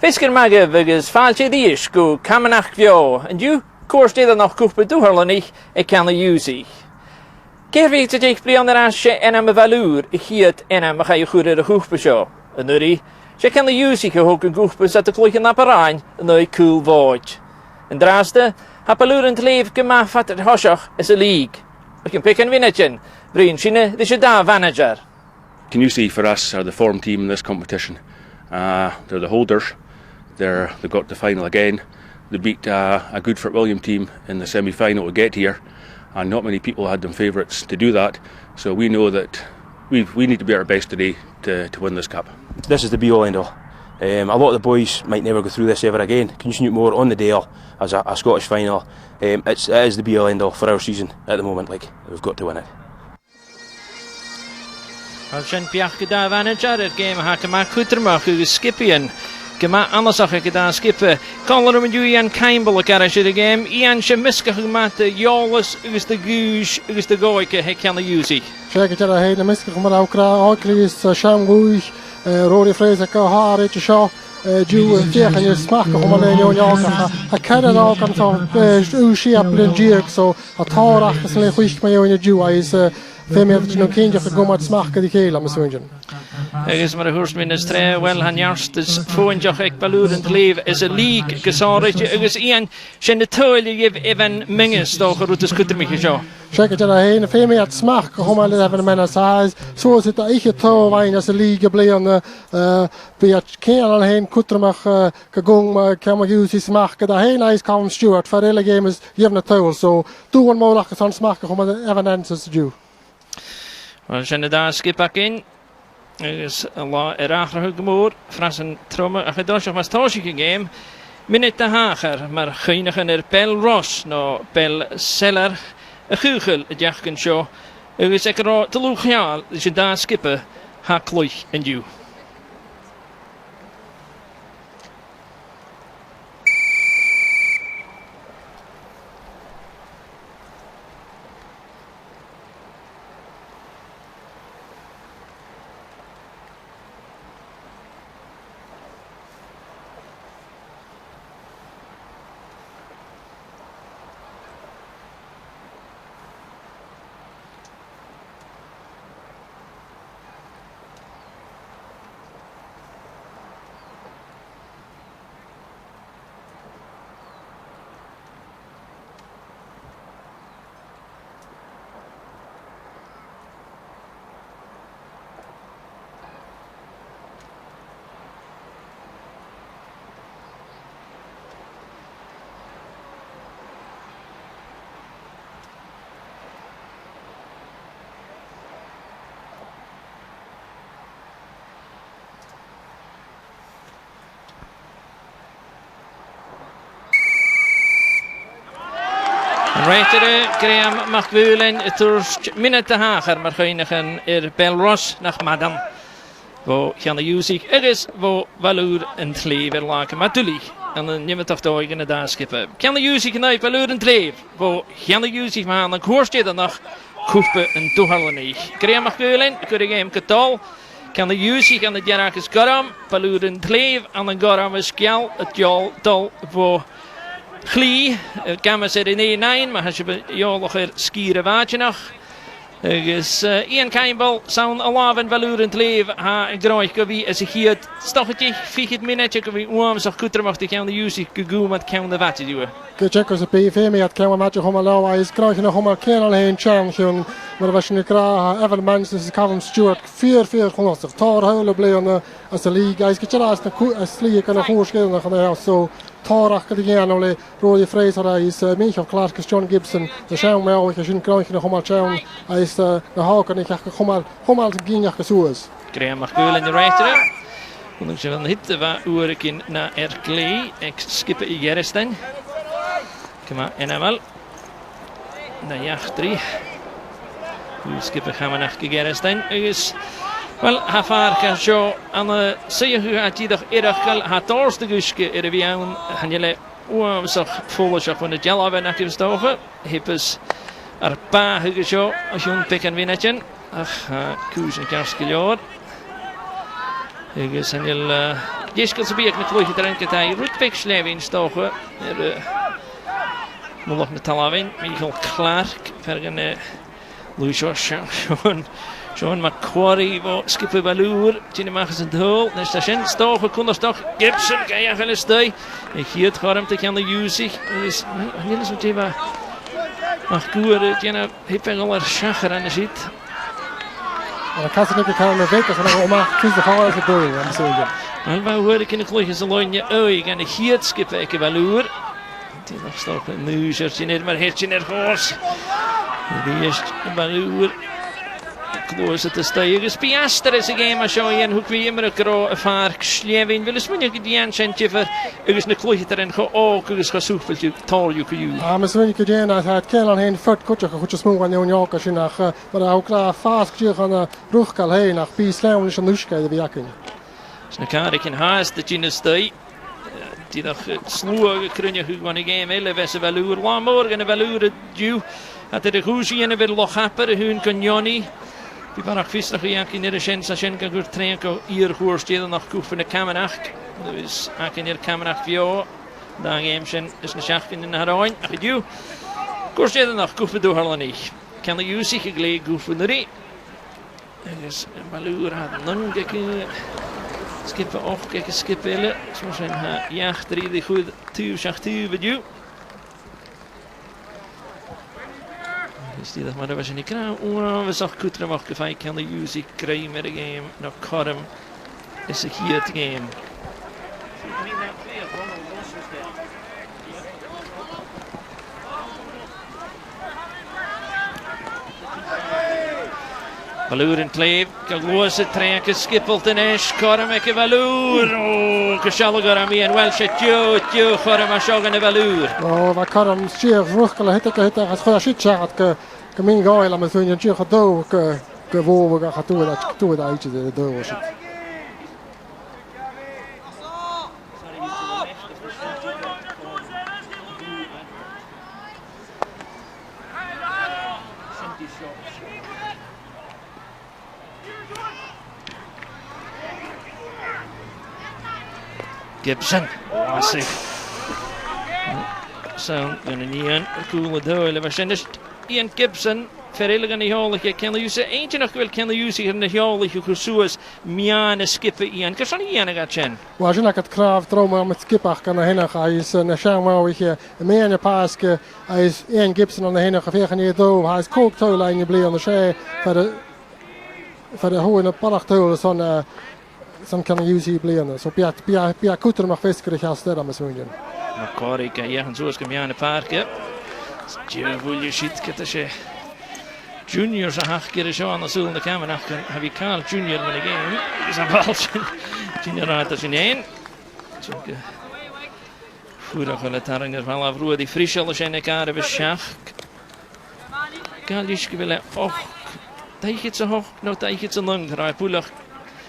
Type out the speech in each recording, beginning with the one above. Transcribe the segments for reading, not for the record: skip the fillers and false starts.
Fisker Magab agus fáilte díos go Camanachd bheo, an dú cuairtéad nach cúpa dútharlanich Kingussie. Céirhí a déich blian ar se enam a bhálúr I chiad enam a chaú chuúr a chúpa seo. An nuí, sé Kingussie go thug an gúpas at a clúchan na paráin an o'i cúl bháid. An drásda, ha balúr an tléh go maithfat ar thoiseach is a líg. We can pick an vinachin, brín sinne, this is da manager. Kingussie for us are the form team in this competition. They're the holders. They got the final again. They beat a Goodford William team in the semi-final to get here, and not many people had them favourites to do that. So we know that we need to be our best today to win this cup. This is the be-all end-all. A lot of the boys might never go through this ever again. Kingussie Newtomore on the Dale as a Scottish final. It is the be-all end-all for our season at the moment. Like, we've got to win it. Well, Shinty gyda manager yr gêm ha Camanachd agus Scipian. Gyma anosach gyda Skipper. Colin yn mynd Ian Campbell o garage y gêm. Ian sy'n misgach yma dy Iolus agus dy Gŵs agus dy Goig a Kingussie. Siag gyda hyn y misgach yma awgra oglis Siam Gŵs Rory Fraser go haar eich sio Dw fiach yn ysmach o hwnnw lein o'n iolgach a cyrraedd o gan to wsi a blyn gyr so a torach ys yn le chwysg mae o'n Dw a is Femiad nhw'n cynjach a gomad smach gyda ceil am y swynjan. Agus mar a hwrsmyn ys tre, wel han jarst ys ffwynjach ec balŵr yn tleif ys y lig gysorich agus Ian sy'n y twyl I efan mingus doch ar wrth ysgwydr mich ysio. Siag gyda hyn, y femiad smach o hwnnw lein efan y mena saes, so sydd eich y to fain as y lig y ble o'n biad Ceann al hyn cwtrymach gagwng Kingussie smach gyda hyn eis Colin Stewart, fer eile game is gefn y twyl, so dwi'n mwlach ys o'n smach o hwnnw efan ensys y Dw. Wel, sy'n y da skip ac un. Agus la achra gymwr. Fras yn trwma a chydosiach mas tosig y gêm. Munud a hachar. Mae'r chynach yn bel Ross no bel Seller. Y chwchel y diach yn sio. Agus ec ar o dylwch ial. Sy'n da skipper ha clwych yn Dw. Reitere Graham McVulen turst minute hager maar geinigen bel Ross nach madam. Wo Kingussie is wo valur en tlever laken maar tully en dan niemand of doig in de daaskippen. Kingussie knijp valur en tlever wo Kingussie man dan koerst dan nog koepen en toehallen. Graham McVulen kun je hem katal. Kingussie kan de jarakes garam valur en tlever en dan garam is gjal het jal tal wo Chli, gamas in 1-9, maar als je nog skieren waadje nog. Dus Ian Campbell zou een laven valurend leven. Ha, ik draai wie als ik hier stochtje, vier minuten, wie oom zag goed mag ik Kingussie gegoe met Kingussie waadje doen. Check als PV mee had Kingussie waadje gewoon lauw is krijg je nog gewoon Ceann al heen chance maar was je niet graag even mensen is Colin Stewart 4-4 tar huilen bleven als de league is getjast een slie kan een goede schelen gaan hij zo tarach gyda Ceann ole Rory Fraser is Michael Clark is John Gibson de Siam wel ik zien krijg je nog gewoon Siam is de haak en ik ga gewoon ging gesoes. Graham McVulen in de rechter. Dan is wel hit waar oorkin na Erkley ik skippen I Gersten. Kom maar NML. Na jacht 3. We skippen Camanachd Gersten is wel hafar kan zo aan zie je gaat die dag eerder gaat torste guske er wie aan hanjele zag volle zag van de gel hebben naar de stogen hippes er pa zo als je een pick en winnetje ach koes en kerskiljoor agus anil discail sa bíag na clúiche ar an gata rútbeic Slibh stocha Mulach na Talavin, Michael Clark, Fergan Lucio Sean McQuarrie, Skipper Ballour, Gina Machas and Hull, Nestashin, Stoch, Kunderstoch, Gibson, Gaya Hellestay, hier het Gorm te Kingussie, is Niels met Eva Machgoer, Gina Hippengel Schacher aan de zit. En dan kan ze niet gaan met weken, dan gaan we maar kiezen gaan we even door, en zo. En we horen in de kloeg is een loonje ui, en ik hier het Skipper Eke Ballour. Die nog stoppen, nu zit je niet meer hitje in het hoors. Die is Ballour. Close te stijgen. Spiaster is een game als je en hoe kwam je er vaar Slibh wil eens wanneer die aanschijntje voor is een klootje erin ook is gezocht taal je kun je. Maar zo je die dat het Ceann heen fort kutje goed smoog aan jou als je naar maar ook klaar vast je gaan rugkal heen naar Slibh is een nuschke die jakken. Snakar in haast de Gina stij. Die dag sloeg krunje gewoon een game hele wesse Ballour la morgen Ballour du had de Kingussie en wil nog happer hun kan Johnny. Die waren ook vistig in de Shinty kan goed trainen hier hoorsteden nog koef van de Camanachd. Dus ook in de Camanachd vio. Daar game is een schach in de Haroin. Ach je. Hoorsteden nog koef door Holland. Kingussie gegleed koef van de re. Dus Ballour had non gekeken. Skippen ook kijken skippen. Zo zijn jacht drie die goed tuur bij jou. Dus die dacht maar dat was niet kraan. We zag goed er mag gefijn Kingussie krijgen met de game. Nou Corm is het hier het game. Ballour en Slibh, Kingussie trekken skippelt en is Corm ikke Ballour. Kashallo går aan en wel shit jo Corm als jogen de Ballour. Wat Corm zeer rugkal het het goed shit zegt que min gael am zo je gaat do que wo we gaan toe dat uitje de do was het. Gibson, massive. So, going to Ian, cool doyle. We zijn dus Ian Gibson, verrelig aan de houlige. Kingussie, eentje nog wel Kingussie aan de houlige. Gezoes, Miane skippen Ian. Kan zo'n Ian gaat zijn? Waar je het kraaf dromen met skipper kan heen gaan. Hij is een schaamwouwige, een meer paaske. Hij is Ian Gibson aan de heen gaan neer do. Hij is kooktoil aan je blij aan de schee voor de hoge pallachtoil zo'n Kingussie blij. Zo Pia Kutter mag vestkeren gaan sterren met zo'n. McQuarrie kan je gaan zoals Miane Parke. Je wil je shit keten. Junior zijn haakje zo aan de zullen de Camanachd heb ik Carl Junior met de game. Is een bal. Junior had er in. Voerig wel het daar in geval afroer die Frischel zijn elkaar hebben schach. Kalischke willen ook. Tegen zo hoog, nou tegen zo lang. Rijpoelig.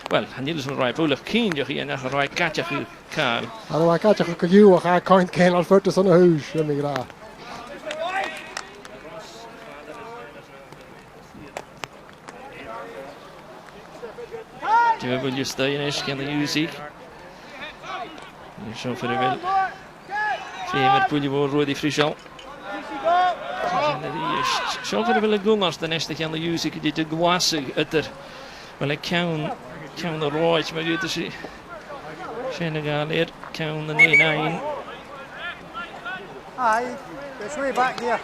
Wel, han is een rijpoelig kindje hier naar een rijkatje Carl. Een rijkatje gejuich. Hij kan geen als voor zo'n huis. Dat me graag. Je wil je stijgen is Kingussie. Zo voor de wil. Zeemer pulje voor Rodi Frischel. Zo voor de wil gaan als de eerste Kingussie die de glassig uiter. Wel ik kan de rood maar goed te zien. Senegal hier kan de 9. Hi, it's way back here.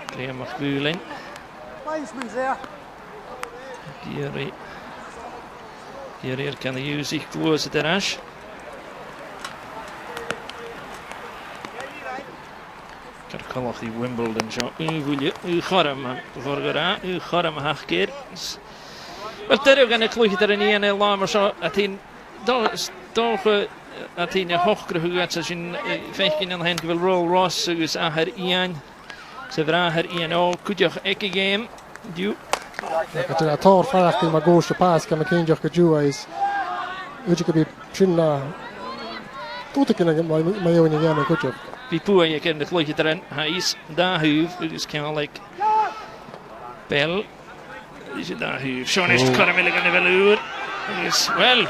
Graham McBulen. Linesman's there. Hier Kingussie close het rash. Kan nog die Wimbledon zo. U Gorm voor gera. U Gorm haakkeer. Wel terug aan de klootje er in een lamer zo. Het in toch het in hoog krijgt als in 15 en hen wil roll Ross dus aher Ian. Ze vragen Ian ook. Could je ekki game? Du. Ik heb tar vraag die maar goes te pas kan ik je gejuich is. Je kan be chinna. Tot ik in mijn jongen ja maar goed. Pipoe je kent de klootje erin. Hij is daar huuf. Dus kan like Bell. Is het daar huuf. Sean is het Corm willen gaan de Ballour. Is wel.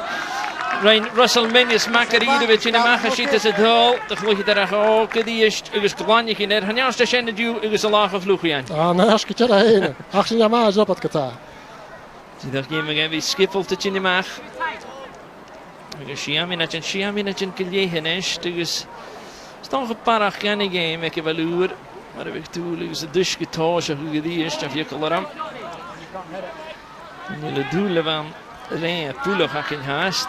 Ryan Russell Mingus Macaridovich in a macha sheet as a doll. The Fluki der Acho, Gediest, Ugus Glanic in it. Hanyash the Shenadu, Ugus a laugh of Lucian. Na as ke tjera heen. Achsin ja maar op het kata. Die dag game again we skippel te Chinimach. Ugus Shiaminach and Shiaminach Kiljehenesh. Ugus Stan geparach gani game, ik heb wel maar heb ik toe, Ugus a dush getage, Gediest, of Jekalaram. Nille doelen van Rijn Poelig hak in haast.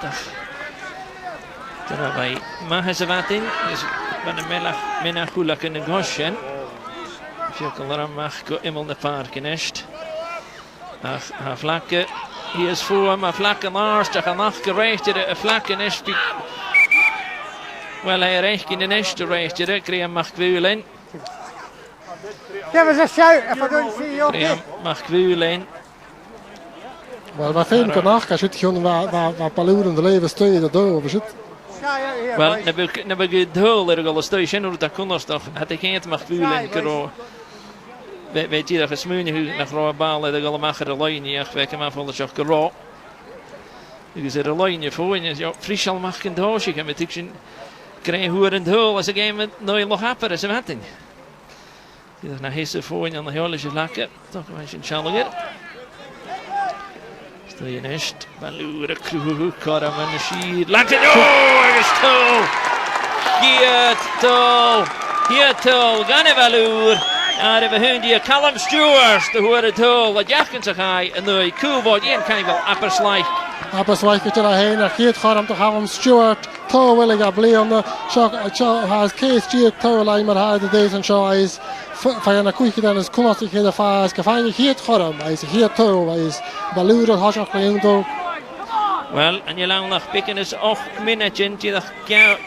Toen wij maken ze wat in. Dus van de middag goed in de gosjen. Fjokalaram mag go immel de parken est. Ach, ha vlakke. Hier is voor maar vlakke naast. Ga nog gerecht de vlakke est. Wel hij recht in de nest recht de kreeg mag kwulen. Give us a shout if I don't see you. Kreeg mag kwulen. Wel, wat vind ik nog? Als je het gewoon wat paluren de leven steunen dat door, we zitten. Wel, nu ben ik dol er al een stukje in hoe dat kon nog. Had ik geen mag kwulen kero. Weet je dat gesmeun naar grote bal dat allemaal de lijn niet weg maar van de schok kero. Ik zeg de lijn voor en ja fris al mag geen doosje gaan met ik krijg hoe een dol als ik even nooit nog happer is wat ding. Die dan heese voor en dan heel is lekker. Toch een challenger. Stel je nest, Balure Kruhu, Karaman, Sheed, Latin, oh, is hier tol, Ganne Balure, en we hun die Callum Stewart, de hoorde tol, wat jachten zich hij, en de koelboot, en kan je wel apperslijk. Apperslijk je daar heen, en geeft Callum te Callum Stewart, tol wil ik op Leon, zo has Kees Giek tol, maar hij de deze en zo is. Van een koeien dan is konostig de fase gefijn hier Callum, hij is hier tol, hij is Balure had ook bij hem. Wel, en je lang nog pikken is 8 minuten, die nog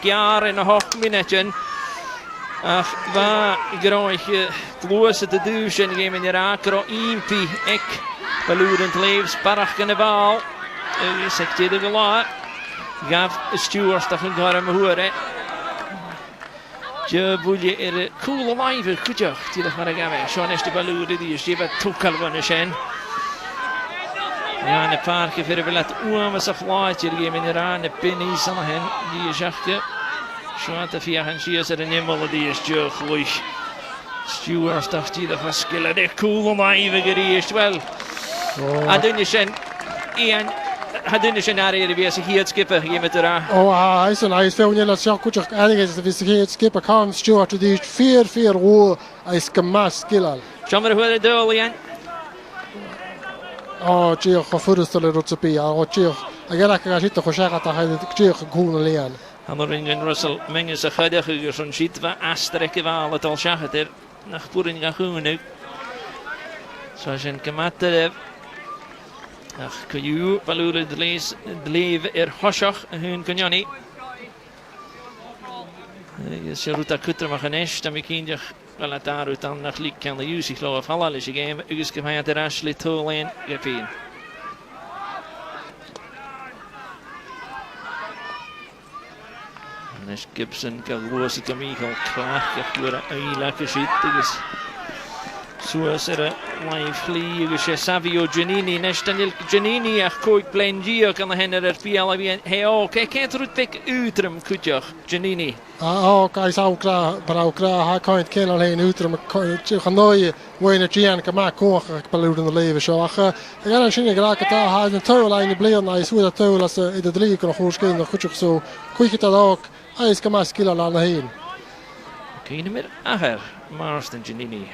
jaar en 8 minuten. Ach, waar graag gloos te douchen, geef me raker impie, ik belurend leef, sparach in de bal. Zegt je de gelaat. Gaf Stuart toch een garm horen. Je voel je er coole lijven, goed joh, die nog maar gaan. Zo'n is de balure die is die wat toekalwen zijn. Ja, en een paar keer verder laat oemen zich laatje, geef me eraan de pennies aan hen, die is echt. Schwarte via gaan zie je een himmel die is je gloeig. Stuart dacht die dat was skillen, de coole lijven gereest wel. Adun is een Hadden is naar hier weer zich hier skippen hier met de Oh, hij is veel niet dat zo goed eigenlijk is dat hier skippen kan Stuart die 4-4 hoe hij is gemas skillen. Jammer hoe de doel Jan. Oh, tjie gevoerdstellen rotspia. Oh, tjie. Ik ga zitten gezegd dat hij het tjie groene leen. Haneringen Russell mengen zich gedig zo'n shit waar astrekken wel het al zeggen er naar poering gaan groen nu. Zoals een kamatte. Ach, kun je balure de leven er hoshach en hun kun je niet. Je roet dat kutter maar geneest en we kinderen wel het daaruit dan nog liek kan de juist ik geloof halal is je game. Ugus gevaar de Ashley Tolen gepien. Nes Gibson Galwosi Kamichal klaar voor een lekker shit. Dus zoals er live vliegen Savio Giannini nes Daniel Giannini ach kooit Blengio kan hen er PL bien hey oh kijk het roet pik utrum kutjach Giannini. Oh kijk zou kra hij kan het kennen alleen utrum je gaan nooit waar je Ceann kan maken koog balure de leven zo ach ik ga dan zien graag het hij een touwlijn bleef nice hoe dat touw als in de drie kan goed skien nog goed zo kijk het ook hij is kan skillen aan heen. Geen meer aher Marston Giannini.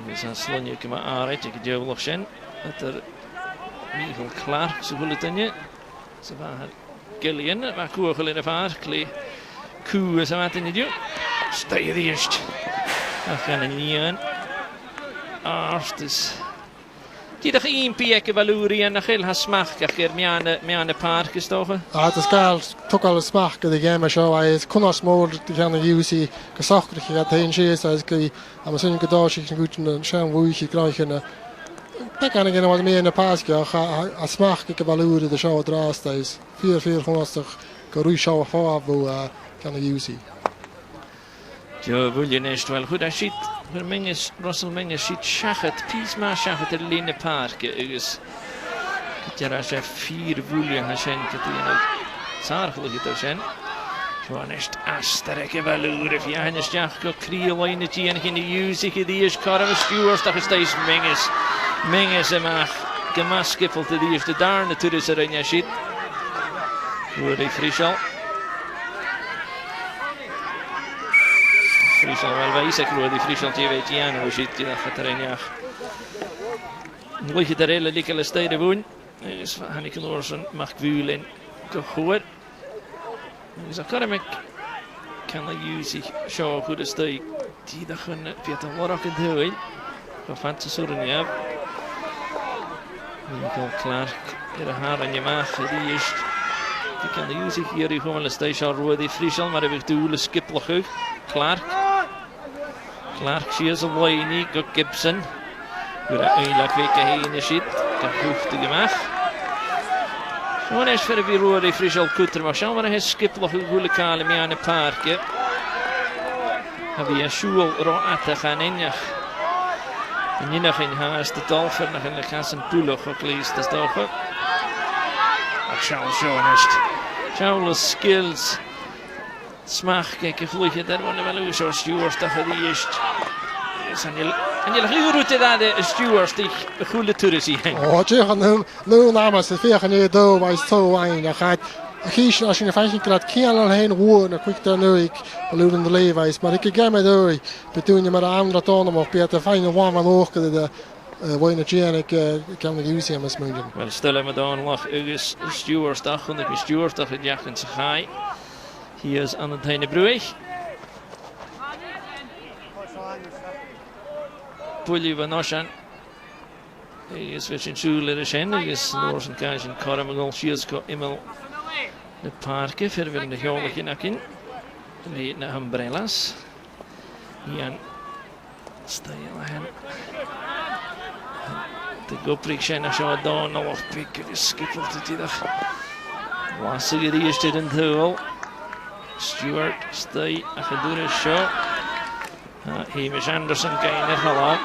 We zijn slonje maar aanrijden. Ik denk nog zijn dat er Michael klaar zo goed het je. Ze waren Gillian, maar koegel in de vaart. Koe ze wat in de sta je eerst. Dan gaan we niet aan. Arstes. Die dag een pieke baluri en nog heel haar smaak. Keer mee aan de paard gestoken. Het is kaal toch al smaak de game show hij is konas more die gaan Kingussie gezacht dat je heen is hij is maar zijn gedacht ik goed een schijn hoe je krijgen dat kan ik wat meer in de paas gaan als smaak ik balure de show draast is 4-4 gonastig Karui show voor kan Kingussie. Jo wil je nest wel goed als shit. Menges Russell Menges shit schachet pies maar schachet er in de park is. Gyda se 4 fwliau ha Shen gyda'n sarchol gyda'r Shen. Rwan est aster ag efo lŵr y fian ysdiach go criol ein y gian hyn i Ghithsaich i ddys corff y Stewart ach ysdais menges ymach gymasgifol dy ddys dy darn y tŵrys yr ein eisiau. Rwy'n ei ffrisiol. Ffrisiol wel fe iseg rwy'n ei ffrisiol ti fe gian o eisiau gyda chyda'r ein iach. Ngwych i dar eil y ligal ystod y fwn. Ys hannig yn orsyn mach fwylyn gychwyr. Ys a corymig Ghithsaich sio chwyd ystod dydach yn fiat o lorog yn dwyl. Go ffantaswr yn iaf. Michael Clark i'r har yn ymach y ddysg. Ghithsaich i'r i chwmol ystod sio rwydd i ffrisiol. Mae'r efo dŵl y sgiplwch Clark sias o Loini go Gibson. Gwyd eilag fe gahyn y siid. Gahwch dy gymach. Rwy'n eich fer y fi rwy'r ei ffrisiol cwtr mo. Sian mae'n eich sgiplwch y gwyle cael y mian y parc. A fi a siwl ro atach an enach. Yn unach ein haas dy dolffer nach yn y cas yn bwlwch o glis dy dolffer. Ac siawl eich. Siawl o skills. Smach ge gyflwych y derfon y fel ywys o'r Stewart ach ydi eich. En je lag uur te dat de Stewart die goede toerist heen. Oh, je gaat nu namens de veer gaan doen, maar is zo weinig. Kies als je een feestje krijgt, kan al heen roeren, dan kwik daar nu ik beloeden de leefwijs. Maar ik ga met door, bedoel je met de andere tonen of Peter fijne warme oog de wonen en ik kan de Ghithsaich met smullen. Wel stellen we dan nog ergens Stewart dag, want ik ben Stewart dag het jagen ze gaai. Hier is aan het heen broeg. Pwylli van Oshan. Is weer zijn schule de Shen. Is Noors en Kaas en Camanachd. Sias go immel de parken. Verder in de jolige nakin. Weet naar umbrellas. Ian stijl hen. De goprik Shen als je dan nog pikken. Skippelt het die dag. Lastige die is dit in het huwel. Stewart stijl. Achadure show. Hamish Anderson gain it hello.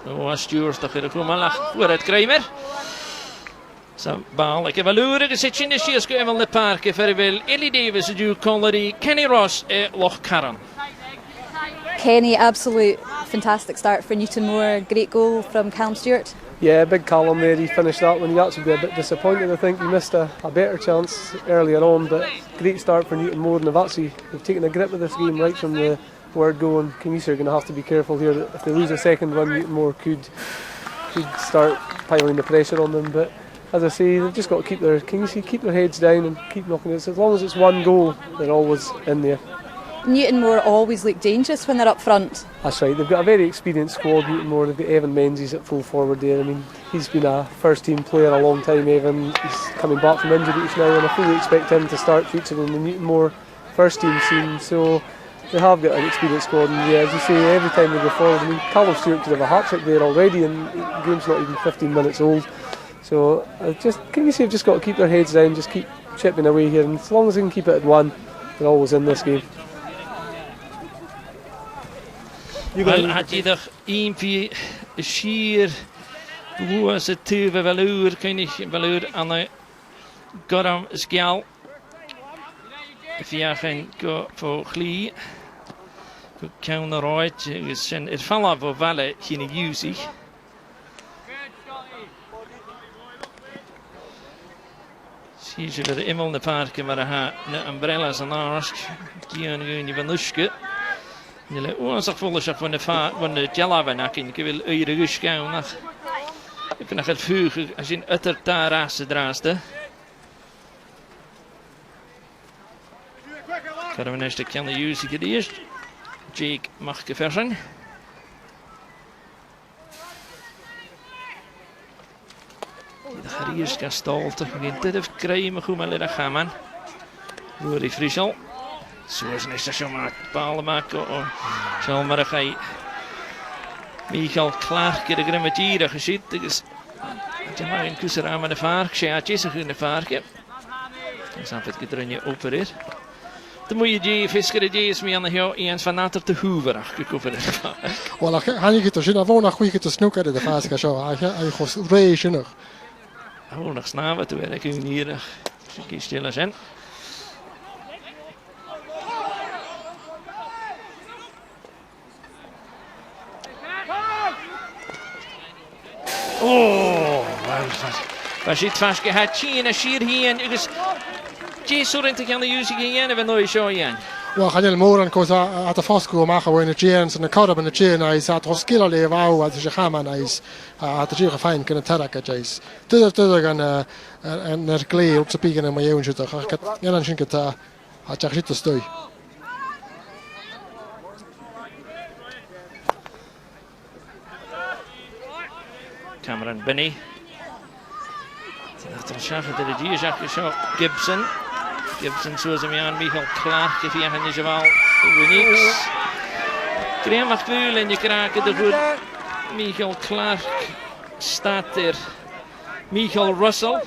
Oh, Stewart toch weer Camanachd. Voor het Kramer. Zo bal ik heb wel gezet in de schies in de park very well. Ellie Davis du Colliery, Kenny Ross Loch Carron. Kenny, absolute fantastic start for Newtonmore. Great goal from Callum Stewart. Yeah, big Callum there. He finished that one. He actually be a bit disappointed. I think he missed a better chance earlier on, but great start for Newtomore. And they've taken a grip of this game right from the word go. And Kingussie are going to have to be careful here. If they lose a second one, Newtomore could start piling the pressure on them. But as I say, they've just got to keep their heads down and keep knocking it. So as long as it's one goal, they're always in there. Newtonmore always look dangerous when they're up front. That's right, they've got a very experienced squad, Newtomore. They've got Evan Menzies at full forward there. I mean, he's been a first team player a long time, Evan. He's coming back from injury just now, and I fully expect him to start featuring in the Newtomore first team scene. So they have got an experienced squad, and yeah, as you say, every time they go forward, I mean, Callum Stewart could have a hat-trick there already, and the game's not even 15 minutes old. So Kingussie have just got to keep their heads down, just keep chipping away here, and as long as they can keep it at one, they're always in this game. Wel, had je toch een schier was het tuve wel uur, kun je wel uur aan de goram schial. Via geen go voor glie. Go count right, is zijn het vallen voor vallen geen Ghithsaich. Zie je weer immel de parken waar hij de umbrellas en arsk. Die gaan die van Nuske. Nille oorzaakvolle zeg van de jalavenak in wil eure geskaan nach. Ik vind het vuur als je uiter daar raast draaste. Camanachd kan de Ghithsaich het eerst. Jake mag geversen. De Gariers kan stolte. Begint dit even krijgen, goed maar leren gaan man. Door die Friesel. Zoals een station maar balen maken. Zal maar een Michael Clark de grimmetieren gezien. Dus je mag een kusser aan met de vaark. Ze had je zich in de vaark. Dan zal het gedrunje opereer. de moet je die fisker die is mee aan de heel eens van nader te hoeverig gekomen. Wel, han je het zien gewoon nog goeie te snoeken de fase zo. Hij goes race nog. Oh, nog snaven te werken hier. Kies stil zijn. Oh, was het vast gehad. Zie je hier heen. Dus Jezus rent ik aan de juist geen en we nooit zo heen. Wel, gaan jullie morgen kozen aan de fastco maken we in de jeans en de koude in de jeans. Hij zat hoskilla leven oude als je gaan maar hij is had het hier gefijn kunnen terraken Jezus. Tudur en er klei op zijn pieken en mijn jongen zitten. Ik had ja dan schenkt had je zitten stoei. Cameron Benny. Dat is schaffe dat het hier zag je zo Gibson. Gibson zoals hem aan Michael Clark if je aan je zowel niks. Graham mag wel en je kraken de goed. Michael Clark staat er. Michael Russell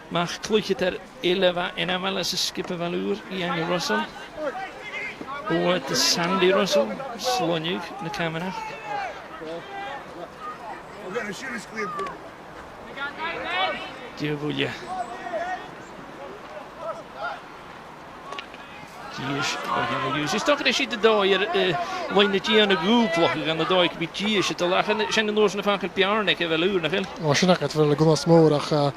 mag klootje ter 11 en dan wel eens een skippen van uur. Ian Russell. O het is Sandy Russell. Slonjuk de Camanachd. Die wil je. Is toch dat je de dooier wanneer je aan de groep lag aan de dooier met je te lachen zijn de noorsen van het piano wel uur nog wel. Als je het wel goed als morgen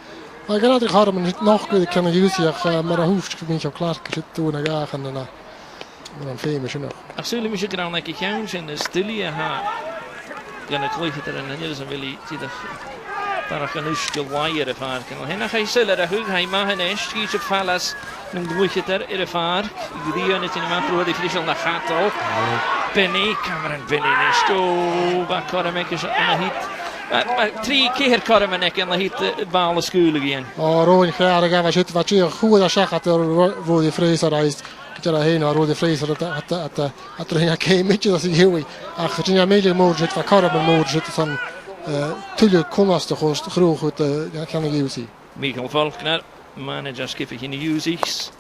maar ik had het niet nog kunnen Kingussie maar dan hoeft je niet zo klaar te doen en dan famous nog. Absoluut moet je gaan naar kijken en de stilie ha. Ja, dan krijg je er een nieuws en wil je dat daar kan je wire ervaren. En dan ga je zullen dat hij mag een schiet op vallas dan doe je het er ervaren. Ik zie het in de maand door die friesel naar gaat al. Benny, Cameron Benny is toe. Wat kan hem ik aan hit. Maar 3 keer kan hem ik aan hit balen schuilen gaan. Oh, Rowan graag gaan we zitten wat je goed als zegt voor die vrezer reist. Ik heb heen naar rode vrezer dat er geen beetje dat is heel. Ach, het is een beetje mooi zit van Caravan mooi zit van tulle konnaste groot goed Kingussie. Michael Volkner, manager skipper in de Juzichs.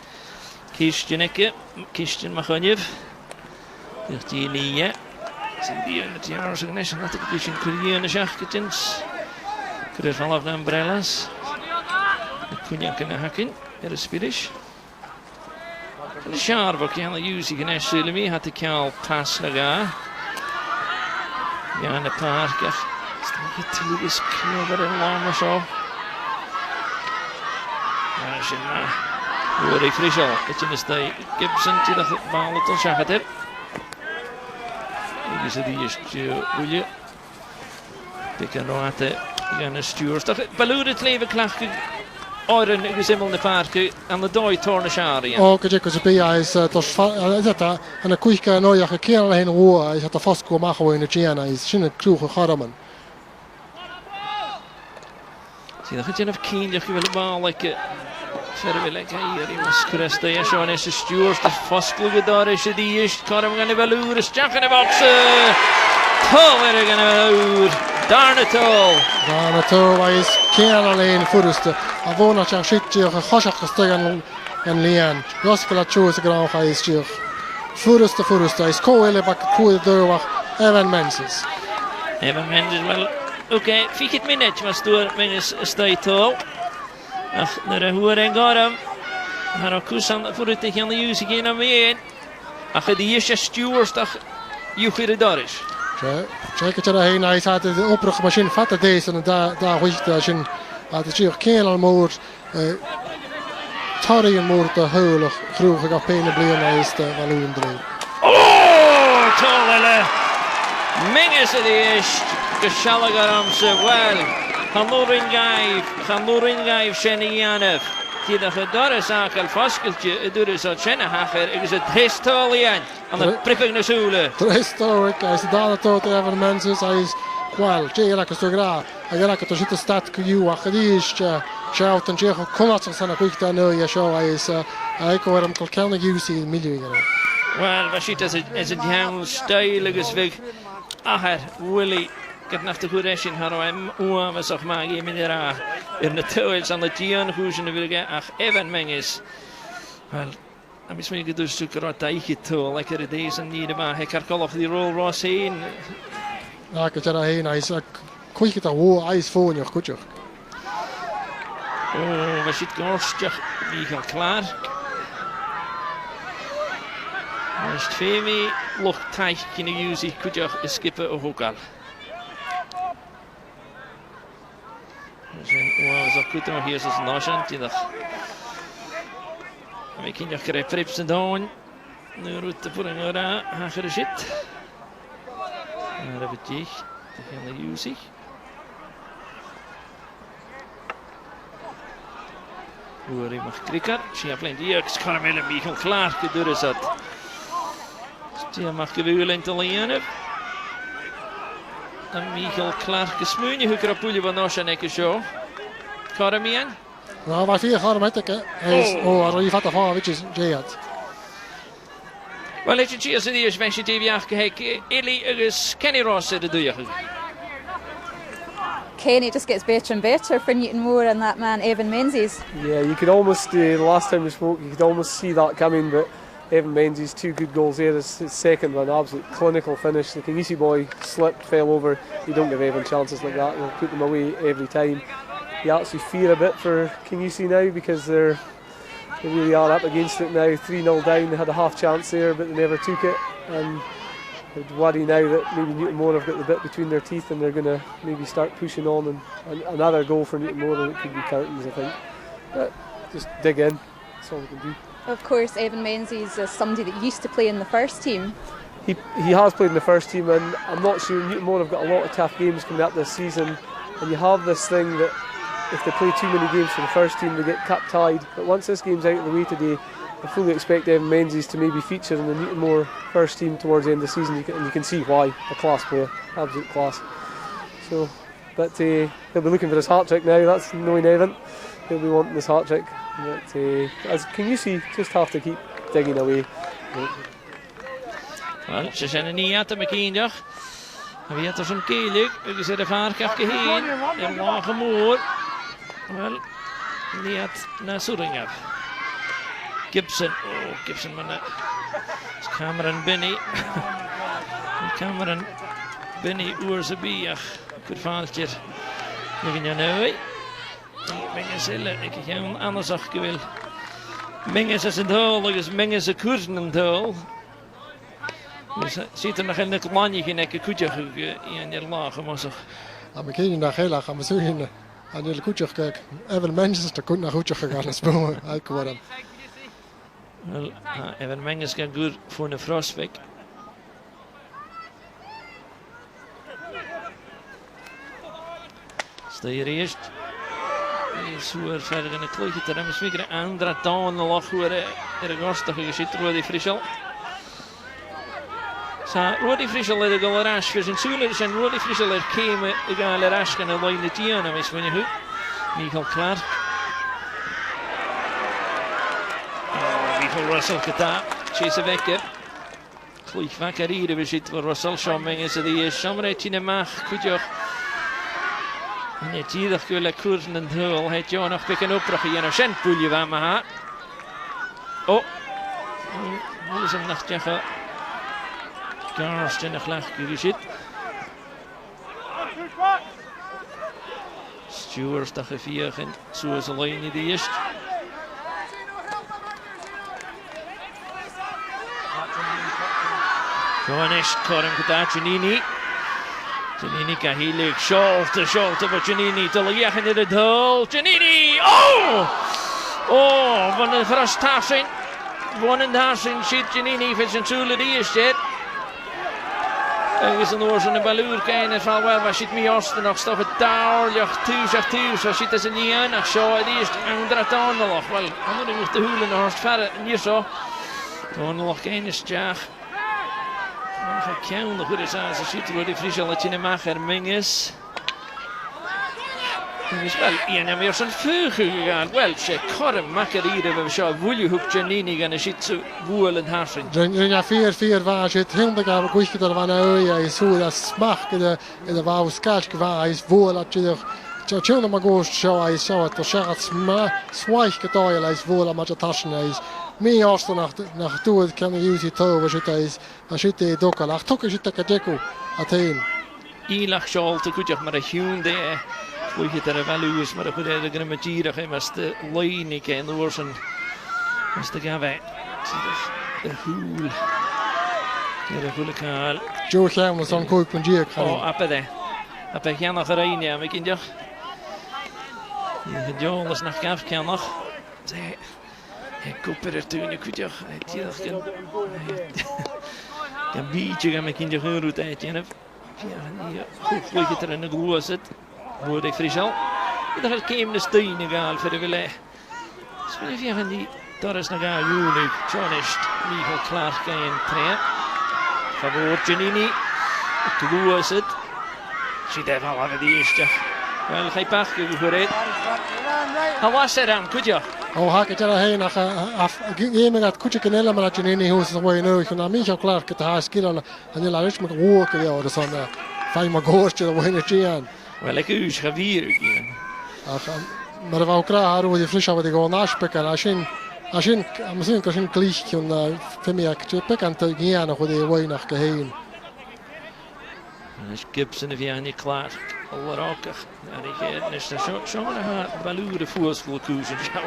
Kistje Magonjev. Die linie. Zijn die in het jaar zo net dat ik dus in Koreaanse jachtjes. Krijg vanaf de umbrellas. De kunja kunnen hakken. Er is Spirish. En de Schaarbok aan de Juzicht en Slibh had ik al pas laga. Ja, in de park. Het is kneller en lang zo. Ja, als je hoor ik fris al. Het is de Gibson die dat balen tot zag het. Ik is het eerste goeie. Ik kan nog aan de stuurs. Dat beloert het leven klachten. Oren gezimmelde park aan de dooi tornasjarie. Oh, kijk eens bij hij is toch dat en de koeike nooit gekeren heen hoe hij had vast komen maken in de Ceann hij is in kroeg gaan. Zie dat je nog kindje willen bal ik verder wil ik hier in Christus ja zo en is de stuurs de vastkluge daar is die is kan hem gaan wel uur is jack in de box. Tol er gaan uur. Darn het al. Hij is keer alleen voorste. Hij woont als je shit je gehascht gestegen en Leanne. Gospel chose graag hij is hier. Voorste. Hij is koele bak koele deur Evan Menses. Evan Menses wel. Oké, fick het minute maar door Menses staat tol. Ach, naar de hoer en garam. Maar ook kussen voor het tegen de juist geen aan mee. Ach, die eerste stuurs dat je daar is. Check het erheen, hij had de oproepmachine vatten deze en daar hoort hij zijn had het zich geen moor tarien moor te huilig groeg ik pene bleven is de valoen drie. Oh, tolle. Menges het is geschalgaramse wel. Gaan Noringaif Shenianef. Die de gedare zaak al vaskeltje door is dat Shenahacher is het Histolian aan de prippende zoelen. Historic, hij is daar tot even mensen, hij is wel, je lekker zo graag. Hij lekker tot zitten stad kuju, die is shout en je kon het zijn goed dan je show hij is hij kon hem kalken Kingussie in miljoen. Wel, was het as het heel stylisch weg. Aher Willy ik heb de goede in Haroem we zeg maar in de toils aan de Ceann hoe ze willen ach even menges wel mis me gedus sukker daich to lekker deze niet maar hij kan al die rol Ross heen. Ja, ik heb heen. Hij is quick het al hij is voor je goed. Oh, we zit gorstje Michael klaar. Is het Femi loch taich Kingussie kutje skippen of ook al. Wow, zo goed nog hier is het nog Shinty nog. We kunnen nog preps doen. Nu route voor een ora hager zit. Maar dat betekent de Kingussie. Hoe hij mag krikken. Zie je alleen die karamellen Michael klaar gedurre zat. Zie je mag gewil in te lenen. En Michael klaar gesmeun je hoe krapulje van ons en ik zo. Karamien. Nou, maar 4 gaan met ik. Hij is hij vat af weet je Jayat. Wel let je cheers in die is mensen die weer gekeken. Ellie is Kenny Ross de doe je. Kenny just gets better and better for Newtonmore and that man Evan Menzies. Yeah, you could almost, the last time we spoke, you could almost see that coming, but Evan Menzies, 2 good goals there. His second one, absolute clinical finish. The Kingussie boy slipped, fell over. You don't give Evan chances like that. You'll put them away every time. You actually fear a bit for Kingussie now because they really are up against it now. 3-0 down, they had a half chance there, but they never took it. And I'd worry now that maybe Newtomore have got the bit between their teeth and they're going to maybe start pushing on and another goal for Newtomore and it could be curtains, I think. But just dig in, that's all we can do. Of course, Evan Menzies is somebody that used to play in the first team. He has played in the first team and I'm not sure, Newtomore have got a lot of tough games coming up this season and you have this thing that if they play too many games for the first team they get cup tied, but once this game's out of the way today I fully expect Evan Menzies to maybe feature in the Newtomore first team towards the end of the season and you can see why, a class player, absolute class. So, but he'll be looking for his hat-trick now, that's knowing Evan, he'll be wanting his hat-trick. But as Kingussie just have to keep digging away. Wel, ze zijn er niet uit met kinderen. Wie had er zo'n keelig? We zijn er vaak heen. In lage moor. Wel, niet uit naar Soeringen. Gibson, Gibson met Cameron binnen. Cameron binnen oorse bier. Goed valtje. Nu gaan nou. Mengen zullen, ik ga hem anders afgewil. Mengen ze zijn doel, dus mengen ze koersen een doel. Dus ziet er nog in het landje geen ekke koetje in de lage mossig. Maar we kunnen daar heel erg aan bezoeken. Aan de koetje kijken. Even mensen daar kunnen naar koetje gegaan als bomen uitkomen. Wel, even mengen gaan goed voor een frostweg. Sta hier eerst. Is hoe verder in het klootje te remmen. Smikker een andere toon lag hoe er gostige gezit. Rodi Frischel. Rodi Frischel heeft al rasch voor zijn zoelen. En Rodi Frischel heeft komen. Ik ga al rasch gaan en lijn de tienen. Is van je goed. Michael klaar. Michael Russell gedaan. Chase wekken. Klootje van carrière. We zitten voor Russell. Zo mengen ze die is. Zomerheid in de maag. Goed joh. Net hier dat je koersen en hul heeft jou nog pikken op dat je een centpoelje van me had. Oh, hoe is hem nog zeggen? Karsten nog lachje zit. Stuart dat je vier en zo is alleen niet de eerste. Gewoon is Karim Katacinini. Giannini kan heel leuk Scholte voor Giannini te leggen in het doel. Giannini! Oh, van een verrassing. Van een dassing zit Giannini voor zijn zoelen die is zit. Er is een oor zo'n baluur kijken van wel, waar zit mijn osten nog stof het touw. Jacht thuis, zo zit ze niet aan. Zo, die is een andere toon nog. Wel, dan moet de hulen nog verder. Hier zo. Toon nog geen stjaag. Gekend, goed is aan, ze ziet Rodi Frischel dat je mag Menges. Het is wel een meer zo'n vugel gegaan. Wel, ze kan maken hier, we zo wil je hoek Giannini gaan, zit zo woelen harsen. Ja, 4-4 was het heel erg goed dat van hij is zo dat smaak de wou sketch was is woel dat je er tjona maar goos zo hij zo het schart sma swaich getoil is woel maar dat taschen is mi osta nach tuad Kingussie to was it dokal ach tuk it ka deku atain Ílach seolta chuideach mar a hiún dé chuige ar a bheúgus mar a chud a grimmetíach é mas de leine cé nuair san mas de gabheith de húl ar a chuúlaáil Joe Cheann was an cúplan díag ó appa appa cheannach a réine a cindeach Jolas nach gaf ceannach cúpar ar túne chuideach tíach gan bíte a cindeach úrú é déanamh Goed er in de gloe zit, wordt ik frisal. Dat is geen de steun gaal voor de wille. Speel je van die, daar is nog een unig, Johnist, Michael Clark en train. Favor Giannini, de gloe zit. Ziet even al aan de eerste. Wel, geen pach, je gereed. Hoe was er dan, goed ja? Oh, hak het heen nach game gat kutje kenella maar dat in huis is mooi nodig na Michael Clark het haar skill en die laat met rook ja dat zo'n fijn maar goortje dat we Ceann. Wel ik us gevier maar we ook graag hoe die frische wat ik gewoon naspekken als misschien kan een kliek en femia checken te gaan nog die wij nog geheen. Is Gibson of Yanni Clark. Allarokach. En ik heb dus zo'n balure voerskoolkoers en zo.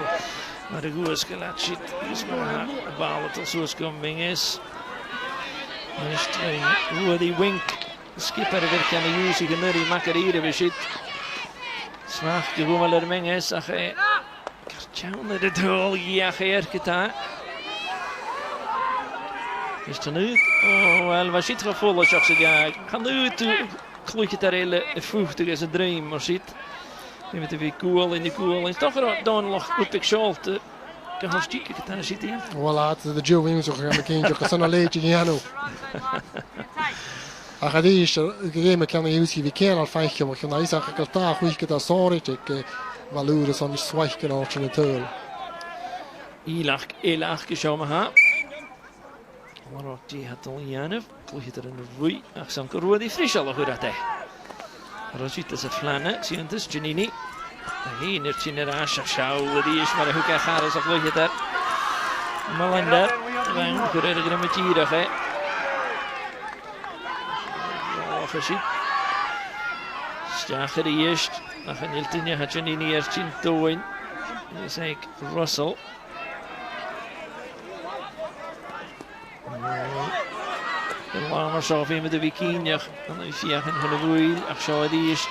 Maar de goeie laat shit. Dus maar een bal tot zoals coming is. Dus hoe die wink. Skipper weer kan de Jussie genurrie makker hier weer shit. Smaak je hoe wel er meng is. Ach hij. Kartjouwen de doel. Ja geërketa. Is er nu? Oh wel wat zit er vol als je gaat. Gaan nu toe. Klootje daar hele vroegtig is een dream, maar ziet. Je bent weer cool in de cool. En toch dan nog goed ik schalt. Kan gaan stieken het daar zitten. Voilà, de Joe Wings ook gaan met kindje. Dat zijn een leedje gaan ook. Ach, die is game Kingussie wie kennen al feitje, maar kan is eigenlijk daar hoe ik dat sorry ik valure zo'n zwakke als in de tuil. Ilach geschomen ha. Maar ook die had al Janne. Klootje er in de roei. Ach, zo'n korrel die fris al goed dat hij. Rosita is het flannen. Zie je het is Giannini. Heen heeft je naar schouw. Die is maar hoe kan gaan als klootje daar. Melinda. Wij moeten er met hier hè. Ja, gezien. Stager die eerst. Ach, en Newtomore had Giannini eerst in toon. Dus ik Russell. En langer zo weer met de weekendje. Dan is hij van de wiel. Ach zo die is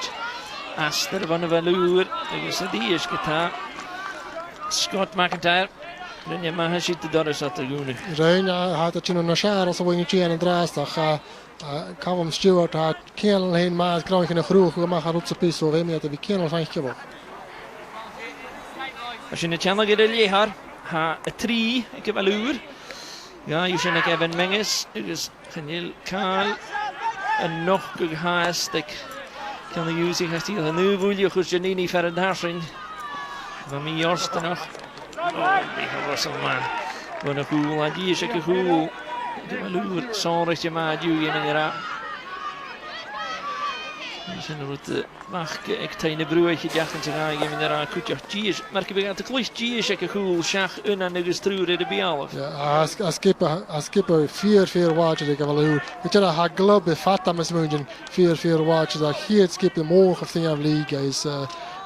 Aster van de Veluur. Dus die is gedaan. Scott McIntyre. En je mag zitten daar is dat te doen. Rein had het in een schare zo in Ceann en draastig. Callum Stewart had Ceann heen maar krijg je een groeg. We mag op zijn pis zo weer met de Ceann van je. Als je in de channel gaat leer ha een 3 ik heb Veluur. Ja, je ziet even menges. Het is genial kaal. En nog gehaast. Ik kan de Jussie gaan stelen. Nu wil je goed Giannini verder daar zijn. Van mijn jorsten nog. Oh, die gaat Russell maar. Wat een goal. Die is een goal. De Veluur. Zo'n rechtje maar. Die in een raam. We zijn er te wachten. Ik teen de broertje. Jachten te gaan. In de raam. Goed. Die is. Maar ik begin te kluis. Die is een goal. Schach. En aan de gestruurde de bialf. Ja, als skipper 4 watches ik wel hoe. Weet je dat haar globe fatta met z'n 4 watches dat hier het skipper morgen of thing league is.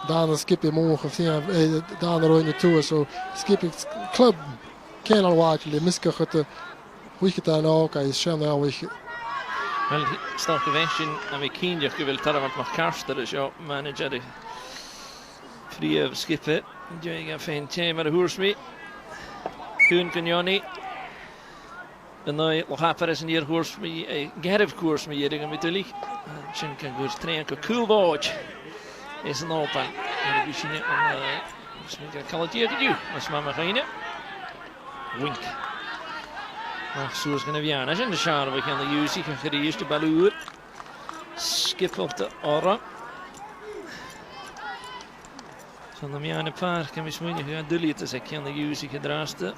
Dan skipper morgen of thing dan er in de tour zo skipper club kan al watch de miske het hoe ik het dan ook is snel nou Wel, stak geweest in mijn kindje gewild daar wat mag karsten dus ja manager de vrije skippen. Je gaat fijn team met de hoers mee. Kun Johnny. En dan nog een paar hier hoers mee. Gerf koers mee hier natuurlijk. Shin kan goed trainen. Cool watch. Is een open. En we zien het. Misschien kan het hier doen. Als mama gaan. Wink. Ach, zo is gaan we aan. Als in de schade we gaan de Jussie gaan gerust de Veluur. Skip op de Orra. Van de mijne paar kan we misschien gaan dullen te zeggen de Jussie gedraasten.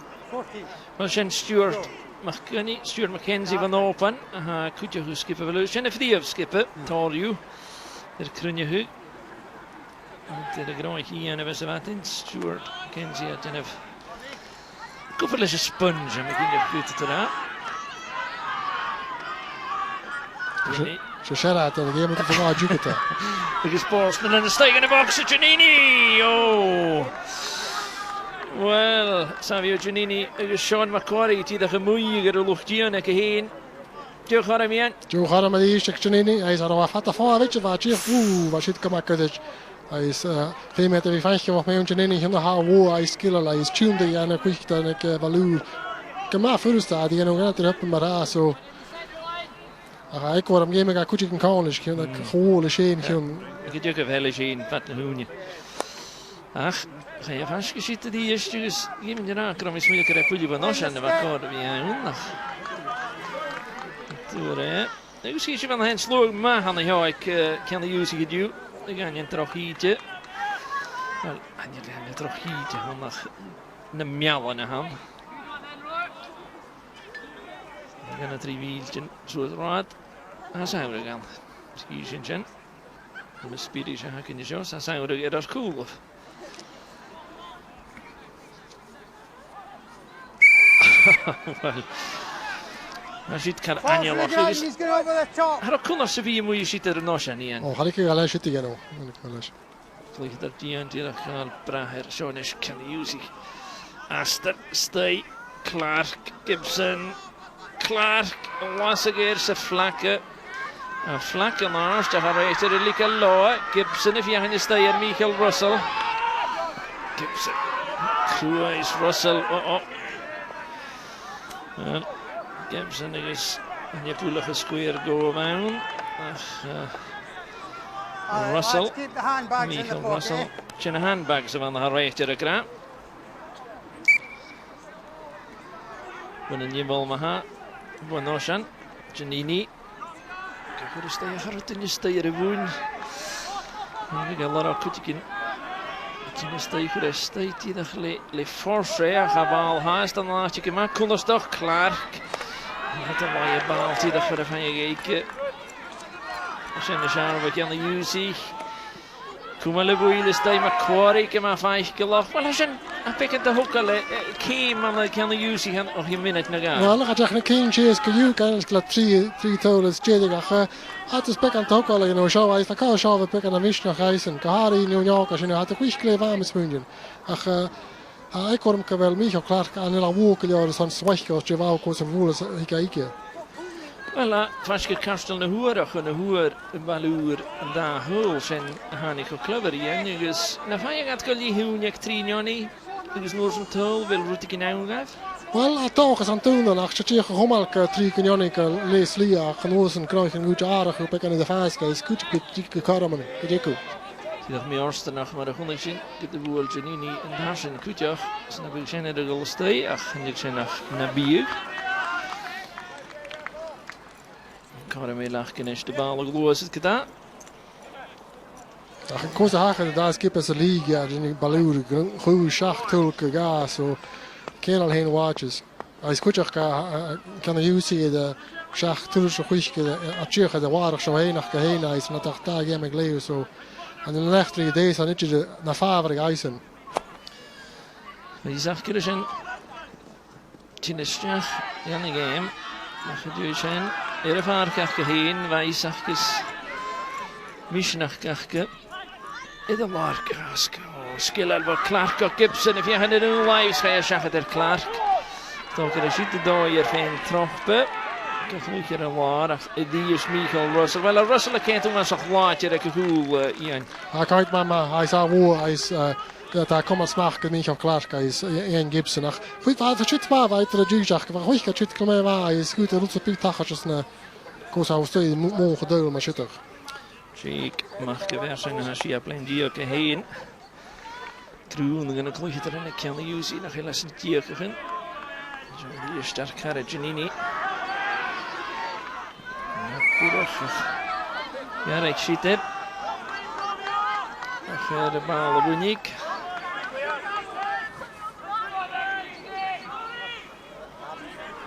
Maar Shin Stewart mag kunnen. Stuart McKenzie van open. Aha, goed je goed skippen Veluur. Shin vrije skippen. Torju. Der krunje hu. De grootje hier en we zijn wat in Stuart McKenzie had en Couple is a sponge and we can get to that. Ze Sherrod en de moet van Jupiter. Big sportsman and a stake in the box at Giannini. Oh. Well, Savio Giannini agus Sean McQuarrie tí a gemoeige de luchtjian ek heen. Jo Garamian. Jo Garamian is Giannini. Hij is er al wat van weet je wat je wat zit gemaakt het. Hij is 2 meter wie 5 wat met Giannini in de hou hij is killer hij is tuned die en quick dan ik value. Kema voorsta die nog net op maar zo. Ik word hem geen meer goed in kan is geen gewone scheen geen. Ik heb ook wel scheen vat hoenje. Ach, ga je vast gezitten die is dus geen meer aan kram is meer krapulje van ons en de wat koor wie nog. Toen hè. Nu zie je van hen sloeg maar han ja ik kan de use gedoe. Ik ga niet terug hietje. Wel, en je gaan terug hietje han nog een miauw aan de hand. We gaan het wieltje zo raad. Daar zijn we gaan. Skiesje. De speedy zijn in de shows. Dan zijn we er dat cool. Wel. Maar ziet kan Anja nog. Hij kon als Sevilla moet je zitten er nog aan niet. Oh, had ik al eens zitten gaan. Ligt dat die aan die gaan praten. Zo is Kingussie. Aster, Stay, Clark, Gibson. Clark was again se vlakke. Een vlakke naast, daar gaat hij er lekker low. Gibson if je gaan staan Michael Russell. Gibson. Zo is Russell. Gibson is een poelige square go around. Russell. Michael Russell. Zijn handbags van de rechter kra. Wanneer je wel maar Bonoshan, Giannini. Kijk hoe sta je hard in je stijre woon. Ik ga Lara Kutjikin. Je sta je goed staat die dat le force gabaal haast dan laat je maar kon dat toch klaar. Wat een mooie bal die dat voor van je kijken. Als je de jaar wat je aan de Kingussie. Kom ale boeile sta je maar Quarry ke maar 5 geloof. Wel als je pikken de hoek al keem aan de Kingussie gaan nog een minuut nog aan. Nou, dan gaat je een King Chase Kayu kan het klaar 3 tolles jedig. Had het pikken de hoek al in show hij dan kan show we pikken de wisch nog reisen. Kahari New York als je had de wisch kleef aan met springen. Ach ik kom ik wel Michael Clark aan de walk jaar zo'n zwak als je wou koos voelen ik kijken. Wel, het was gekastel een hoer balloer daar hol zijn hanik ook clever en nu is na van je gaat kunnen hoe je trionioni dus nog zo'n tol wil route in aan geef. Wel, toch is aan toen dan als je gewoon 3 kanjonik lees lia genozen krijgen goed aardig op in de fase is goed goed karmen. Goed. Die dat meer eerste nog maar de honderd zien. Dit de boel Giannini en daar zijn goedjag. Ze hebben zijn er al stay. Ach, en ik zijn nog naar bier. Karame lachen is de bal gloos het gedaan. Ach, ik kon ze haken daar skip as a league ja, die balloer goeie schacht tulke gas zo. Geen al heen watches. Als goed kan je zien de schacht tulke goeie atje de waardig zo heen naar heen is met dat daar game geleden zo. En in de rechter deze dan je naar favre eisen. Die zag kunnen zijn Tinestjach ja een game. Maar geduurd zijn ervaar kachke heen wij zagjes misnach kachke in de mark skill al Clark Gibson if je gaan doen live ga je zeggen der Clark toch er zit de dooier van troppe ik moet je er waar die is Michael Russell wel Russell kan toen maar zo laatje dat cool Ian hij kijkt maar hij zou hoe hij is dat hij komt smaken niet op Clark is Ian Gibson ach goed wat het maar weiter de jach maar goed het komen waar is goed de route pik tachjes na koos hij steeds mogen delen maar zit er Cheek mag gewer zijn als je plein die ook heen Kroon dan kan je er in Kingussie nog heel eens een keer gaan zo die is sterk gaat Giannini ja ik zie het ach de bal uniek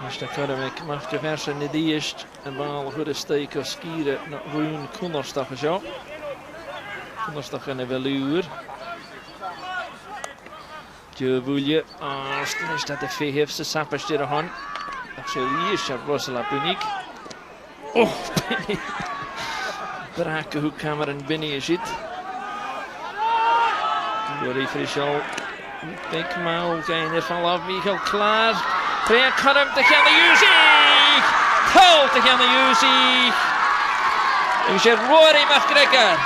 Als de Karmek mag de verse in de eerste een bal goede steken skieren naar Roen Konderstag zo. Konderstag en de veluur. Djúvúlje, Arsten is dat de vehef se sapastir a hon. Ach sé líis ar Russell a bunig. Oh, Binny. Brake hoe Cameron Binny is it. Door Frischel. Big Maul gainer van Love Michael klaar. Freya Currum te Kingussie. Tol te Kingussie. Is er Rory McGregor.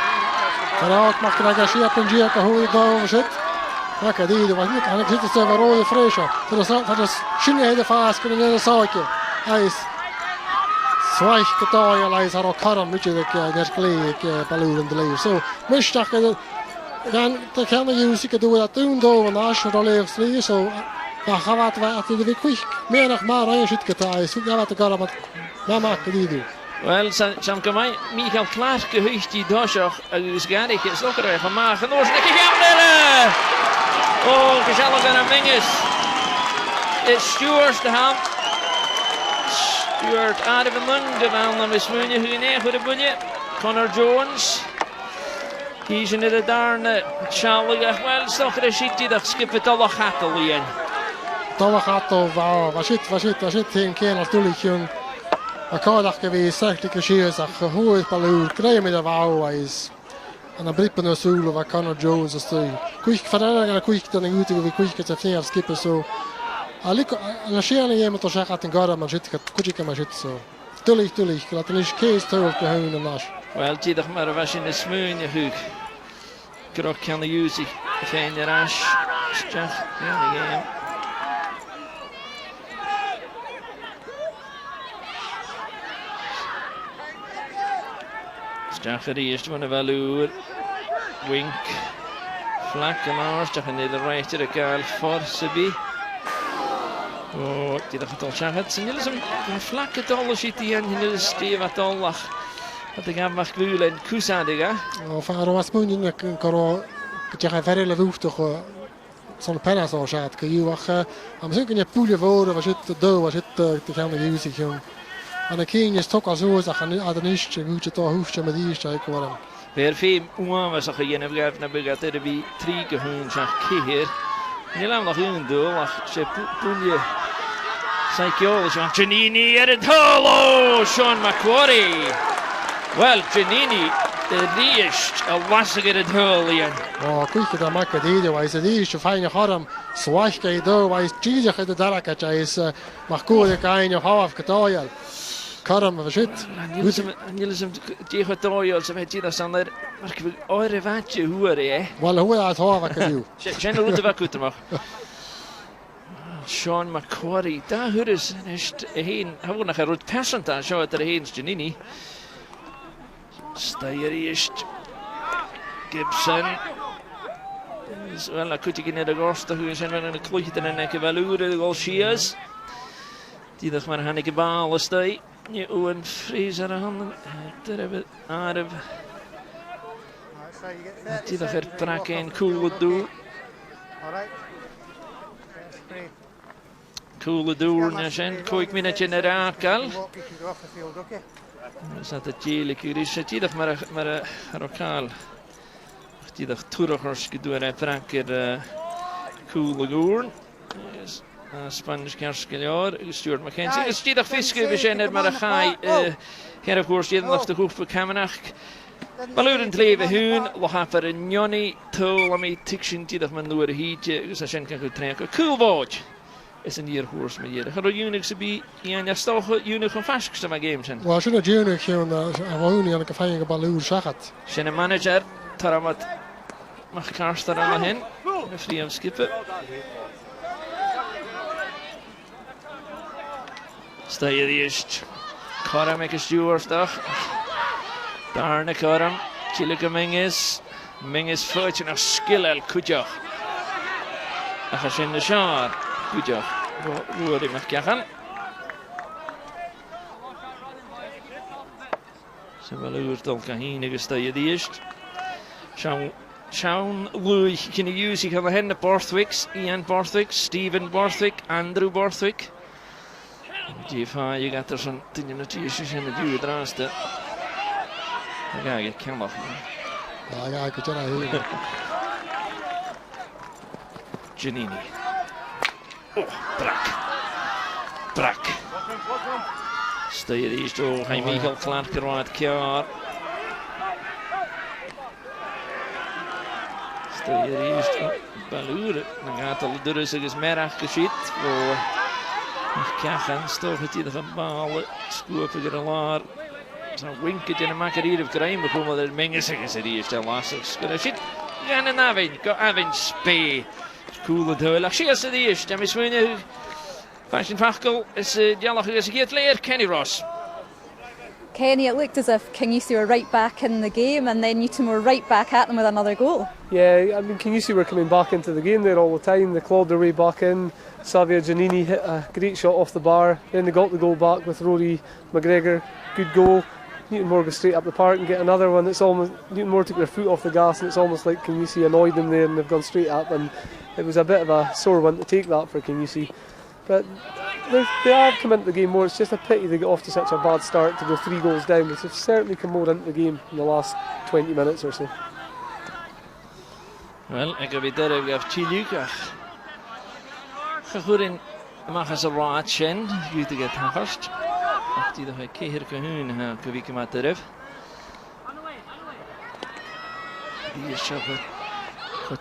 Geraakt McGregor siap en Jake hoe daar zit. Lekker die was niet. En ik zit het over rode Freya. Dat is Shinty de vast kunnen in de zaakje. Hij is zwaig getaai al is haar Currum met je de kleed balloon de leer. Zo misdag dan de Kingussie kan doen dat doen door en als je al leeft slee zo. Dan gaan we het de week quick. Meer nog maar een shit getaai. Zo gaan we het Currum maar maken die doen. Wel, sam kamai Michael Clark gehucht die doshach agus garig is ook er van maken. Noos nikke gamdelen. Oh, gezellig aan Mingus. It's Stuart de hand. Stuart out of the mung de van dan is Munje hu nee voor de bunje. Connor Jones. He's in de darne Charlie wel toch de shit die dat skip het al gaat alleen. Tolle gaat over. Was het geen keer natuurlijk jong. Ik kan dat geweest zegt ik zie dat hoe is balloon krijg me daar wou is. En dan blippen naar Zulu waar Connor Jones is toe. Quick verder en quick dan een uur quick het heeft skippen zo. Als je aan iemand toch gaat in garden maar zit het maar zit zo. Tulig laat een is kees toe op de huin en nas. Wel die dag maar was in de smeunje hoek. Krok kan de Kingussie fijn rash. Stach ja game. Stach de eerste van de Velour. Wink. Vlak en Stach in de rechter de Karl Forsebi. Oh, die dag het al zeggen. Zijn jullie zo'n vlak het al zit die en jullie stee wat al lag. Dat ik aan mag kwulen en kusadig hè. Of er was moeilijk een karo. Ik ga verder leven toch zo'n penna zo zat. Kun je wacht. Maar misschien kun je poelen worden was het dood was het te gaan de Kingussie jong. En de king is toch al zo dat hij niet goed je toch hoeft je met die stijken worden. Weer veel was er geen begrijp naar begat er bij 3 gehoen zag keer. Je laat nog een doel, ze poelje. Zijn kjoles van Giannini er het holo, Sean Macquarie. Wel, Giannini, de eerste al was er het holo. Oh, kijk dat maakt die was de eerste fijne harm. Zwaar je door was Jesus de dalaka is Macquarie kan je half getail. Currum was het. Jullie zijn tegen Toyo, ze weet je dat zijn er. Maar ik wil oire watje horen hè. Wel hoe dat half kan doen. Zijn er wat goed te maken. Sean Macquarie, daar hoor is heen. Hij wordt nog een rood percentage, zo het er heen Giannini. Steier eerst. Gibson. Wel, dan kun je in de gorst, hoe zijn we in de klootje en een Velour, de Golshias. Die dacht maar Hanneke Balen stij. Je Owen Fraser handen. Daar hebben we Arab. Die dacht er trakken en coole doel. Coole doel, zijn koik minnetje naar Akal. Zat het jelijk is het die maar lokaal. Die dacht terugers gedoen en trakker coole doel. Spanisch kerstjaar gestuurd McKenzie. Is die dag viske we zijn er maar een gaai. Hier of course jeden dag de groep voor Camanachd. Balurend leven hun, we hebben een Johnny tol met tikshin die dag man door de heatje. Dus als je kan goed trekken. Cool watch. Is een hier horse met hier. Gaat er uniek ze bij en ja toch uniek van vastste maar games zijn. Wel zo'n uniek gewoon gewoon niet aan de fijne Ballour zegt. Zijn manager Taramat mag Karsten er aan hen. De vrije skippen. Sta je eerst. Currum ik is Stuart dag. Daarna Currum. Chilike Mingus. Mingus voetje naar skill el kutjach. Dan gaat in de schaar. Kutjach. Hoe die mag krijgen. Ze wel uurt al kan heen. Sta je eerst. Sean Louis Kingussie gaan we hen. Borthwick. Ian Borthwick. Stephen Borthwick. Andrew Borthwick. Defau, je gaat er zo'n 10 minuutjes in de duur draasten. Dan ga ik kan nog. Ja, ik het ja heel. Giannini. Oh, Brack. Styr eist o Hai Michael Clark yr wad ciar. Styr eist o Balŵr. Nang atal y dyrys agos merach gysit. O Cachan stoch het iedere bal. Scoop gyda lar. Zo'n winket in een makker of Graham bekomen er mengen zeggen ze die is de lastig. Gyda shit. Gan yn afyn. Go afyn spe. Cool het heel. Ach, zie die is. Dan is we Fashion Fachkel is dialog is hier leer Kenny Ross. Kenny, it looked as if Kingussie were right back in the game and then Newtomore right back at them with another goal. Yeah, I mean, Kingussie were coming back into the game there all the time. They clawed their way back in. Xavier Giannini hit a great shot off the bar. Then they got the goal back with Rory McGregor. Good goal. Newtonmore goes straight up the park and get another one. It's almost Newtonmore took their foot off the gas and it's almost like Kingussie annoyed them there and they've gone straight up, and it was a bit of a sore one to take that for Kingussie. But they have come into the game more. It's just a pity they get off to such a bad start to go 3 goals down. But they've certainly come more into the game in the last 20 minutes or so. Wel, ik heb daar ook even Chiluk. Goed in mag ze raad zijn. Goed te get hard. Ach, die nog een keer kunnen gaan. Kan ik maar terug. Die is zo goed.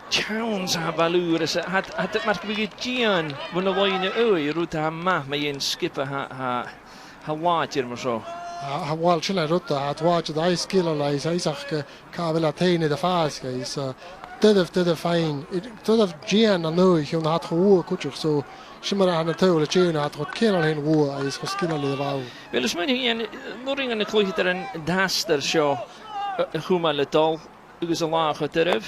Chowns ha Balŵr is had het maar gebeuren Ceann wanneer wij in de oei route ha ma met een skipper ha water maar zo. Ha wel chile route had water de ice killer hij zegt kabel tenen de fast is dit fijn dit Ceann en nu je had gehoord kutje zo shimmer aan de tolle Ceann had wat kennen heen hoe hij is geskillen wou. Wel is mijn en noringen de kloot er een daster show hoe maar het al is een laag terug.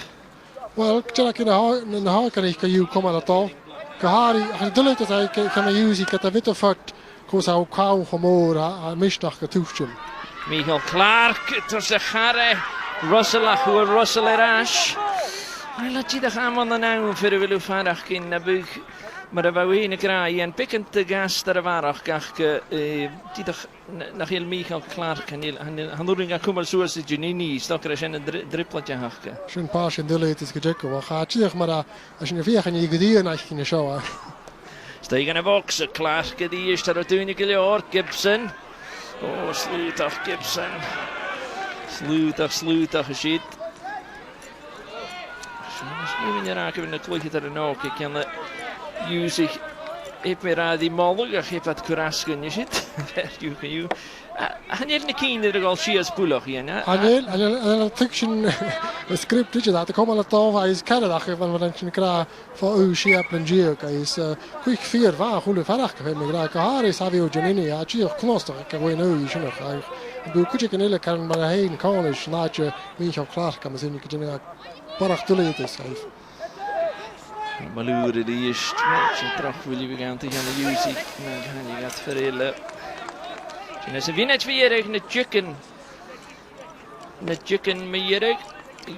Wel, ik in de haar kan ik je komen at all. Kahari, ik doe het dat ik kan use ik het witte fort koos au kou gemoor a misdag getuchtje. Michael Clark tussen Garre Russell hoe Russell erash. Hij laat je daar aan de naam voor willen vandaag in de buik. Maar dat wou een kraai en pikkend de gas daar waren die toch nog heel Michael Clark en han doen komen zoals de Giannini stak er een dripletje hakken. Schön paar in de is gejekken wat gaat je maar als je weer gaan je gedier als je in de show. Stegen een box Clark die is daar natuurlijk jaar Gibson. Oh sluitach Gibson. Sluitach shit. Misschien weer raken we het klootje daar nog. Ik kan use ik meer aan die mollig, ik heb wat kurasken je zit. Han je een kinder er al schiers pulig in, hè? En fiction script dat ik kom al toe hij is kerdag van wat ik krijg voor u schiep en jeuk is quick 4 van goede vandaag heb ik graag haar is Xavier Giannini ja je knoster ik wil nou je nog ik doe kutje kan hele kan maar heen college naatje Michael Clark kan zien ik je parach te leed is Balŵr die is terug wil je gaan tegen de Jussie en dan gaat verhelen. En als we net weer een chicken meer ik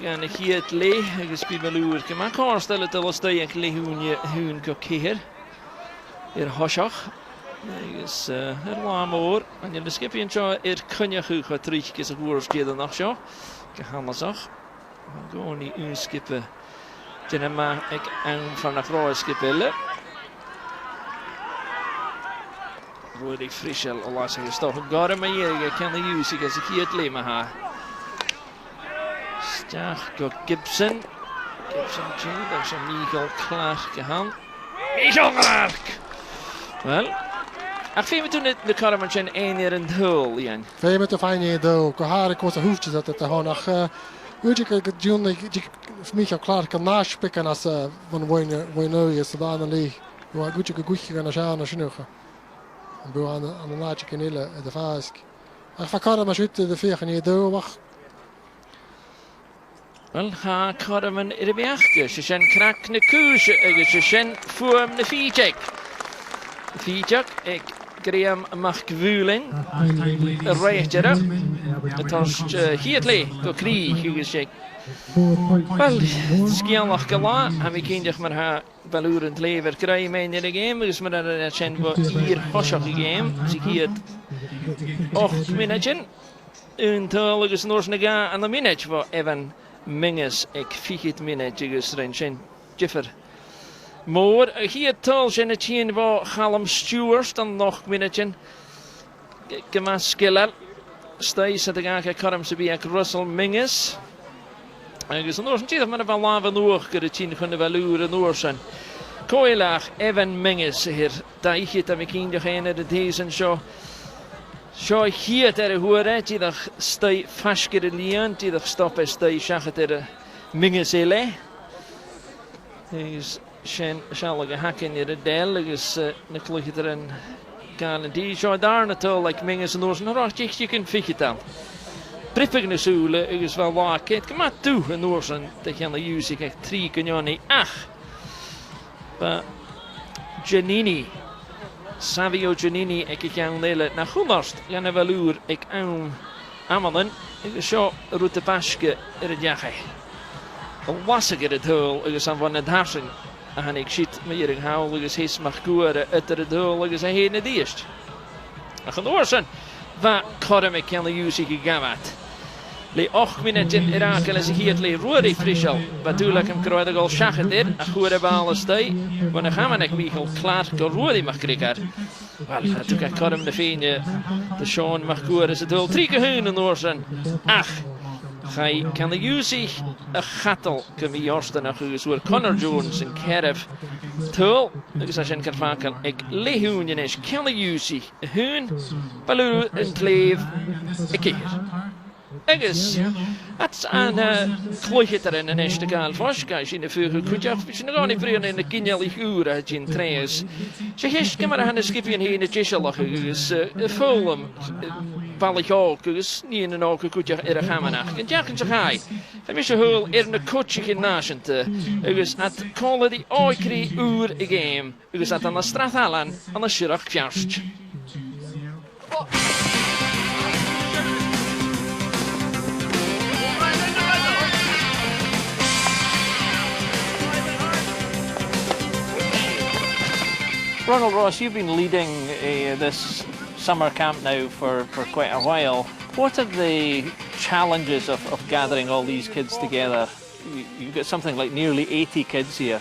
ga nog hier het leeg gespeeld Balŵr maar kan stellen te was dat je hun keer er hoschach is er lamoor en je skip je zo kun je goed gaat terug is het woord keer dan nog zo gaan we zag gewoon niet unskippen. Jenema ik aan van de vrouw skippelen. Word ik frischel Allah zeggen toch gar maar hier kan de use ik als ik hier het lema ha. Stach go Gibson daar is Michael Clark gegaan. Michael Clark. Wel. Ik vind we toen de Camanachd en 1 in het hol Jan. Vijf met de fijne doel. Kahari kost een hoefje dat het gewoon nog weet je June Michael Clark kan naspikken als van we nu is de baan leeg. Maar goed je goed gaan naar snugen. En bij aan de naadje kanele de vask. Ik van Camanachd de 4 in doel wacht. Wel ga Camanachd er bij achter. Ze zijn krak ne koers. Ze zijn voor de Fietjak. Ik Graham mag gewulen. Rechter. Het was hier leeg. Go krie Ghithsaich. Wel, Ceann nog gela. En we kunnen maar haar Balŵr het lever krijgen mee in de game. Dus maar dat zijn we hier hoschach game. Zie hier 8 minuten. En toen is nog een aan de minuut voor even minges. Ik 4 minuten dus erin zijn Jiffer. Mór, hier tal sin a tín bá Callum Stewart an noch minuten. Gyma skillal. Stais at y gach a corym sy'n bi ac Russell Mingus. Agus yn oes yn tíð man a bha laf yn uwch gyda tín chwn a bha lŵr yn uwch sy'n. Coelach Evan Mingus hier daichit am y cyndiach ein ar y dys yn sio. Sio hiad ar y hwyre, tíðach stau ffasgyr y lian, tíðach stop e stau siachat ar y Mingus ele. Agus sy'n sialag a hacyn i'r y del, agus na clwychyd ar yn gael yn di. Sio dar na tol, like Mingus yn oes yn rach, you can fich it out. Brippig na sŵle, agus fel lak, het gymat dw yn oes yn, da chan a Ghithsaich ag 3 gynioni ach. Ba Giannini, Savio Giannini ag ich iawn leile na chwmorst gan y falŵr ag awn amalyn, agus sio rwt y basge ar y diachau. Y wasag ar y tôl, agus am fan y dharsin, a han ag syt meir yng hawl, agus hys mach gwar ydyr y tôl, agus a hen y diest. Ach yn orsyn, fa corym ag can y Ghithsaich i gafat. Le 8 minuten Irakel is hier le Rory Frischel. Natuurlijk hem kruid gol schachet in. A goede bal is die. Wanneer gaan we nek Michael klaar go Rory mag krikker. Wel, natuurlijk kan hem de veenje. De Sean mag goer is het wel 3 gehunen oorsen. Ach. Hij kan de Ghithsaich a gattel kan we jorsten nog eens oor Connor Jones en Kerf. Tul, dus als je een kervakel ik lehunen is kan de Ghithsaich hun baloo en kleef een keer. Agus, that's an clwychyd ar yn ysd y gael ffosga sy'n y ffwrdd cwydioch sy'n y goni frion yn y gynial i hwyr a sy'n tres. Sy'n hys gymar a han ysgifion hyn y gysialach agus y ffwlwm balich og agus ni yn og cwydioch ar y Camanachd. Yn diach yn sychai, fe mis y hwyl ar yn y cwtioch yn nasiant agus at colad i oicri ŵr y gêm agus at an y strath alan an y syrach fiarst. Ronald Ross, you've been leading this summer camp now for quite a while. What are the challenges of gathering all these kids together? You've got something like nearly 80 kids here.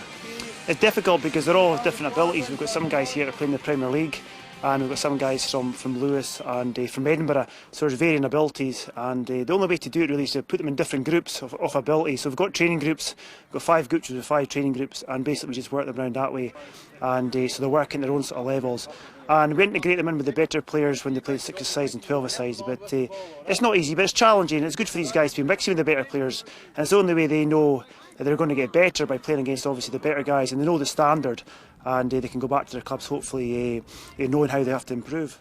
It's difficult because they're all of different abilities. We've got some guys here that play in the Premier League, and we've got some guys from Lewis and from Edinburgh, so there's varying abilities, and the only way to do it really is to put them in different groups of ability. So we've got training groups, we've got 5 groups with 5 training groups, and basically we just work them around that way, and so they're working their own sort of levels. And we integrate them in with the better players when they play 6-a-sides and 12-a-sides, but it's not easy, but it's challenging. It's good for these guys to be mixing with the better players, and it's the only way they know that they're going to get better by playing against obviously the better guys, and they know the standard, and they can go back to their clubs hopefully knowing how they have to improve.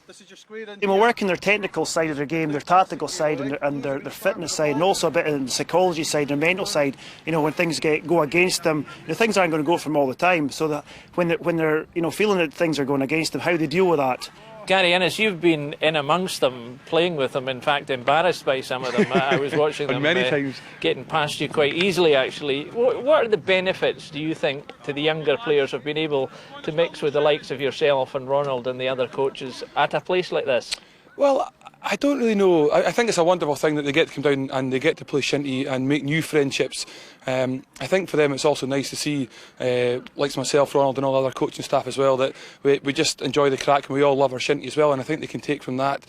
We're working their technical side of their game, their tactical side and their fitness side, and also a bit of the psychology side, their mental side. You know, when things go against them, things aren't going to go for them all the time, so that when they're feeling that things are going against them, how they deal with that. Gary Innes, you've been in amongst them, playing with them, in fact embarrassed by some of them. I was watching them many times getting past you quite easily actually. What are the benefits, do you think, to the younger players of being able to mix with the likes of yourself and Ronald and the other coaches at a place like this? Well, I don't really know. I think it's a wonderful thing that they get to come down and they get to play Shinty and make new friendships. I think for them it's also nice to see, like myself, Ronald and all the other coaching staff as well, that we just enjoy the crack and we all love our Shinty as well, and I think they can take from that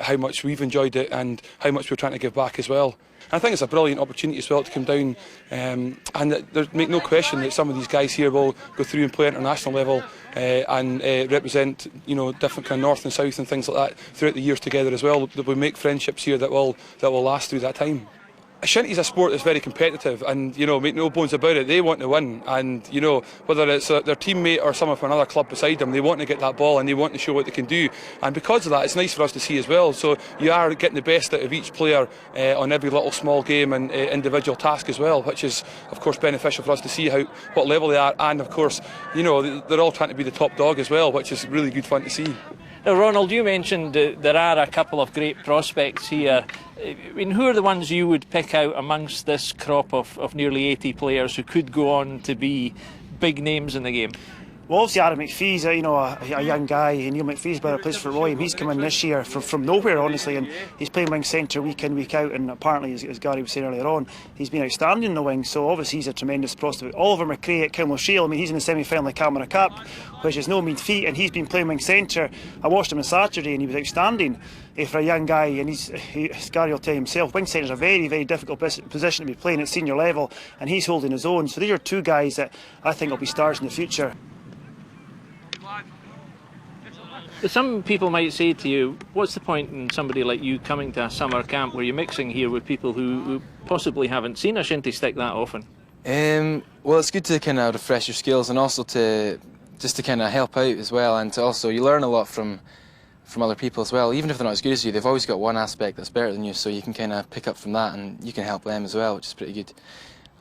how much we've enjoyed it and how much we're trying to give back as well. I think it's a brilliant opportunity as well to come down, and there's make no question that some of these guys here will go through and play international level and represent, different kind of north and south and things like that throughout the years together as well. That we make friendships here that will last through that time. Shinty is a sport that's very competitive, and make no bones about it, they want to win, and whether it's their teammate or someone from another club beside them, they want to get that ball and they want to show what they can do, and because of that it's nice for us to see as well. So you are getting the best out of each player on every little small game and individual task as well, which is of course beneficial for us to see what level they are, and of course they're all trying to be the top dog as well, which is really good fun to see. Now, Ronald, you mentioned there are a couple of great prospects here. I mean, who are the ones you would pick out amongst this crop of nearly 80 players who could go on to be big names in the game? Well, obviously Adam McPhee's a young guy, and Neil McPhee's brother plays for Roy. He's come in this year from nowhere, honestly, and he's playing wing centre week in, week out, and apparently, as Gary was saying earlier on, he's been outstanding in the wing, so obviously he's a tremendous prospect. Oliver McRae at Kingussie, I mean, he's in the semi-final of Camanachd, which is no mean feat, and he's been playing wing centre. I watched him on Saturday, and he was outstanding for a young guy, and as Gary will tell you himself, wing centre is a very, very difficult position to be playing at senior level, and he's holding his own, so these are two guys that I think will be stars in the future. Some people might say to you, what's the point in somebody like you coming to a summer camp where you're mixing here with people who possibly haven't seen a shinty stick that often? Well, it's good to kind of refresh your skills, and also to kind of help out as well, and to also you learn a lot from other people as well. Even if they're not as good as you, they've always got one aspect that's better than you, so you can kind of pick up from that, and you can help them as well, which is pretty good.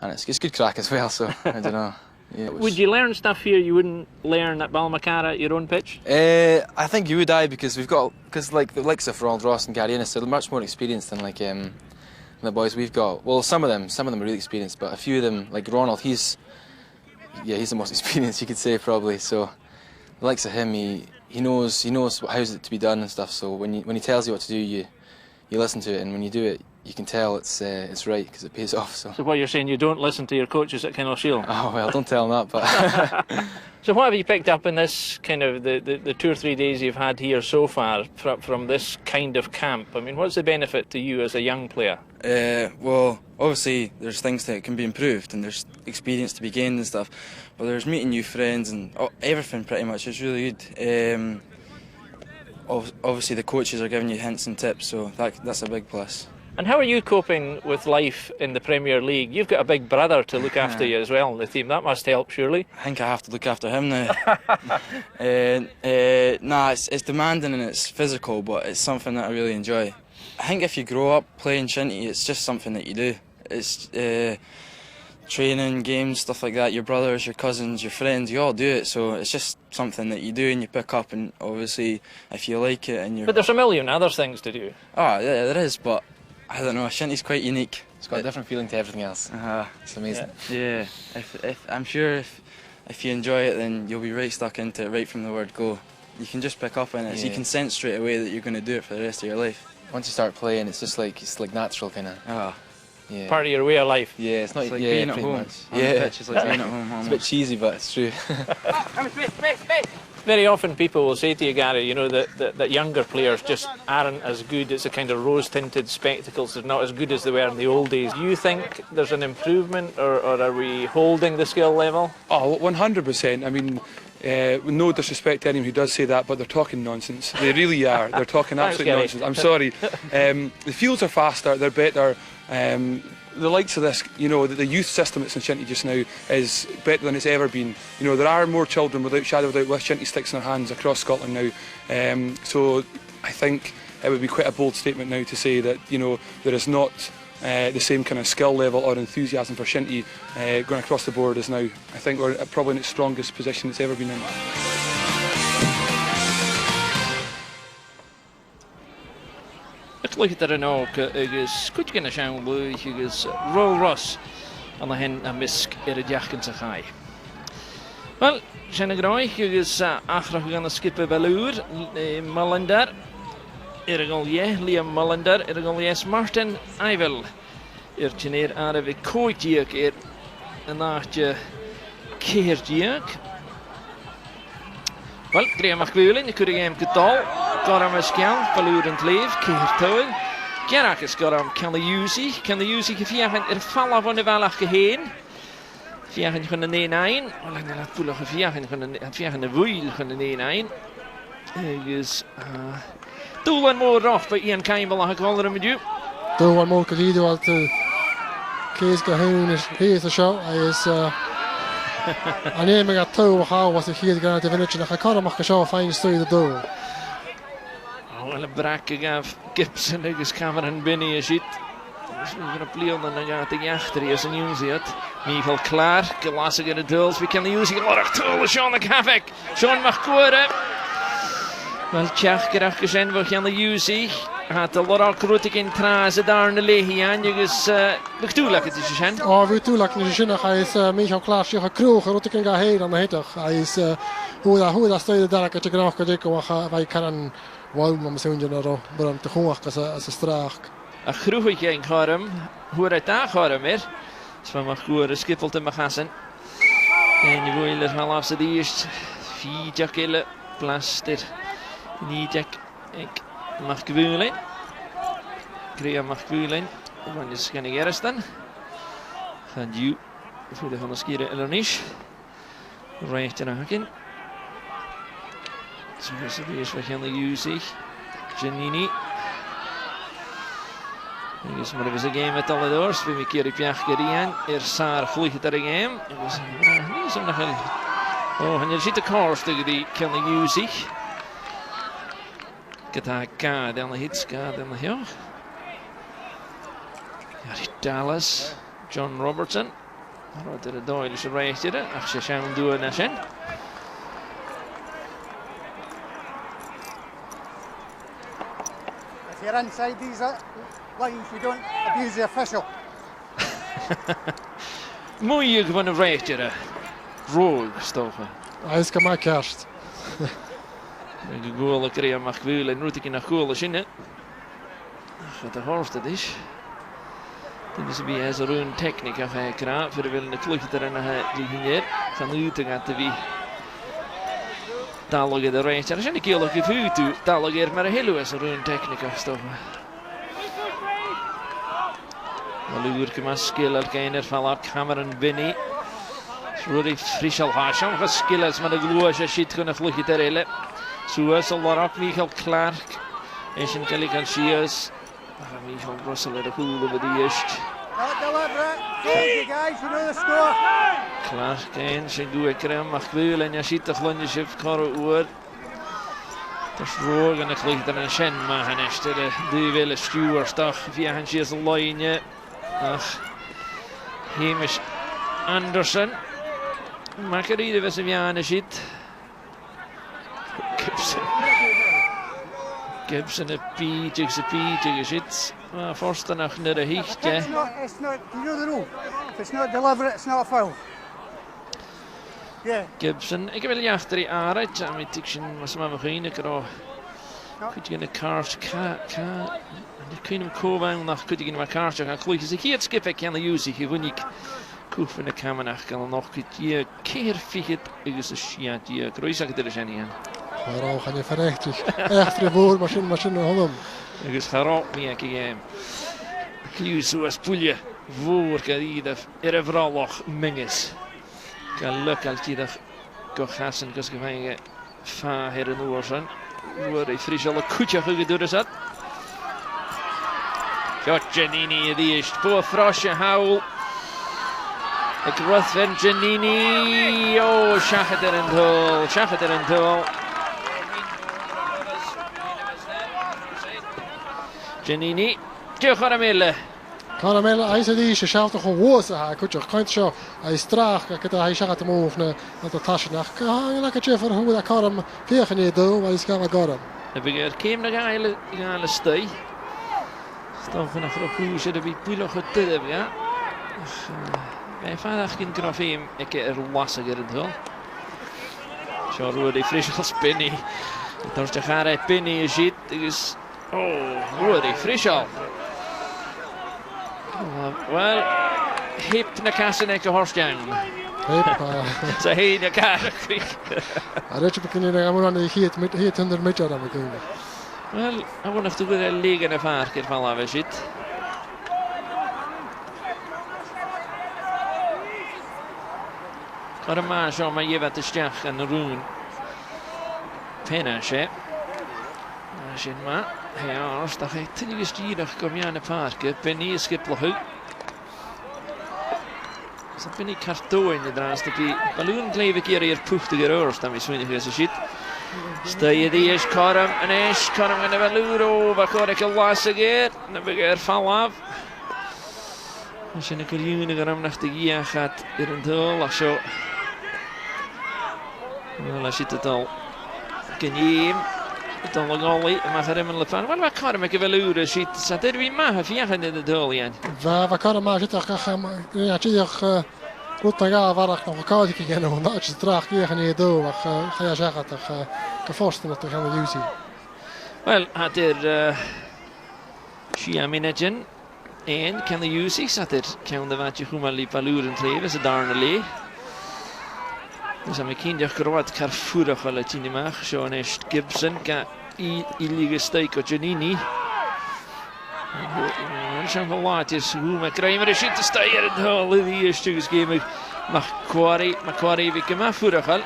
And it's good crack as well, so I don't know. Yeah, would you learn stuff here you wouldn't learn at Balmacara at your own pitch? I think you would, because like the likes of Ronald Ross and Gary Innes, they're much more experienced than like the boys we've got. Well, some of them are really experienced, but a few of them, like Ronald, he's the most experienced, you could say, probably. So the likes of him, he knows how's it to be done and stuff. So when he tells you what to do, you listen to it, and when you do it, you can tell it's right, because it pays off. So what you're saying, you don't listen to your coaches at Kingussie? Oh well, don't tell them that. But so what have you picked up in this kind of the 2 or 3 days you've had here so far from this kind of camp? I mean, what's the benefit to you as a young player? Well, obviously there's things that can be improved, and there's experience to be gained and stuff. But there's meeting new friends and everything pretty much. It's really good. Obviously the coaches are giving you hints and tips, so that's a big plus. And how are you coping with life in the Premier League? You've got a big brother to look after you as well in the team. That must help, surely? I think I have to look after him now. Nah, it's demanding and it's physical, but it's something that I really enjoy. I think if you grow up playing shinty, it's just something that you do. It's training, games, stuff like that. Your brothers, your cousins, your friends, you all do it. So it's just something that you do and you pick up, and obviously if you like it and you're... But there's a million other things to do. Oh, yeah, there is, but I don't know, shinty's quite unique. It's got a different feeling to everything else. It's amazing. Yeah, if I'm sure if you enjoy it, then you'll be right stuck into it right from the word go. You can just pick up on it, so you can sense straight away that you're going to do it for the rest of your life. Once you start playing, it's just like natural, kind of. Yeah. Part of your way of life. Yeah, it's not like being at home. It's like being at home. It's a bit cheesy, but it's true. Very often people will say to you, Gary, you know, that younger players just aren't as good. It's a kind of rose-tinted spectacles. They're not as good as they were in the old days. Do you think there's an improvement, or are we holding the skill level? Oh, 100%. I mean, with no disrespect to anyone who does say that, but they're talking nonsense. They really are. They're talking absolute nonsense. I'm sorry. The fields are faster. They're better. The likes of this, you know, the youth system that's in shinty just now is better than it's ever been. You know, there are more children without shadow of a doubt with shinty sticks in their hands across Scotland now. So I think it would be quite a bold statement now to say that, you know, there is not the same kind of skill level or enthusiasm for shinty going across the board as now. I think we're probably in its strongest position it's ever been in. Look at the nog agus cwtgyn y siawn blwydd agus Roll Ross ond hyn a misg y diachyn sa chai. Wel, sian y groi agus achrach gan y skip y belwr Mullender i'r golie, Liam Mullender i'r golies Martin Eivel i'r tynir ar y fi coediag i'r nachtje ceirdiag. Wel, Graham Achbwylyn, y cwrdd gêm gydol, Goram ysgian, Balwr yn Clef, Ceir Tywyn. Gerach ys Goram Kingussie gyfiachan i'r falaf o'n y falach gyhyn. Fiachan chwn yn ein. Wel, yna lat bwlwch y fiachan y fwyl chwn yn ein. Ygys... Dŵlan môr off, by Ian Cain fel ach golar am ydyw. Dŵlan môr gyda'i al to Ceis gyhyn i'r peth y sio. An éime a tú há was a chiad gan a vinne nach a karach go seo féin stoid a dó. Well, a brac gaf Gibson agus Cameron Binney a siit. Gan a blion an a gat a jachtri as an Newsiad. Michael Clark, gelas gan a duels. We can use it lorach tool a Sean McCavick. Sean McCoore. Wel, tiach gyrach gysyn fo chian a Newsie. Hat a lot of critics in tras a darn lehi an agus Victula it is Shinty. Oh, we tulak ni Shinty is Michael Klaas je kroeg rot ik ga heen aan hetig. Hij is hoe dat stede daar ik te graag kan ik wij kan wel maar zo in ro brand te gewoon as straag. A groeige in harm hoe het daar harm is. Van mag goed skippel te magassen. En je wil er wel af ze die eerst 4 jakelle plaster. Niet jak ik mag gewulen. Krea mag gewulen. Want is geen gersten. Gaan je voor de van de skieren Elonish. Recht en haken. Zo is het eerst wat gaan de Ghithsaich. Giannini. Dus maar even een game met alle doors. We hebben een keer gereden. Saar vliegt er een game. Dus nog wel. Oh, en je ziet de kars tegen die kan de Ghithsaich. Kata dan de hits dan de ja. Ja, Dallas, John Robertson. Wat er Doyle is rechtje. Ach, ze gaan doen naar zijn. If you're inside these lines, you don't abuse the official. Mooi van de rechtje. Rood stoken. Hij is maar kerst. De goal kreeg mag wel en roet ik naar goal zien. Wat de hoogste is. Dan is bij zijn run techniek af hij kraap voor de wilde kluchter en hij die hier van nu te gaan te wie. Talige de range. Er zijn een keer gevoel toe. Talige maar een hele is run techniek afstoffen. Malurke maar skill keiner van Cameron Binny. Rudy Frischel Hasham geskills met de gloosje shit kunnen vlugje te rellen. Zoals al daar ook Michael Clark. En zijn Kalikansius. Michael Russell de goede bij de eerst. Clark en zijn goede krem mag wel en je ziet de vlondjes op karre oor. Dat is roog en ik ligt er een shen maar han is de willen stuurs toch via handjes een lijnje. Ach, Hamish Anderson. Makeride was hem ja aan de shit. Gibson een pietje shit. Maar voorst dan nog naar de hichtje. It's not, you know the rule. If it's not deliberate, it's not a foul. Yeah. Gibson, ik wil je achter die aardig. Ja, met ik was maar beginnen. Ik had goed in de kaart. Ik kun hem komen nog goed in mijn kaartje gaan kloeien. Ik hier skip ik aan de Ghithsaich. Gewoon ik koef van de Camanachd kan nog een keer fiet. Ik is een schiet. Je kruisig er zijn hier. Waarom ga je verrechtig? Echt voor machine Holland. Ik is geraakt mee een keer. Klius zoals poelje voor Carida. Er vooral nog menges. Gelukkig je dat gassen kus gevangen van her en oorzen. Waar hij fris alle koetje gedoen zat. Ja, Giannini die is voor frosje haul. Ik rust van Giannini. Oh, schachet er een doel. Giannini, Caramelle. Caramelle, hij zei die is zelf toch gewoon hij kunt zo hij is traag, ik hij zegt hem over naar de tasje naar. Lekker cheffen hoe dat Karam weer niet doen, maar is gaan we gaan. Dan begin ik nog hele stij. Staan vanaf de hoe ze er bij Pulo goed te hebben, ja. Mijn vader ging vanaf hem een keer lastiger in het zo hoe die fris als Penny. Dan is de gare Penny ziet, is hoe die fris al. Wel, hip naar kassen en horstjang. Ze heen naar kassen. Dat je beginnen dan gaan we hier 100 meter dan beginnen. Wel, hij wordt nog toe weer liggen een paar keer van waar we zitten. Maar een maand zo maar je wat te stag en roen. Finish, hè? Als je maar, ja, als dat hij te gestierig kom je aan een paar keer. Penny is schiplig uit. Så ben ik karton in de draast op die balloon kleven keer hier poeftige roos dan misschien is shit. Sta je die is Karam en is Karam en de balloon over kan ik lastig dan begin val af. Als je een miljoen gram naar de gia gaat in een doel of zo. Wel als zit het al. Kan je Don Lagoli, Maharim and Lefan. Well, Macaram, give a lure, she said, did we have Yahan in the Dolian? Vakarama, Jitach, Rutaga, Varak, Kadi again, not just Drach, Yahan, do, Hayajakat, the first one to have using. Well, I did Shiaminajan and can the use it? I did count the Vachumali Palur and Travis, a darnally. There's a McKinney Croat Carfura Halatinimach, Seanest Gibson, Illegal Steak or Janini. Some of what is who McCramer is to stay at the whole of the year's game. Macquarie, Vicama Furahal.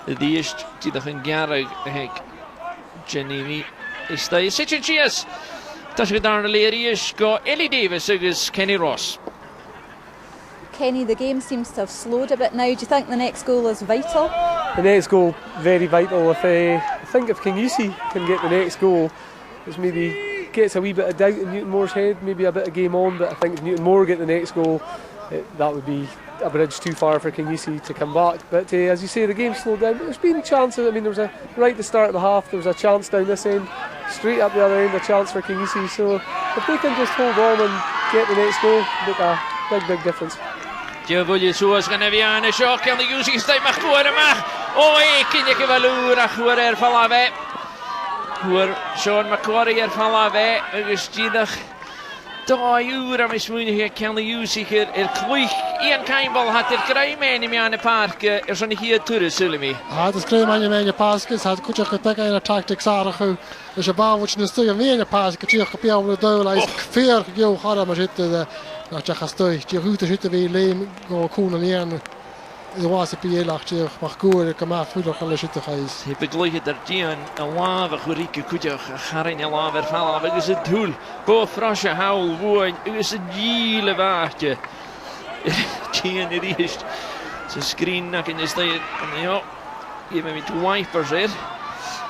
The year's Tidachan Garag, Janini is stay. Such and cheers. Tashadarnally, Arish got Ellie Davis against Kenny Ross. Kenny, the game seems to have slowed a bit now. Do you think the next goal is vital? The next goal, very vital. I think if Kingussie can get the next goal, it's maybe gets a wee bit of doubt in Newtonmore's head, maybe a bit of game on, but I think if Newtonmore get the next goal, that would be a bridge too far for Kingussie to come back. But as you say, the game slowed down. There's been chances. I mean, there was right at the start of the half, there was a chance down this end, straight up the other end, a chance for Kingussie. So if they can just hold on and get the next goal, make a big difference. Jevulje zoals gaan we aan de shock en de Using stay mag worden maar kin je valura hoor falawe hoor Sean Macquarie falawe gestidig 3 uur am smoenig kan de Using kloeg een keinbal had krijgen mee aan de park zo niet hier toeren zullen we het krijgen mee paskes had kutje getek een tactics aardig dus je bal wat je stuur mee paskes je op de doel is ver jou gaat maar zitten na chastoi die route zitten we leem go konen igen det var så pelagt jag markoer kan maar voeder gaan zitten gais he begloeg der Ceann a lava gurike kutje garin a lava verval we is het doel bo frasje haul woon is het gile waardje Ceann het is ze screen nak in de stad ja even met wipers hier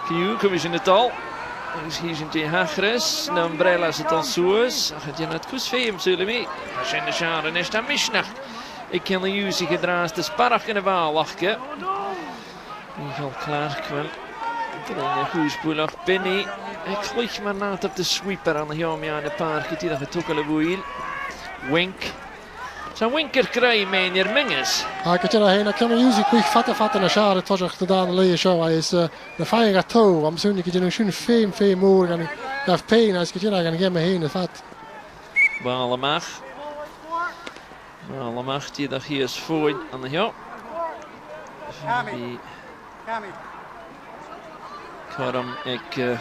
you kom in het al is hier zijn die hagres de umbrellas het al soos gaat je net kusfeem zullen we als in de jaren is dat misnach ik kan de Using gedraaid de sparrig in de waal lachen niet al klaar kwel de goespoelig Benny ik vlieg maar na op de sweeper aan de jomie aan de park die dat getoekele wiel wink zo'n winker krijgen mee in minges ik het er heen kan Using quick fatten na jaren toch te dan le show is de fire toe am zo'n ik je nog schön fame more gaan dat pain als ik je gaan gaan me heen de fat Ballemach Ballemach die dat hier is voor aan de ja Karam ik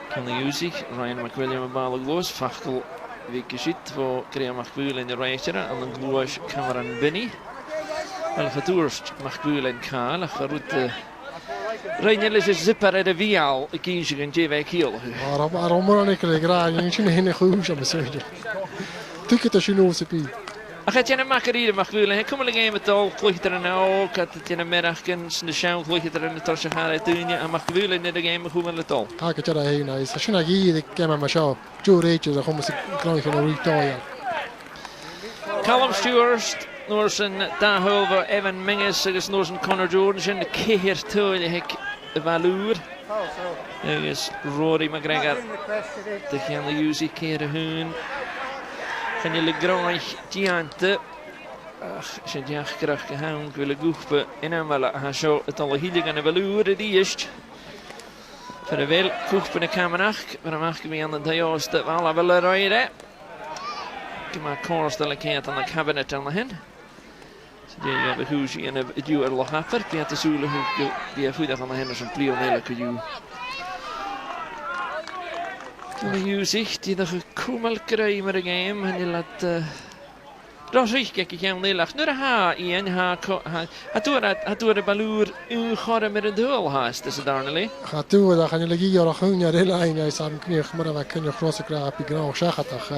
kan de Using Ryan McWilliam bal los Fachtel wie zit voor Cream McWilliam in de racer en dan gloos Cameron Benny wel getoerst McWilliam kan geroute Reinel is zipper de vial kies en JW Kiel waarom maar ik graag niet in goed zo bezoeken ticket als je nou zie gaat je een makkelijke McWilliam kom alleen met al vliegt er nou dat het in de middag kan de show vliegt er in de tasje gaan doen en McWilliam in de game goed met het al ik het er heen is als je nou hier ik kan maar show Joe Rachel dan komen ze krijgen een retire Callum Stewart Norsen Dahulver Evan Mingus is Norsen Connor Jordan in de keer toe de hek Valur is Rory McGregor de gaan de Using keren hun gaan jullie graag diante als je ja graag gehouden willen goepen en dan wel gaan zo het al hier gaan Valur die is voor de wel goepen de Camanachd maar dan mag ik me aan de juist de alle willen rijden maar korstelijkheid aan de cabinet aan de hen die hebben Kingussie en het duur nog happer Peter Zule hoe die voet van de hen is een plionelijke ju de Using die de gekommel krijgen met de game en die laat dat zie ik gaan de lach nu ha in ha het door de balloer u gaat met de doel haast is daarnele gaat toe dan gaan jullie hier nog hun de lijn is aan knieën maar dan kan je grote kraap ik nou zeggen toch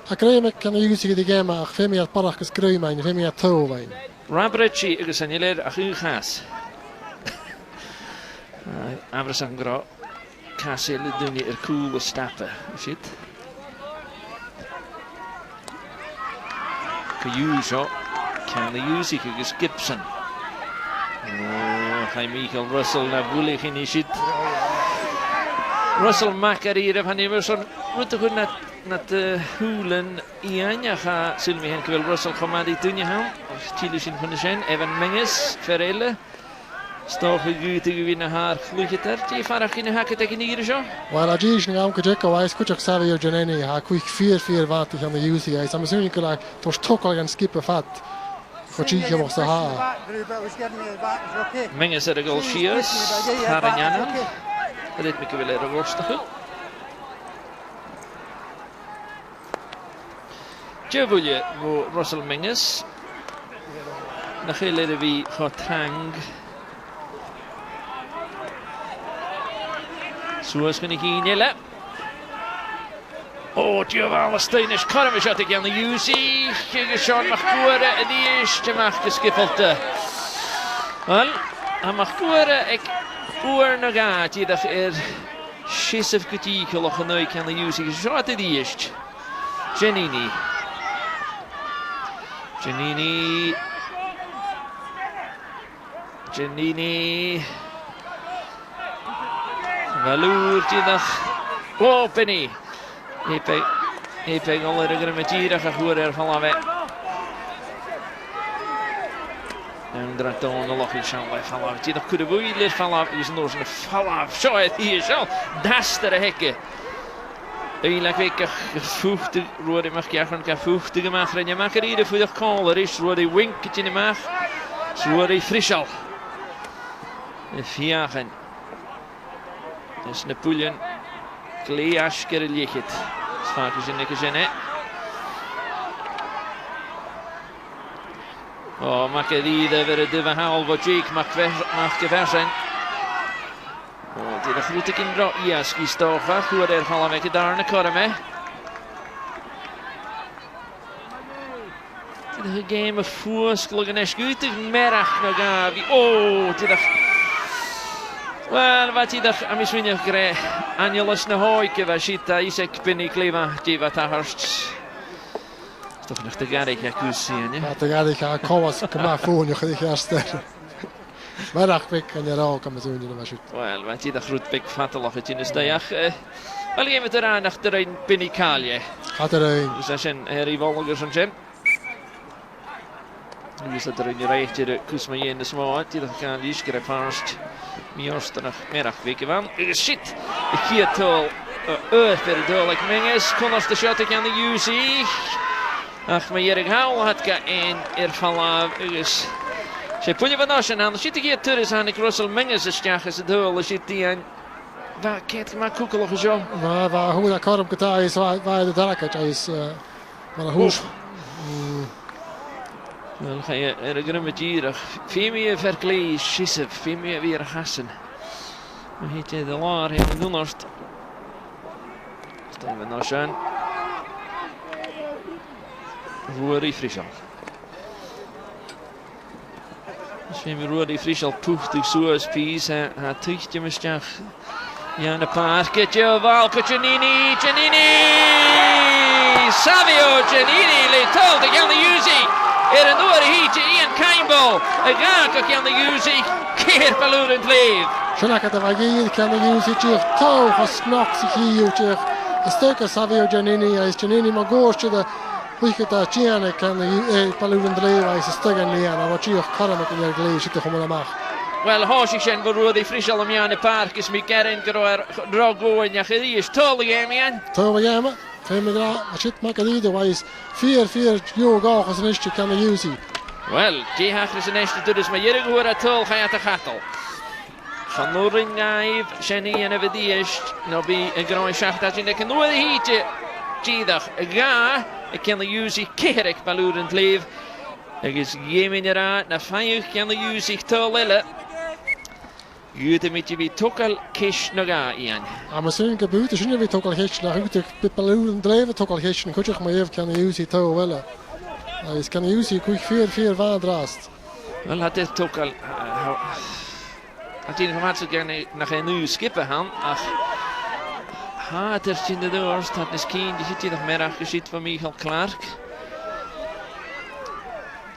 Akreem kan de Using de game maar veel meer park geschreven en veel meer toe wijn Rabrici is een hele goede gas Ambersangra Kassel doen je coole stappen shit Kayuso kan de Using is Gibson Chai Michael Russell na bwlich in isid. Russell Macari af hannu fyr son rwyd hwn nat hwlen ian a cha sylmi hen cyfel Russell chomadi dwnia ham. Tili sy'n hwn ysyn, Evan Menges, Ferelle. Stoch y gwytig i fynd haar chlwychydar. Di ffarach yn y hacket ag yn i'r sio? Wel, a gys ni am gydrych o waith cwtioch safio Janeni, ha cwych 4-4 fat ich am y Kingussie. Am ysyn ni'n gyda, tos tocol gan skip y fat. Chwtich am os y ha. Menges ar y gol Shios, Haranyana. Ydych mi gyfel ar y gostach yw. Jefwylio fo Russell Menges. Na chailir y fi chotang. Suas gan i hynile. O, Diofal Ysteinis, corym y siot ag iawn y Kingussie. Chyg y Sean Machgwara yn eist y mach gysgyffolte. Wel, a Machgwara ag oer na gad idach sisaf gydi cylwch yn oed gan y Kingussie. Chyg y siot yn eist. Janini. Valwr dydach. O, Benny. Epeg oler y grymadyrach a chwyr ar falafe. Yn dradon y loch i'r sianlau falaf. Dydach cwrdd y fwyli'r falaf. Ys yn oes yn y falaf. Sioedd i siol. Daster y hege. Eilag fe gach ffwchtig. Rwy'r ymach giachan gach ffwchtig ymach. Rhaid ymach ar i'r ffwyddoch coler is. Rwy'r ei wink ydyn ymach. Rwy'r ei ffrisial. Y ffiachan. Ys na bwlion glei asger y liechyd. Sfag ys yn ygys yna. O, mac e ddyd efer y dyfa hawl fo Jake mac gyfersen. O, dydych rwyd ag unro ias gys docha. Chwyr e'r falaf ag y darn y cor yma. Dydych y gêm y ffwys glwg yn esgwytig merach na gafi. O, dydych... Wel, fa tidach am iswynio'ch gre aniolos na hoi gyfa sita iseg bynnu gleifa difa ta harst. Stoch nach tegarig a Kingussie, ne? Ja, tegarig a kowas gyma ffwn i'ch ydych aster. Merach big yn yr ôl am y zwn yma siwt. Wel, fa tidach rwyd big fataloch y tyn ystaiach. Wel, gym ydych rhan ach dyr ein bynnu calie. Had yr ein. Ys asyn her i folog ys yn jem. Ys ydych ein i reich dyr cwsma i yn y smoa. Tidach gan isgre farst. Mi orstanach merach fi gyfan. Shit! Y kia tol earth fer y dol ag Menges. Cwnos dy siot ag an y Kingussie. Ach mae Erig Hawl hat ga ein i'r falaf. Se pwylio fan osan han. Shit y kia tyrus han ag Russell Menges ysdiach as y dol. Y shit di an. Fa ket ma cwcol o'ch ysio. Fa hwyd a corym gyda is fa y daracach is. Mae'n hwys. Wel, chai y grymadyrach. Femi y ferglei sisaf. Femi y fi'r hasan. Mae hi tedd y lar hyn yn gwnost. Stoi fan osan. Rwy'r i ffrisial. Femi rwy'r i ffrisial pwchtig sŵas pys. Ha twycht ym ysdiach. Ian y parc. Diofal Janini. Savio Janini. Le tol dy gael y Kingussie. Yn oer hi ti Ian Cainball. Y gag ac iawn y Kingussie. Ceir balwr yn Slibh. Sian ac ydw ag i'r can y Kingussie ti'ch taw chos snoc sy'n chi yw ti'ch ysteg a Savio Janini a is Janini ma gos ti'ch wychyd a Ceann y can y balwr yn Slibh a is ysteg yn lian a wa ti'ch coram ac yn i'r glei sy'n chwmol amach. Wel, hos i sien fod rwyd i ffrisial am Ian y parc ys mi gerin gyda'r drogwyn iach ydi ys tol i gem Ian. Tol i gem Cymru gra, a shit mac a ddyd o wais 4-4 jog och as yn eistio can y Kingussie. Wel, di hachrys yn eistio dydys mae Erig hwyr a tol chai at y chatol. Chan nwr yn gaif, sieni yn y fyddi eist, no bi y groi siacht at yn y cynwyd i hi gydach y ga, y can y Kingussie cerig balwr yn Slibh. Agos gymyn i'r a, na ffaiwch can y Kingussie tol ele. Gwyta mi ti fi tokal kish na ga Ian. A mae sy'n gybwyd, sy'n fi tokal kish na hwyd bit balwr yn Slibh tokal kish yn cwtioch mae ef can y Kingussie taw wele. A is can y Kingussie cwych 4-4 fan drast. Wel, had dit tokal... Had die informatie gerne nach een nieuw skippen gaan. Ach, had er in de doorst, had is Ceann, die zit hier nog meer afgezet van Michael Clark.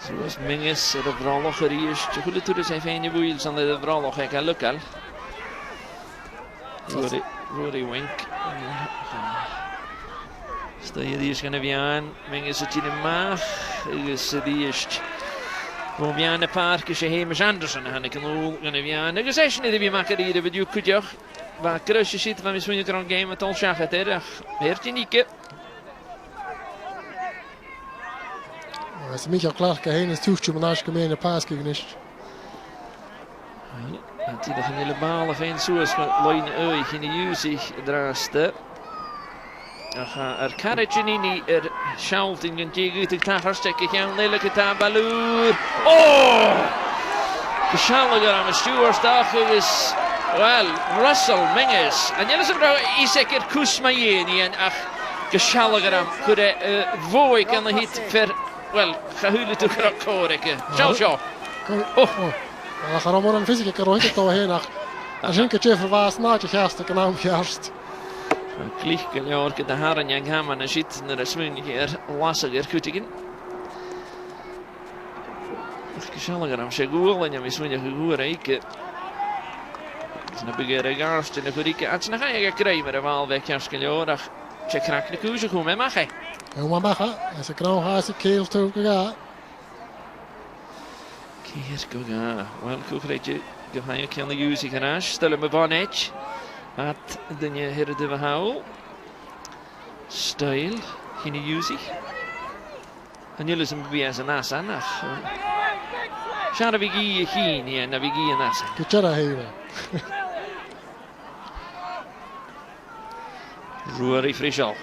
Zoals Mingus de vraloch is. Je goede toer zijn fijne wheels aan de vraloch. Ik heb lokal. Rory Wink. Sta je die is gaan viaan. Mingus het in de maag. Is die is. Gewoon viaan de park is je Hamish Anderson. En ik kan ook gaan viaan. De gezegd niet die maken hier met je kutje. Waar kruisje zit van misschien je kan game met al schakelt er. Heert je niet. Als Michael Clark heen is toestje maar als gemene paas gegen is. Het is een hele balen van zoals Leine Ui in de Ghithsaich draaste. Carretje niet schaalt in een tegen de tagerstekken gaan lelijke tabaloer. Oh! De schalliger aan de stuurstag is wel Russell Mingus. En jullie zijn vrouw is zeker kusmaïeni en geschalliger aan kunnen vooi kan de hit ver. Wel, gehuilen te krakoreken. Zo. Oh. Dan gaan we maar een fysieke kerootje toe heen. Als een keertje verwaast na je gasten kan ook juist. Klikken jorke de haren en gaan maar zit naar de smun hier lastiger kuttigen. Geschalliger aan segul en je misschien je gehoor rijken. Dan begin je garst in de verdikke. Als je ga je krijgen met een waal weg jaskeljorg. Je krijgt de koers goed met mag hij. Hoe mag hij? Als ik nou ga, ze keel toe gaan. Keel gaan. Wel, goed rijtje. Je ga je kan de Ghithsaich gaan. Stel me van edge. At den je herde de haul. Stijl. In de Ghithsaich. En jullie zijn bij zijn nasa nach. Schade wie je geen hier, na wie je nasa. Kutjara heen. Rory Frischel.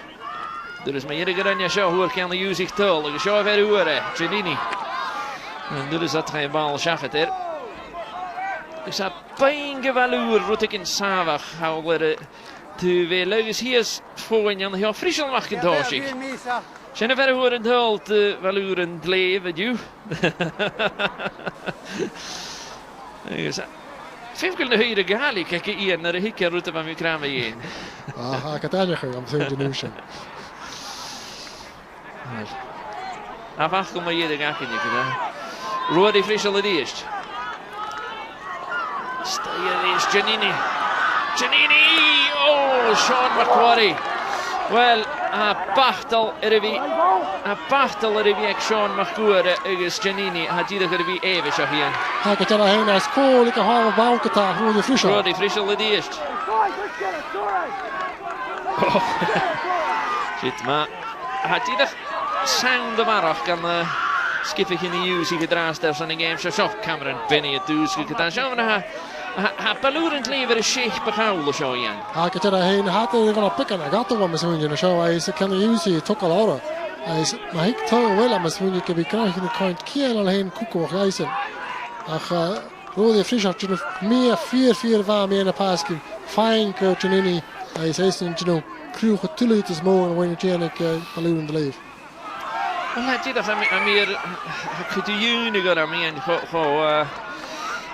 Er is maar iedere keer een show hoe kan de Ghithsaich tol. De show weer horen. Cellini. En dit is dat geen bal schachet er. Ik zat pijn gevaluur roet ik in Savach houden. Te veel leuk hier is voor een heel Frischel mag gedoosig. Zijn er verder horen tol te valuren leven du. Ik zat. Vijf keer de hele gali kijk hier naar de hikke route van mijn kraam heen. Ah, ik had eigenlijk om zo'n genoemd. Afwacht kom maar hier de gakken niet gedaan. Rory Frischel het eerst. Stijl is Giannini. Oh, Sean McQuarrie. Wel, a pachtel er wie Sean McQuarrie is Giannini. Had ieder er wie even zo hier. Hij kan er heen als kool, ik ga een bouwke daar, Rory Frischel. Rory Frischel het eerst. Zit maar. Had ieder sang de marach kan skippen in de Ghithsaich gedraast er zo'n game zo Cameron Penny het dus gedaan. Zo naar ha palurend leven is sheikh behouden zo Jan. Hij kan er heen, had er van een pikken, hij gaat er wel met zo'n zo hij is kan de Ghithsaich toch al horen. Hij is maar ik toch wel met zo'n je kan krijgen een kind keer al heen koeken reizen. Ach Rory Frischel je nog meer 4 van meer een paasje. Fijn Giannini. Hij is een genoeg kruige tulletjes mogen wanneer je ik palurend leef. Wel had je dat meer getuigen gaan meer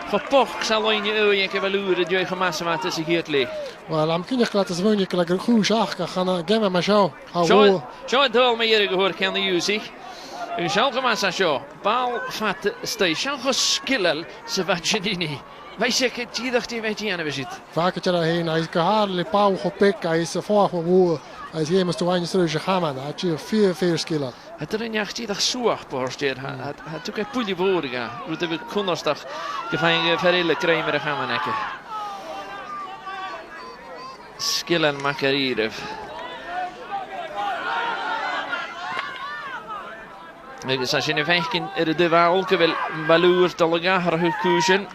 gepocht zal in je ogen que valure de je massa wat is hier ligt. Wel, am kun je laten zien je kan goed zaken gaan gaan maar zo. Zo het al meer gehoord kan de Ghithsaich. U zal gemassa zo. Bal vat station geskillel se wat je niet. Wij zeggen die dacht die weet je aan we zit. Vaak het er heen hij kan hardly pauw gepik hij is voor hoe hij is helemaal toe aan je struisje gaan man. Hij je 4 skillen. Het er een jacht die dag zoag poorsteer. Het ook een poelje voor gaan. Roet we kondersdag gevangen verrelle kremer gaan we nekken. Skillen makarirev. Dus als je een vijfkin de waalke wil baluur te langer gekozen.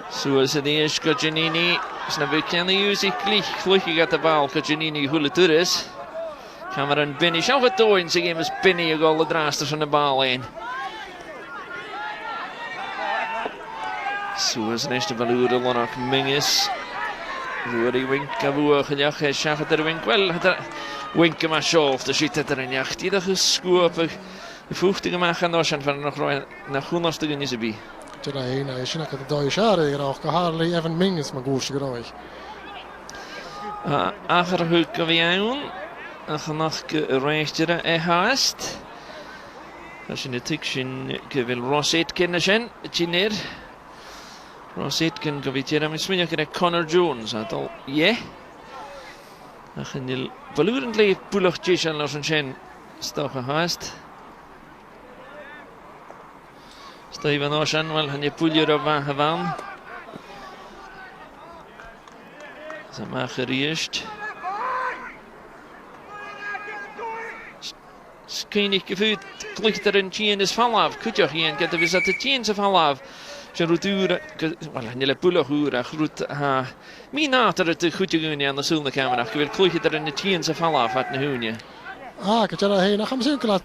Zoals het eerst Giannini. Snap ik kan de Ghithsaich gelukkig gaat de bal Giannini hoe tur is. Gaan we een finish af het toon. Ze geven eens Penny een goal de draasters van de bal heen. Zoals het eerste baluur de Lonach Mingus. Rory Winka wogen jacht. Hij zag het er wink wel. Winka maar schof. De zit het er een jacht. Die dag geschopen. De vochtige maag gaan doorgaan van nog naar Groenlands te gaan is erbij. Je daar heen, je ziet dat de dode schade hier ook. Hardly even Mingus maar goed gedraaid. Agerhuk weer aan. nach reichtere haast. As in the tiction givil Ross Aitken again, Ginner. Ross Aitken gavitera misminya kena Connor Jones atal yeah. Ach in the balurendly pulach jishan losen chen stoch haast. Steven Ocean wel han je puljer op van gewan. Ze mag geriest. Skynig gevoed klikt er een Ceann is fall af. Could je geen get we zat de Ceann is fall af. Je rotuur wel han je pulach ura groet ha. Mi nater het goed gaan aan de zulne Camanachd. Wil klikt er een Ceann is fall af at nehoenie. Que je heen naar gaan zien dat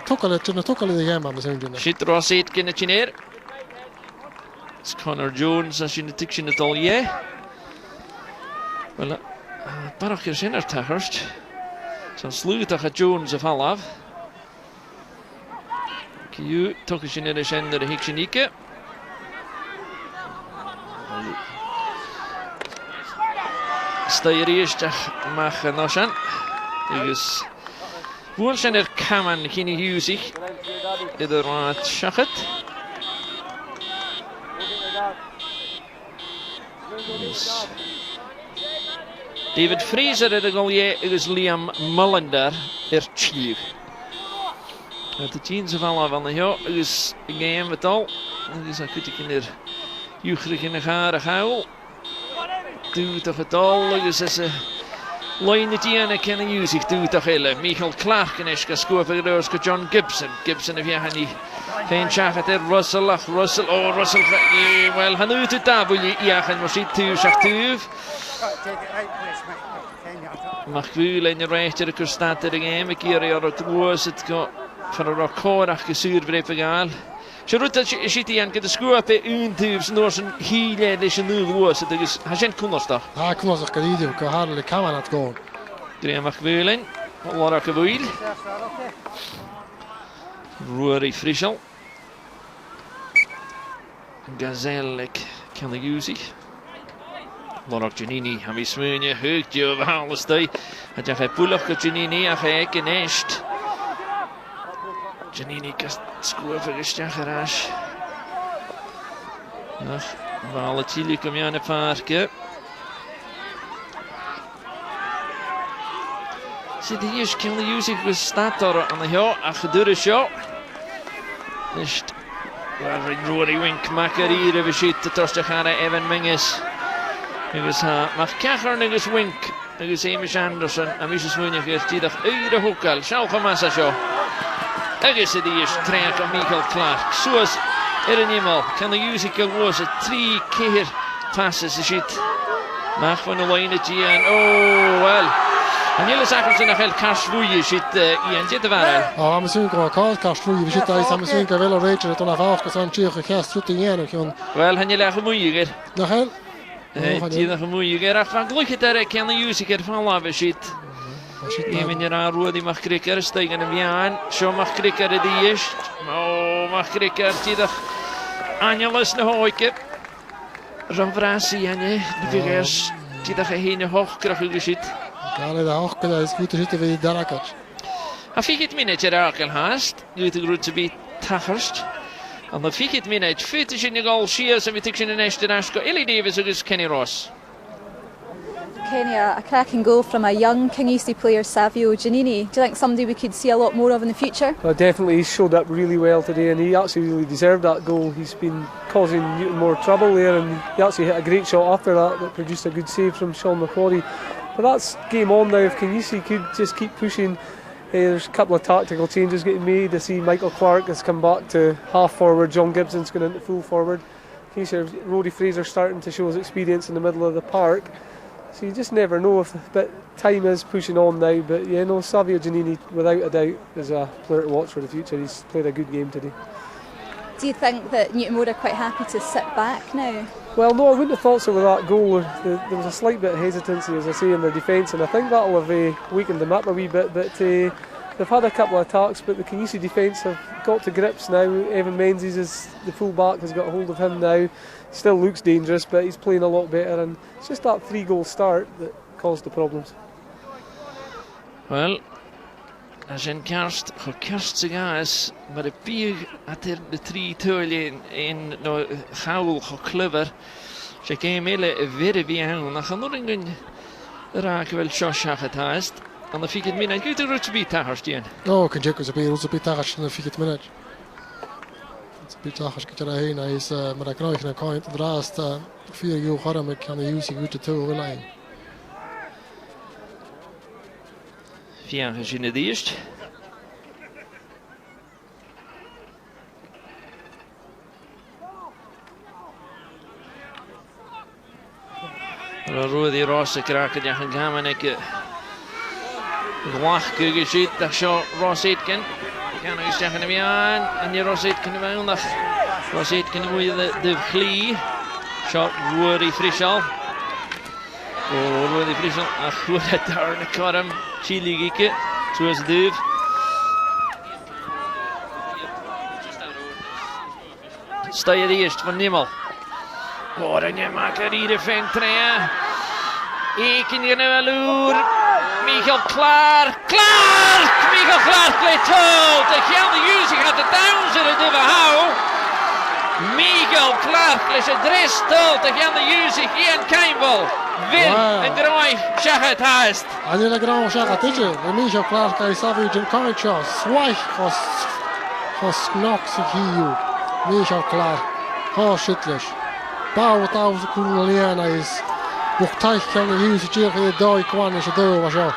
tokkelen de game aan zijn doen. Shit Ross Aitken het neer. Connor Jones as in de tiction het al je. Wel parach keer zijn er tachert. Zo'n sluit dat Jones of fall af. Kiu toch is in de zender de Hicksenieke. Stayeriest mag nosan. Dus woon zijn er Camanachd Kingussie. Inderdaad schachet. David Fraser het goalje is Liam Mullender chief. Het de Ceann vallen van de ja is game met al. Dus dan kun je in de juchrig in de gare gauw. Doe toch het al. Dus is Line the Ceann Kingussie doe toch hele. Michael Clark en is gescoord voor John Gibson. Gibson of je han die geen schachet er Russell wel han uit het tafel ja gaan we zien toe zegt toe. Mag wel in de rechter staat er een game keer ja dat was het voor een record gesuurd bij Pegal. Je roet dat je ziet die aan de score op een tubes door zijn hele deze nu was het is hij zijn kunstdag. Ja kunstdag kan die ook hardelijk Camanachd gaan. Drie mag wel in. Wat wil. Rory Frischel. Ghithsaich Kingussie. Lorach Janini, han vi smønje høyt i over halvstøy. At jeg har pullach Janini, jeg har ikke næst. Janini kan skue for Githsaich. Vale tidlig kom Janne Parke. Så det er Kingussie was staat daar aan de ja, gedurre show. Næst. Rory Wink makker hier, we zitten tussen de gaan Evan Mingus. Agus mag Cachar agus Wink agus Hamish Anderson a mis smúine tíach éire hocal seácha massa seo. Agus is treach a Michael Clark. Suas an imal Kingussie go was a 3 céir passes a shit. Nach van a leine Ceann. Oh well. En jullie zagen ze nog heel kastvoeie shit Ian zitten waren. Ja, we zien gewoon kastvoeie. We zitten daar samen zien wel een beetje dat er afhankelijk zijn tjege gast zit in jaren. Wel, han jullie gemoeier. Nog heel. Die nog moeilijk er van gelukkig dat Kingussie er van laven shit. Even je aan Rudy mag krikker steken hem aan. Zo mag krikker die is. Oh mag krikker die dag Angelus de hoike. Zo'n vrasie aan je. De figures die dag heen hoog krijgen shit. Ja, de hoog dat is goed te zitten bij de darakers. Afik het minute rakel haast. Nu te groot te be tachast. En dan 4 minuten, 40 in de goal, Shears en we take in de next Nashko. Ellie Davis against Kenny Ross. Kenny, a cracking goal from a young Kingussie player, Savio Giannini. Do you think somebody we could see a lot more of in the future? Well, definitely, he's showed up really well today, and he actually really deserved that goal. He's been causing Newtonmore trouble there, and he actually hit a great shot after that produced a good save from Sean McCrory. But that's game on now. If Kingussie could just keep pushing. There's a couple of tactical changes getting made. I see Michael Clark has come back to half forward. John Gibson's going into full forward. Rory Fraser starting to show his experience in the middle of the park. So you just never know if time is pushing on now. But yeah, no, Savio Giannini without a doubt is a player to watch for the future. He's played a good game today. Do you think that Newtomore are quite happy to sit back now? Well, no, I wouldn't have thought so with that goal. There was a slight bit of hesitancy, as I say, in their defence, and I think that'll have weakened them up a wee bit. But they've had a couple of attacks, but the Kingussie defence have got to grips now. Evan Menzies is the full back, has got a hold of him now. He still looks dangerous, but he's playing a lot better, and it's just that 3-goal start that caused the problems. Wel, a sy'n Kerst, cho Kerst sy'n gas, mae'r big at y 3 twyl un no chawl cho clyfr. Se gêm ele fyr fi hawn, a chan o'r ynglyn yr ag fel siosiach y taest. Ond y ffigyd mynd, gwyd y rwt y byd tachar stian? No, cyn jegwys y byd, rwt y byd tachar sy'n y ffigyd mynd. Rwt y byd tachar gyda'r hyn, a is mae'r agnoich yn y coint, yn drast, 4 yw chwarae mae can i Iwsi gwyd y tyw fel ein. Fiach sy'n y ddysg. Roedd i ros y grac yn iach yn Camanachd. Gwach gygysid, a sio Ros Aitken. Gan oes iach yn y fian, a ni Ros Aitken y fewn, ach Ros Aitken y mwy dyf chli. Sio rwyr i ffrisiol. Rwyr i ffrisiol, a chwyr y darn y coram. Chili gice, trwy'r dyf. Stoi yr eist, van Nimmel. O'r yng Nghymag yr i'r ffeng trea. Ekin yn y lŵr. Michael Clark. Michael Clark le tol. De Ceann Iwsi had de downs in y defau. Michael Clark le sy dres tol. De Ceann Iwsi Ian Campbell. Fyr yn groi siachat haest. A ni'n y groi siachat ydw. Michael Clark a'i safi yn coed sio. Swaich chos nox i hiw. Michael Clark. Ho shitlish. Baw daw sy cwrl lian a'i Wch taich Ceann Iwsi diolch i doi cwan eisiau dyw o sio.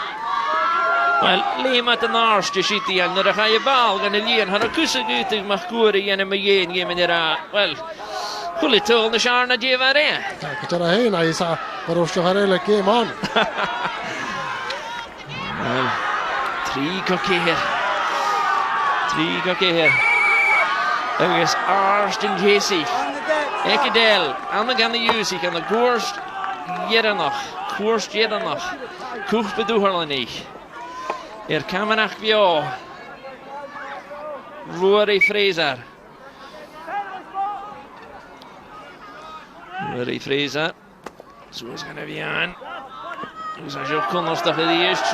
Wel, le mae dy nars di Shinty yn yr achau y bal gan y lian. Har o cwsig gytig ma'ch gwr i yn y mygyn gym yn yr a. Wel, chwli tol na siar na djefar e. Gyda'r hyn a isa o'r wrstioch ar eile gym on. Wel, 3 cocer. 3 cocer. Ygys arst yn Ghithsaich. Ekidel, an y Ceann Iwsi gan y gwrst. Jerenach, koers Jerenach, koech bedoelen niet. Camanachd bio. Rory Fraser. Rory Fraser. Zo is gaan we aan. Dus als je ook kon als dat het eerst.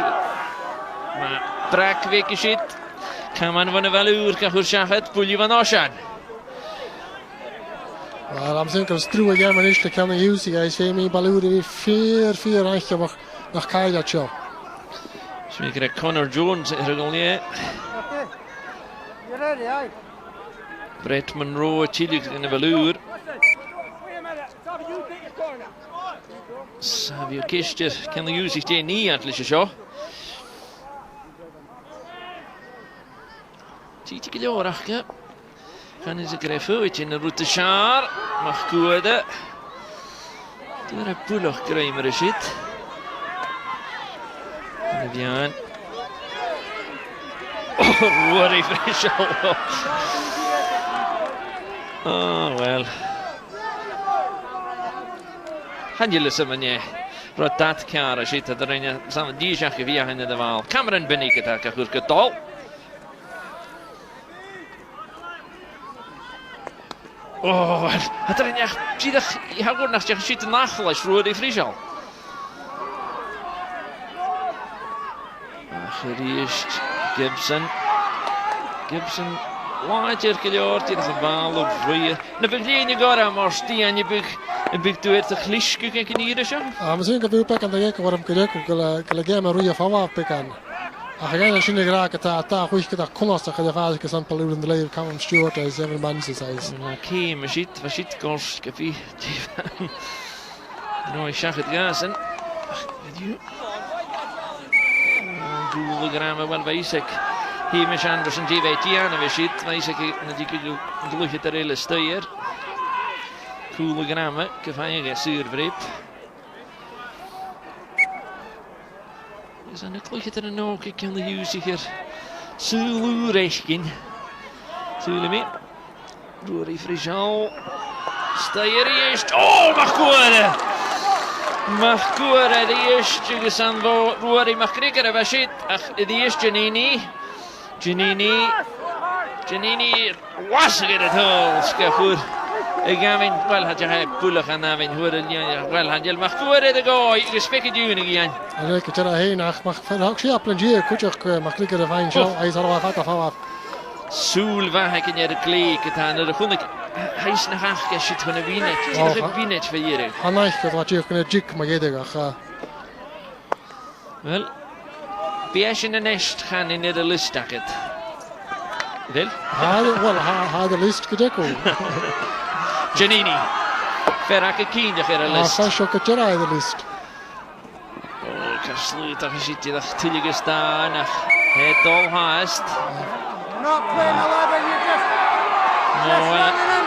Maar brak weken shit. Kan man van de valuur kan goed zeggen. Pulje van Oshan. Wel, am sy'n gwrs drwy gem yn eisiau Ceann Iwsi a is fe mi balwr i fi eich o'ch cael at sio. Swn i'n gyda Connor Jones i'r ygolni. Brett Monroe Chilig yn y falwr. Savio Kistr, Ceann Iwsi sti ni at lysio sio. Ti gyda'r achga. Gaan is een greffeutje in de route Schaar. Mag goede. Daar heb je nog kramer zit. Bien. Oh, Rory Fraser. Oh, well. Han jullie ze meneer. Rotat kara zit er in. Samen die zag je via in de waal. Cameron ben ik het eigenlijk goed getal. Oh, het er echt, zie dat, je gaat nog zeggen, ziet de nagel als Rory Fraser. Geriest, Gibson, laatje gejoord, hier is een bal op vrije. Dan begin je gaan, maar Ceann je big doet het glisje kijken hier zo. Ah, misschien kan we pakken dat je waarom kan je game roeien van wat pakken. Ach, ik ga naar Shinty geraken, ta goed dat konostig de fase que San Paulo de Leeuw kan Stuart as every man says. Oké, maar shit kost koffie. Nou, ik zag het gasen. Doel grammen wel wijsik. Hier met Anderson TV Tiana we shit, wijsik natuurlijk doe je ter hele stuur. Coole grammen, kevanje zuurvrip. Is een klokje er een ook, ik kan de Iwsi hier Zulu rechtkin. Zulu mee. Rory Fraser. Steier eerst. Oh, mag goede. Mag goede, de eerste gesan wo Rory mag krikken, was shit. Ach, de eerste Giannini was het hol, ska goed. Gavin, wel had je pulach aan Gavin, hoorde je wel had je mag hoorde de gooi, respect je again. Ik heb er heen nach mag ook zie op plezier, kutje mag klikken de fijn show. Hij is al wat af. Soel waar ik in de kleek het aan de grond. Hij is nog aangekast van een winnen. Het is een winnen voor hier. Han ik wat je kunnen jik maar je ga. Wel. Bees in de nest gaan in de list het. Wel? Ha de list gedeko. Giannini. Verrakke kinder in de list. Ah, zo kan je de list. Oh, ik sluit daar zit je dat tillige staan. Het al haast. Not playing 11, you just running in,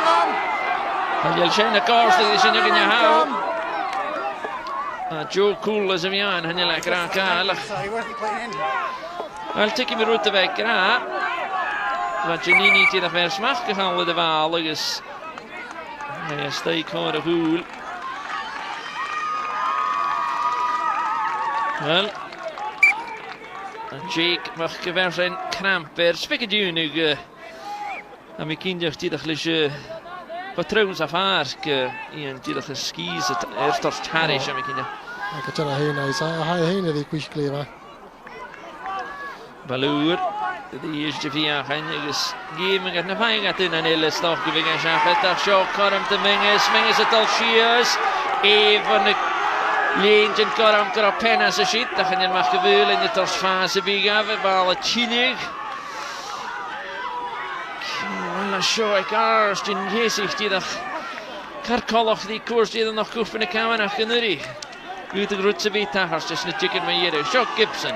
man. Je zijn de kaars dat is in je hou. Joe Cool is hem aan, en je lekker aan kalig. Wel, tik je me uit de weg, ja. Want je niet je dat weer smaak gegaan de waal, dus. Hij steekt gewoon de goal. Wel. Jake mag weer zijn kramper. Spikken je nu. En mijn kinderen die dat lisje. Patroons af haar. En die dat geskies het eerst haar is. Ik heb er heen. Hij heen die quick kleven. Baloer. De eerste via gaan is geven het naar vijf gaat in een hele stag gewinnen. Zag het show karm te mengen het al schiers. Even de leentje karm krapena ze shit. Dat gaan je mag gebeuren in de tosfase begaven. Bal het chinig. Alla show ik arst in gezicht die dat karkolog die koers die er nog koef in de Camanachd genuri. Uit de grootste weetagers tussen de chicken met hier. Show Gibson.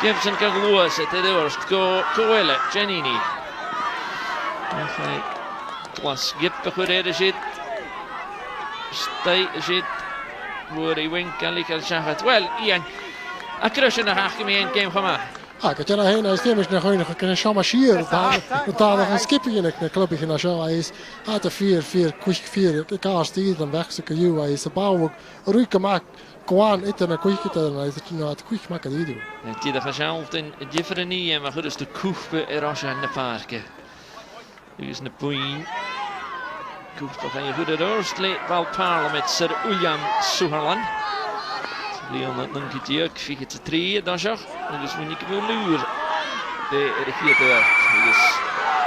Gibson kan gloos het eerst. Coelle, Giannini. Klas Gippe goed zit. Stij zit. Waar hij winkel ik zegt. Wel, Ian. Ik kruis je nog een game van mij. Ik heb er heen. Hij is niet meer nog een chamaschier. Daar nog een skipje in een clubje naar zo. Hij is uit de 4 quick kaars die dan weg ze kan je. Hij is de bouw ruiken maakt. Gewoon eten en quick eten. Hij is het nou het quick maken die doen. Het is gezeld in differenie, maar goed is de koefe er in de parken. Nu is een poen. Koefe van je goede doorst. Wel parlen met Sir William Suherland. Leon het een keertje ook. Vijf het 3 dan zo. En dus moet ik wel luur. De regeert er. Dus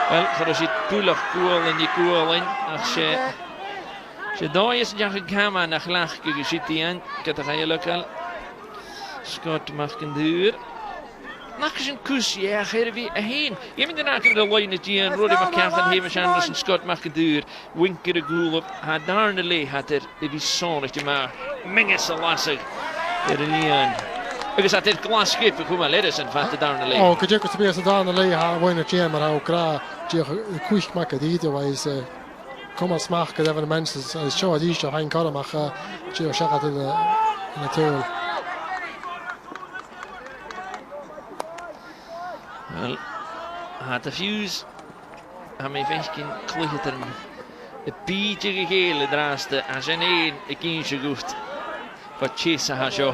wel, er zit poelig kool in die kool in. Als je daar is, dan gaan we naar laagje gezien die aan. Ik ga je lukken. Scott mag een duur. Nog eens een kus, ja, ga er weer heen. Je bent daarna de lijn die aan Roddy McCann van Hamish Anderson. Scott mag een duur. Winker de goal op. Had daar in de lee had er. Het is zonnetje maar. Mengen ze lastig. Er niet aan. Ik zat dit glas schip. Kom maar, let eens en vat het daar in de lee. Oh, ik heb het best daar in de lee. Hij wint het maar ook graag. Je quick maken die is. Kom als mag, dat de mensen is zo die je geen kan maar je zegt in de tool. Wel, had de fuse. Aan mijn vestje klopt er een beetje gegele draaste. Als je een kindje goed. Wat chase had zo.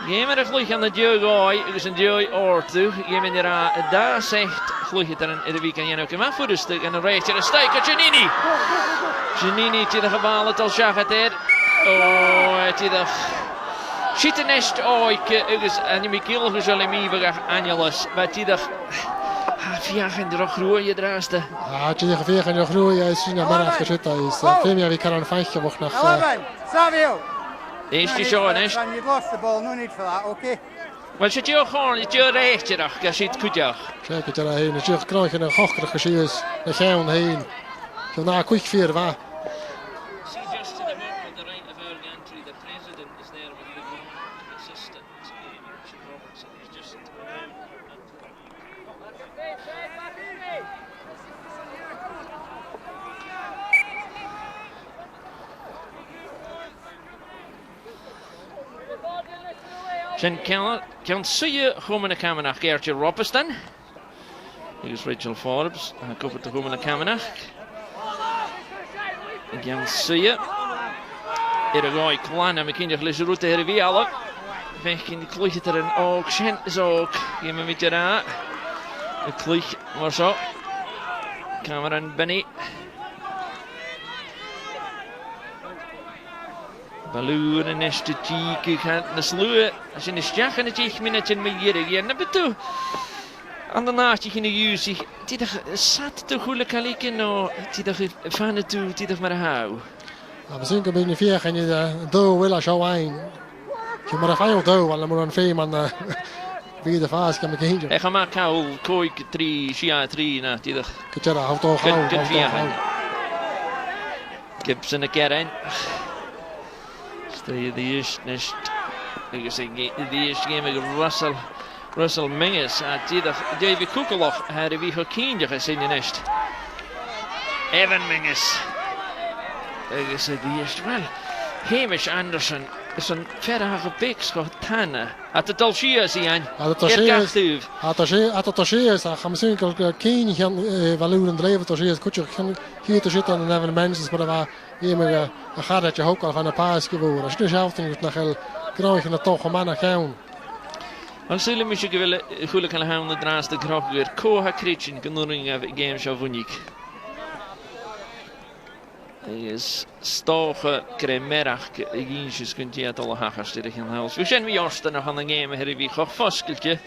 Geef me de vlug aan de jeugd. Het is een jeugd oor toe. Geef me daar zegt. Vlug er in de weekend. Je ook maar voor de stuk. En dan recht je de stijker. Giannini. Giannini die de gebal het al zag er. Oh, het is de. Zit de nest. Oh, ik is aan je kiel gezullen mij Angelus. Wat die de. Via gaan er ook groeien draaste. Ja, het is via gaan er groeien. Is naar maar afgezet. Is veel meer. We kunnen een feitje nog naar. 11, Savio. Eerste zo nest. And you've lost the ball. No need for that. Okay. Wel, zit je ook gewoon, zit je rechtje nog, je ziet goed ja. Kijk het erheen, het is krijg je een hoogere gezicht, dan gaan we heen. Zo na quick 4 waar. Zijn kan zie je gewoon naar Camanachd Gertje Roppeston. Hier is Rachel Forbes. Hij komt te gewoon naar Camanachd. Kan zie je. Er ga ik klaar naar mijn kinderen lezen route her wie alle. Weg in de klootje er een ook. Zijn is ook. Geef me een beetje raar. De klootje maar zo. Camera Benny. Balúr in este tíku kan na slue as in stiach in 10 minuten me jere ja na betu aan de naast in de Ghithsaich dit sat te goede kalike no dit fan toe dit maar hou we zien dat binnen 4 en je do wil als jou een je maar veel do want maar een veel man wie de vaas kan me heen ik ga maar kou koik 3 sia 3 na dit ketjara hou toch hou Gibson een keer in de eerste niet ik zeg de eerste game Russell Mingus dit David Kukelov had wie gekend gezien niet Evan Mingus ik zeg de eerste wel Hamish Anderson is een verre bekschot tanne at de Dalshia zien at de Dalshia is gaan misschien geen valuren drijven tot is kutje hier te zitten en even mensen maar daar iemand gaat dat je ook al van een paas geworden als je zelf niet nog heel krijg je het toch man gaan als zullen we willen goede kan gaan de draast de krog weer koha kritchen genoring game show vunik is stoge kremerach ginjes kunt je het al hagas tegen huis we zijn we eerst nog aan de game hier wie gaf vaskeltje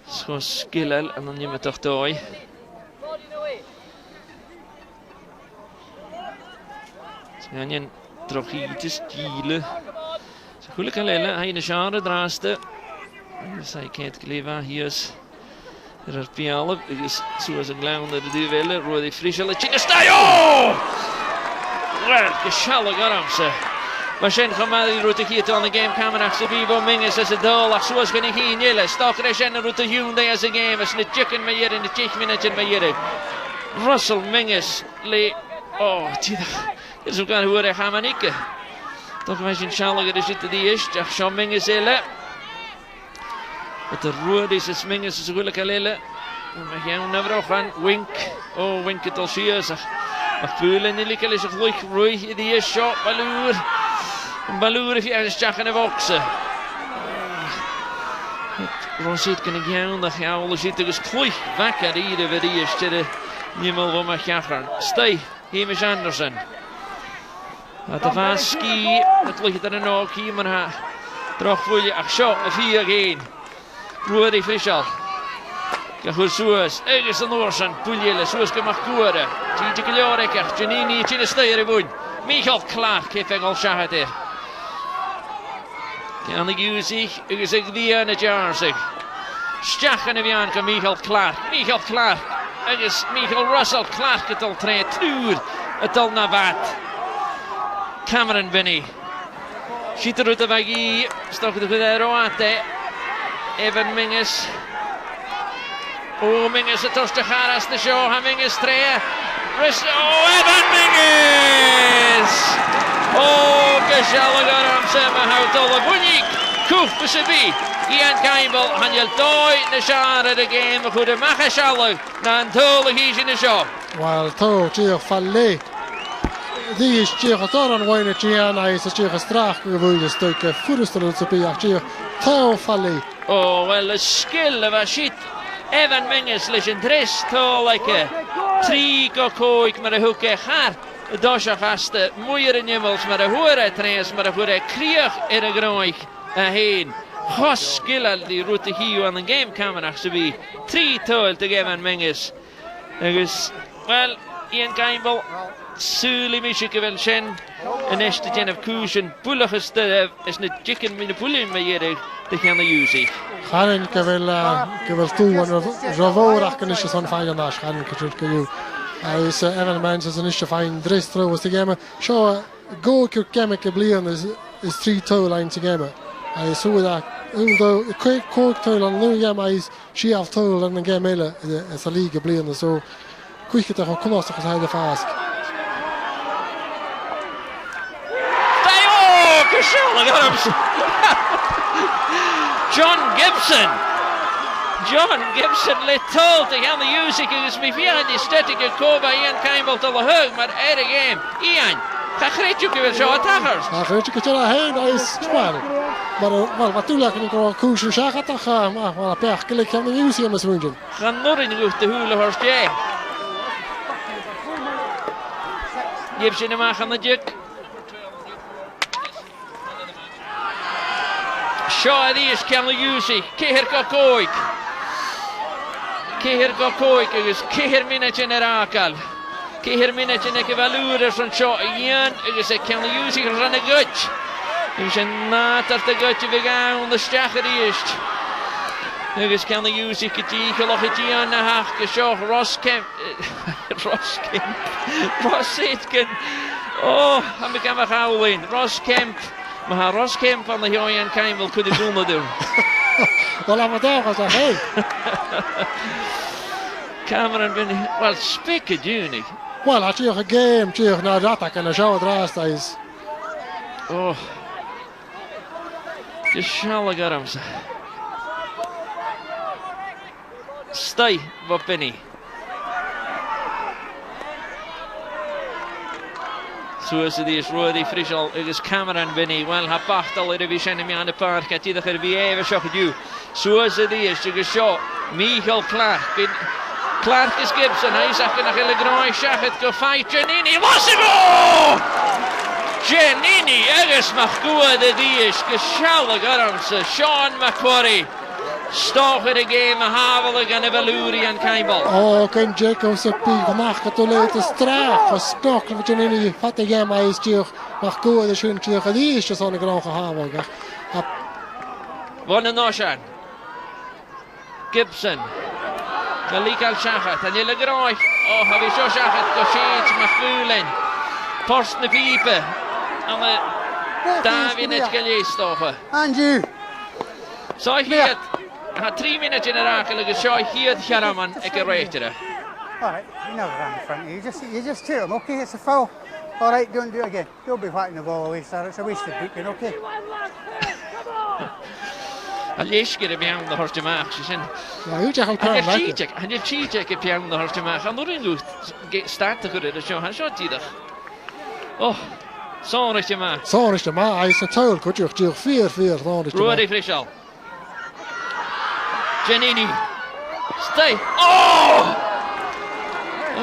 zo skillel en dan nemen toch toy Ceann trochietjes kielen zo goede kan lele hij in de jaren draaste zij kent kleva hier is er piale is zoals een glounder de willen rode frissele chicastayo wel geschallig armse maar zijn gemaakt route hier aan de game Camanachd de b01l7w17 is het doel als zoals gaan hier nille stok er zijn route Hyundai as a game is net chicken met hier in de 10 minuten met hier Russell Mingus le dit is ook aan hoe hij gaan manieke toch was een schalliger is het die is ach zo Mingus hele met de rode is het Mingus is gelukkig lille maar gaan never gaan wink wink het al zie maar voelen in likkel is het leuk roei die is shot Balúr if je eens chachen en boksen Rosit kan ik gaan dat je al zit er is kloeg wakker hier weer die is de niemand van mijn jager stay Hamish Anderson de Vaski het ligt er nog hier maar terug voel je ach zo 4-1 Rudy Fischel goed zoals is een oorzaak Puljele zoals je mag koeren Tjitje Kljoreker Janini Tjine Steyrewoen Michael Clark heeft ik al shahad aan de Ghithsaich is ik die aan het jaar zeg Stjachen en Wianke Michael Clark is Michael Russell Clark het al 3 uur het al naar wat Cameron Benny schiet er uit de waggie stok de goede roate Evan Mingus Mingus het was de garas de show Mingus 3 Evan Mingus gezellig armse maar houdt alle bunnik koef te sebi Ian Campbell han je dooi de jaren de game goede mag gezellig na een tolle hier in de show wel toch je falle die is je getoren wanneer je aan is het je gestraag geworden stuk voorstellen te bij je toch falle wel een skill was shit Evan Mingus legendrist tolle 3 koik met een hoekje haar Dosha gasten moeier in jemmels maar de hoore trains maar de hoore krieg in de groeig heen Gos skillel die route hier aan de game Camanachd te be 3 tool te geven Mingus dus wel Ian Campbell Suli Michigan wel zijn en eerste gen of kuchen bulliges is net chicken met de pullen met hier de gaan de Ghithsaich gaan ik wel toe en zo voorach kan is zo'n fijn naast gaan ik het kunnen is Evan Mingus is een isje fijn dress trouwens te gamen zo go ik chemical blien is 3 toe lijn te gamen hij zo dat although quick toe aan nu game is she have toe en de game hele is een liga blien zo quick het er kon als het hij de fast John Gibson let told to gaan de Ghithsaich is me via die statieke koba Ian Campbell te de hug maar er game Ian ga greetje wel zo attackers ga greetje het er heen is zwaar maar wel wat toelaken ik al koers zeggen toch maar een paar klik aan de Ghithsaich met swingen gaan nog in de hule horst jij Gibson maar gaan de juk Shaw is Kingussie. Keir go coig. Keir go coig. Agus Keir minute in Arakal. Keir minute in Ekivalures on Shaw. Ian. Agus Kingussie run a gut. Agus not at the gut of on the Stacheri is. Agus Kingussie Kitty. Loch at Ian Nahak. Shaw Ross Kemp. Ross Aitken. Oh, I'm become a howling. Ross Kemp. Maar Ross Kemp van de Johan Keimel could have done doen. Wel, laat maar daar gaan, hey. Cameron ben wel spikke dunig. Wel, als je een game terug naar dat en dan zou het raast is. Oh. Je schalle garms. Stay, wat ben ik? Zoals het is, Rudy Frischel, is Cameron Vinnie, wel ha bachtel er vi känner mig an de park, att det är vi även så du. Zoals het is, det är så, Michael Clark is Gibson, hij zegt nog hele groei, zeg het go fight Giannini, was het go! Giannini, ergens mag goed de die is, geschallig armse, Sean McQuarrie. Stocher de game havelig en evaluri en Keimbal. Oh, kan Jacobs op die gemaakt te laten straaf. Gestok, wat je niet vat de game is terug. Maar goed, de schön terug die is zo'n grote havelig. Wanneer Noshan. Gibson. Gelijk al Schachet en hele groei. Oh, heb je zo Schachet geschiedt met Vulen. Post de piepen. En daar weer net geleest toch. Andrew. Zo hier. Hij had 3 minuten in de rakelige show hier het Garaman ik rechterde. Alright, you never ran in front of you. You just shoot him, okay? It's a foul. Alright, don't do it again. Don't be whacking the ball away, sir. It's a wasted booking, okay? Hij leesje de piano de horste maag. Ze zijn. Ja, hoe zeg ik het? Hij heeft cheatek de piano de horste maag. En doorheen doet staat te goed. Dus hij shot die dag. Oh, zo'n rechtje maag. Zo'n rechtje maag. Hij is een tuil. Goed, je 4-4. Rudy Frischel. Giannini. Stay. Oh!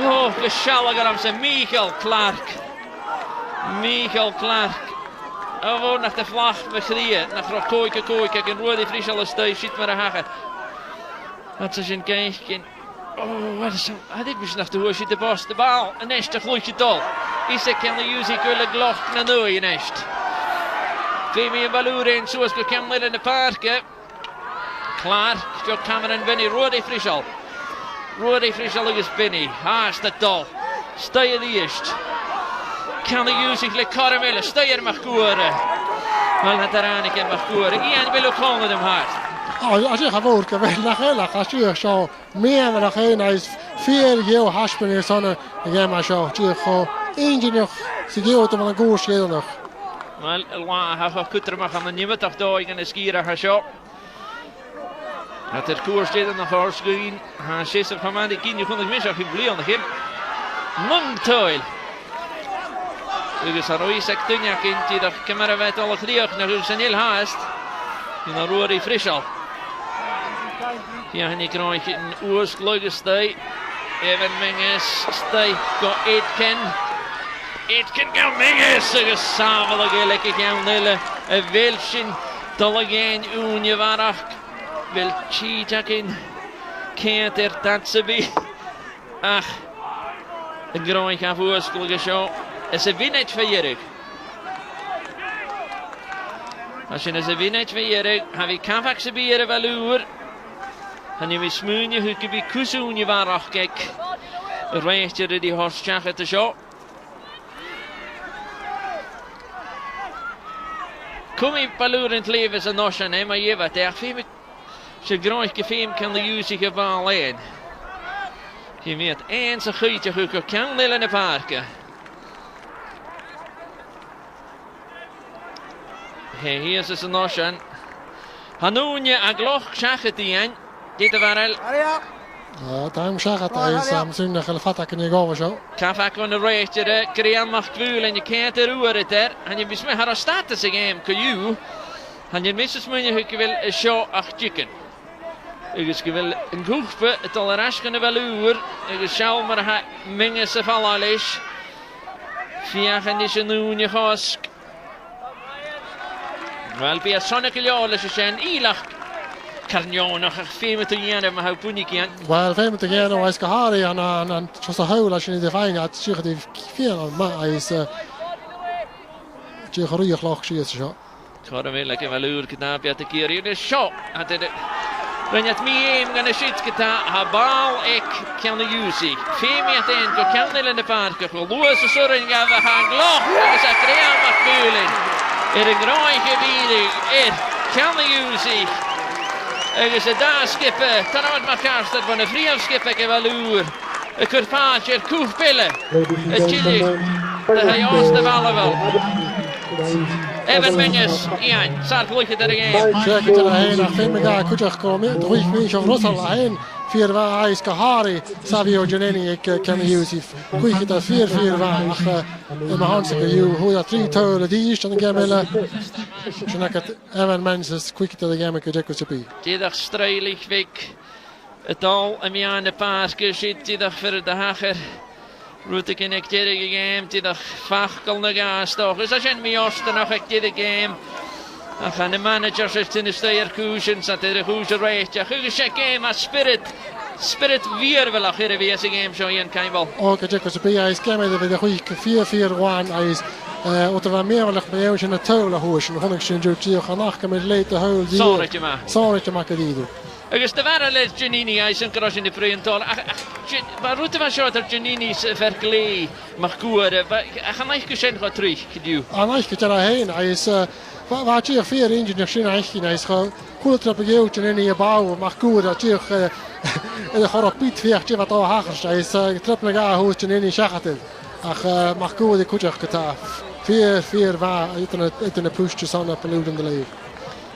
Oh, geschallig armse Michael Clark. Michael Clark. Oh, nach de vlag begrieën. Nach Koike. En Rudy Frischel is stay. Shit maar een hagen. Dat is een kijkje. Oh, wat is dat? Dit is nog de hoesje de bos. De bal. Een nest, een gloedje dol. Is de Kingussie kulle glocht naar nu een nest. 2 meer baloeren in. Zoals we kunnen in de parken. Klaar, voor Cameron Vinnie, Rudy Frischel. Rudy Frischel is Vinnie, haast het dol. Sta je die eerst. Kingussie le karamelle, sta je mag koeren. Wel het eraan ik mag koeren. Ian wil ook gewoon met hem hard. Als je gaat woorden, als je zo meer dan een is 4 jaar haspen in zo'n game zo. Je gewoon eentje nog, ze geeft hem een goede schedel nog. Wel, hij gaat kutter mag aan de nieuwe dag door en skieren gaan zo. Dat er koers zit nog hoorscreen. Hij zit er van mij die kindje kon ik mis ook blij aan de gym. Lang toil. Dus er is echt een kindje dat camera weet alle drie nog eens een heel haast. En dan Rudy Frischel. Ja, en ik krijg een oorskluige stij. Even Menges stij. Go Aitken. Aitken gaan Menges. Ze gezamenlijk lekker gaan nille. Een welschen. Dollegeen unie waarach. Wil cheatakin. Kent er dat ze bij. Ach. Een groei gaan voorskluige show. Is een winnaar voor Jurk. Als je een winnaar voor Jurk, heb je kan accepteren wel uur. En je moet smoen je bij kussen waar ook kijk. Recht je die horstjagen te show. Kom in paluur in het leven zijn nog aan, maar je wat echt veel. Ze groei gefeem kan de Ghithsaich geval leen. Je weet eens een goedje hoe je kan leren in de parken. Hier is het nog aan. Hanoenje en gloch zeggen die aan. Dit waren. Ja, daarom zeg het. Hij is misschien nog een fatak in je gouden zo. Kaffa kon de rechter. Creëren mag kwul en je kent de roer daar. En je mis me haar status game kan je. En je mis me je wil een show ach chicken. Ik wil een goedje het al rasch kunnen wel uur. Ik zal maar ha mengen se valalish. Via gaan die ze nu je gask. Wel, be a sonic leol is Ceann Ilach Carnionach ach féime to Ian ma ha búnig Ian. Well, féime to Ian o Ghithsaich an just a hawl as in the fine at sich die fiel ma is die goeie glog sie is zo. Chora like valur knaap at keer in shot at it. When het me gaan a shit geta ha bal ek Kingussie. Féime at end go Ceann in the park go Lewis sorin gava ha gloch is a cream macmulen. Een groei gebied Kingussie. Agus a da skippe, tan out McCarthy van a vriend skippe gevalur. A kurpaatje koef pillen. A chili. De hij ons de vallevel. Evan Menges, Ian, staat gelukkig er again. Check it heen, ach féime ga kutjach komen. Droig mich of Russell heen. Vier wa is Kahari, Savio Janeni ek Kingussie. Kuik het 4-4 wa. Ach in Hanse ge hoe dat 3 toer die is dan gemelle. Snaket Evan Menges kuik het game ke Ghithsaich. Tidach streilig weg. Het al en mij aan de paas gezit. Tidach voor de hager. Route in ik dit game. Tidach fachkel na gas toch. Is als je mij osten nog ik dit game. Dan gaan de managers uit in de steerkoezen. Zat er een goede rechtje. Ghithsaich game a spirit weer wel achter de wees game zo in Cainbal. Ook Ghithsaich is game de goeie 4-4-1 is. Wat er meer wel bij jou in het tolen hoorsen. Gewoon ik zijn jo gaan nach met late hole die. Sorry maken die doen. Agus de waren les Giannini is een cross in de vriendtal. Maar route van shorter Giannini's verklee mag goede. Gaan niet gezien gaat terug geduw. Niet gezien heen. Hij is wat je 4 ingenieurs in eigenlijk is gewoon goed op je in je bouwen mag goede dat je de gewoon Piet vecht je wat al hagers. Hij is triple ga hoe het in schachat. Ach mag goede kutjach geta. 4-4 waar uit in de push aan op de leeg.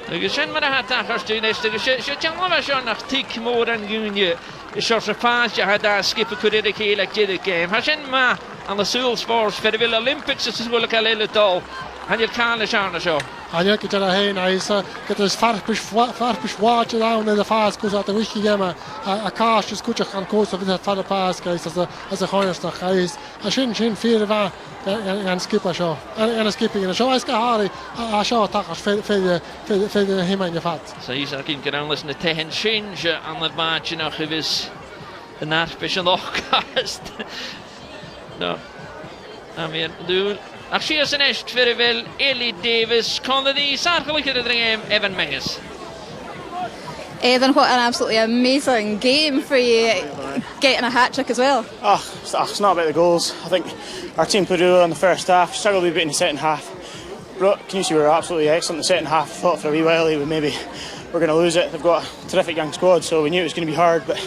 Ik ken maar dat hij gaat doen is. Je kan wel zo nog tik more en gunje. Is zo'n paasje had daar skippen kunnen de hele keer game. Hij ken maar aan de Soulsports voor de Olympics is natuurlijk al heel tal. En je kan het aan zo. En je kan er heen. Hij is het is farbisch watje down in de fast koers uit de wiki game. A kaas is goed gaan koersen met het van de paas guys als een goeiesdag. Hij is geen 4 waar en skipper zo. En skipping en zo is Kahari. Zo takas voor de hem in je vat. Zo is er geen kan alles net tegen change aan het maatje nog gewis. Een naarspesje nog kast. Nou. En weer doen. Ach, she is an echt voor wel Ellie Davis. Kon die zakelijk in de Evan Menges. Evan, what an absolutely amazing game for you, getting a hat-trick as well. It's not about the goals. I think our team played well in the first half, struggled a bit in the second half. Kingussie were absolutely excellent in the second half. I thought for a wee while we're going to lose it. They've got a terrific young squad, so we knew it was going to be hard, but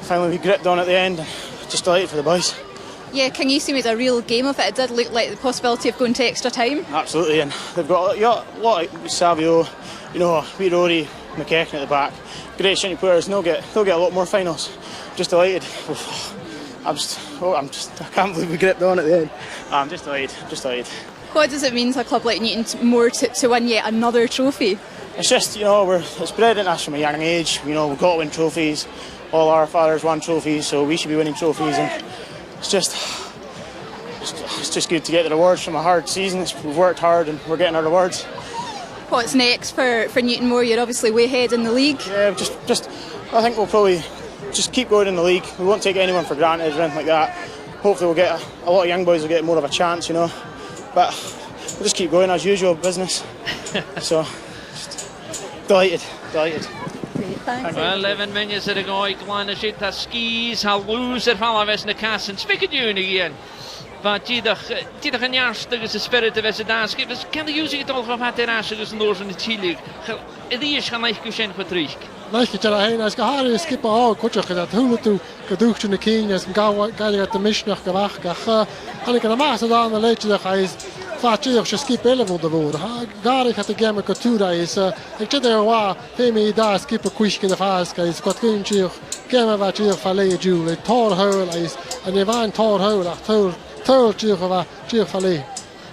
finally we gripped on at the end. Just delighted for the boys. Yeah, Kingussie made a real game of it. It did look like the possibility of going to extra time. Absolutely, and they've got a lot of Savio, wee Rory, McKechnie at the back. Great Shinty players, they'll get a lot more finals. Just delighted. I can't believe we gripped on at the end. I'm just delighted. What does it mean to a club like Newtonmore to win yet another trophy? It's just, it's bred in us from a young age. We've got to win trophies. All our fathers won trophies, so we should be winning trophies. And it's just good to get the rewards from a hard season. We've worked hard and we're getting our rewards. What's next for Newtonmore? You're obviously way ahead in the league. Yeah, I think we'll probably just keep going in the league. We won't take anyone for granted or anything like that. Hopefully we'll get a lot of young boys will get more of a chance, But we'll just keep going as usual business. So, just delighted. Thanks. Well, Evan Menges er gooi kleine shit has skis, hal loser van alweer naar kassen. Spikken jullie again. But die een jaarste is de spirit of het daar skip. Dus kan de use het al gehad ter race dus door van de Chile. Die is gaan niet kussen voor terug. Nee, je kan heen als Kahari skipper ook goed gedaan. Hoe toe gedoogd in de king is ga je de mission gewacht. En ik kan maar zo dan een leedje dat hij is vaartje skip 11 worden. Gar ik had de game cultura is ik zit er waar hem daar skipper quick in de fase is wat kun je game wat je verlee Julie Torhol is en je waren Torhol Torhol je verlee.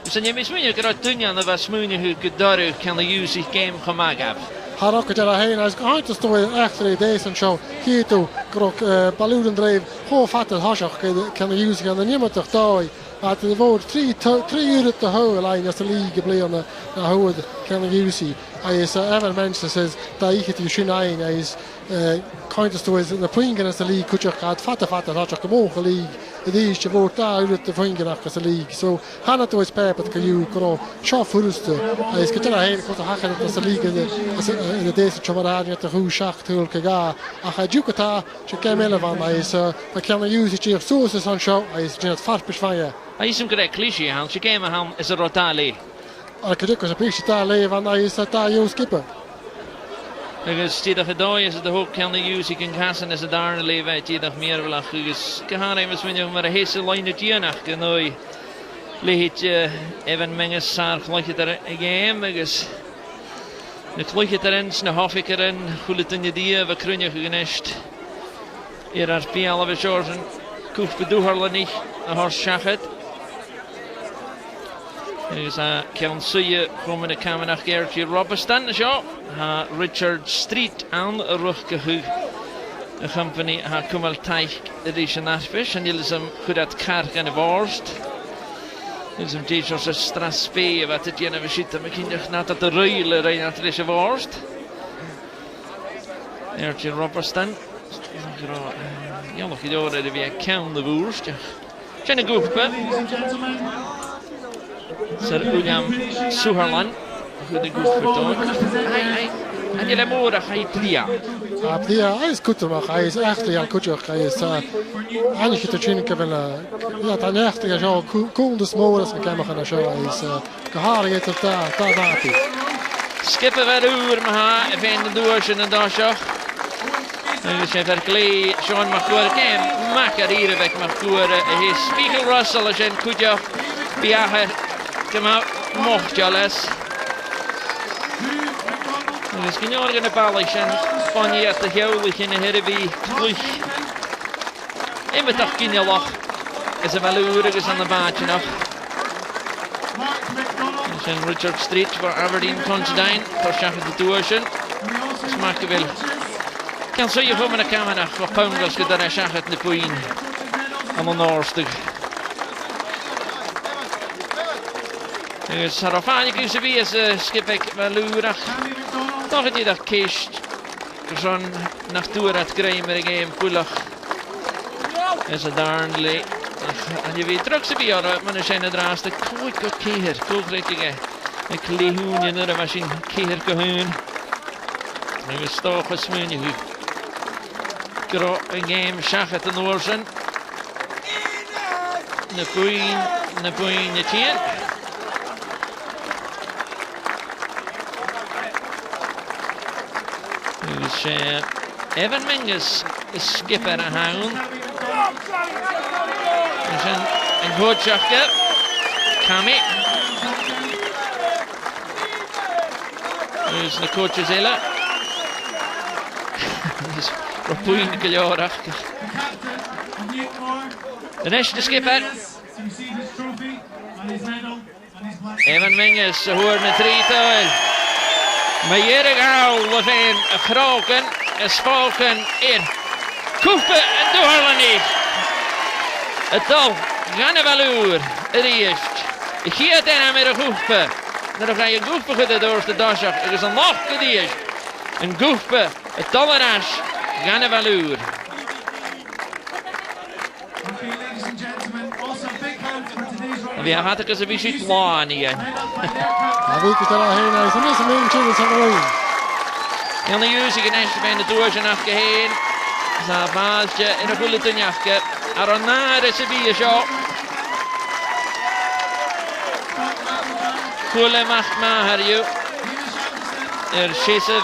Dus je mismoeien dat Dunjan dat was moeien hoe gedurrig kan de use game gemaakt hebben. Har ook er heen als gaat te stoen achter deze show hier toe krok balloon dreef hoe vat het hasje kan de use gaan er niemand toch daar At the vote 3 unit the whole line as the league play on the Howard Kingussie. Is Evan mentions says that he could shoot 9 is contest to is the Pringen as the league could you had fat not the Mocha league. It is to vote out the Pringen as the league. So Hannah to his paper can you go shot first is get a head got a hack as the league in the days of Chamarad at the who shack to Kaga. I had Jukata to came eleven is I can use it here sources on show is just fast fire. Hij is hem correct cliché aan. Ze komen aan is een rotale. Ik kan ook een beetje daar leven en is dat daar jouw skipper. Dus die dag gedaan is de hoek kan de use kan kassen is het daar een leven uit die dag meer wil dus gaan hij misschien nog maar een hele lijn het hier nog genoeg. Ligt even menges saar gelijk het er game dus de gelijk het erin een half ik erin hoe het in die we kunnen genest. Hier PL we zorgen koef bedoelen niet een hors schachet. Dus kan je komen de Camanachd Gertje Robertson zo Richard Street aan de rug gehuurd. De company ha kummel teich is een affisch en jullie zijn goed uit kerk en de worst. Dus een teachers is strasspee wat het jene we zitten misschien nog net dat de ruilen rijden naar deze worst. Gertje Robertson. Ja nog gedaan dat we kan de worst. Zijn een groep. Sir William Suharlan, goed de goed vertoond. En jullie moeder ga je plia. Plia, hij is goed maar hij is echt heel goed. Hij is eigenlijk te zien willen. Ja, dan echt is al cool de smores en kan gaan show. Hij is gehaald het daar Skippen we uur maar even de doos en daar zo. Dus even verklee Sean McCoy kan makker hier weg McCoy. Hij is Spiegel Russell als een goedje biager. Kom uit, mocht je alles. Dus geen jaar in de ballig en Spanje uit de geulig in de herrie terug. En we toch geen lach. Is er wel urig aan de baatje nog. Dus in Richard Street voor Aberdeen Considine. Voor Schaffen de Toersen. Dus maak je wel. Kan zo je voor me de Camanachd. Voor Pounders gaat daar Schaffen de Queen. Aan de Noorstig. Dus Sarafani kun je weer schip ik wel lurig. Toch het je dat kist. Zo'n nachttoer uit Kramer game pullach. Is het daarnlijk. En je weet terug ze bij jou, maar er zijn er draast de koek keer. Koekrittige. Een kleehoen naar de machine keer gehoen. En we stoken smeun je goed. Gro een game schachet en oorzen. De Queen, de Ceann. Dus Evan Mingus is skipper aan houden. Dus een goed schakje. Kami. Dus de coach is hele. Dus Rapoen geljaar achter. De nächste skipper. Evan Mingus hoort met 3 tuil. Maar hier gaan we zijn groken en spoken in. Koepen en doorlen niet. Het tal gaan er wel uur. Het eerst. Ik ga het dan met een koepen. Dan ga je koepen de doorste dasje. Er is een nog het eerst. Een koepen. Het tal en as. Gaan er wel uur. En wie had ik eens een beetje laan hier. Weet je daar heen? Hij is een beetje meer in zijn room. En de juiste geneesje bij de doos en afgeheen. Zo'n vaasje in een goede tunjafje. Aronaar is een biershop. Goede macht maar je. Schissen.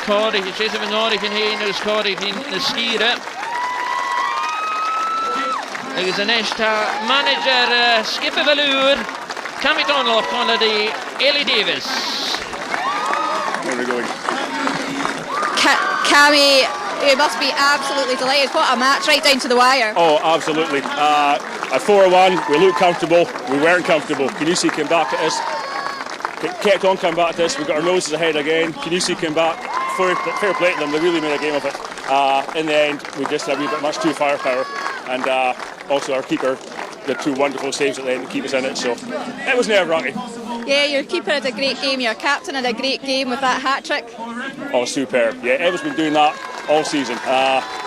Korig, schissen we nodig in heen. Er is korig in de schieren. Er is een eerste manager Skippen wel uur. Captain of Conady, Ellie Davis. Where are we going? Cammy, you must be absolutely delighted. What a match, right down to the wire. Oh, absolutely. At 4-1, we looked comfortable. We weren't comfortable. Kingussie came back at us. Kept on coming back at us. We got our noses ahead again. Kingussie came back. Fair play to them. They really made a game of it. In the end, we just had a wee bit much too firepower. And also our keeper the two wonderful saves at the end to keep us in it. So it was nerve-wracking. Yeah, your keeper had a great game, your captain had a great game with that hat-trick. Oh, superb. Yeah, Eva's been doing that all season.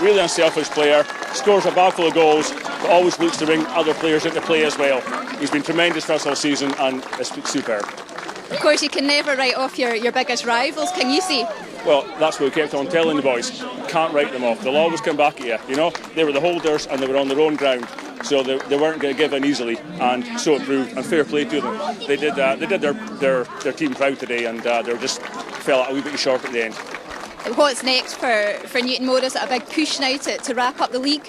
Really unselfish player, scores a bag full of goals, but always looks to bring other players into play as well. He's been tremendous for us all season and it's superb. Of course, you can never write off your biggest rivals, Kingussie. Well, that's what we kept on telling the boys. You can't write them off. They'll always come back at you. You know, they were the holders and they were on their own ground, so they weren't going to give in easily, and so it proved. And fair play to them. They did their team proud today, and they just fell out a wee bit short at the end. What's next for Newtonmore? Is it a big push now to wrap up the league?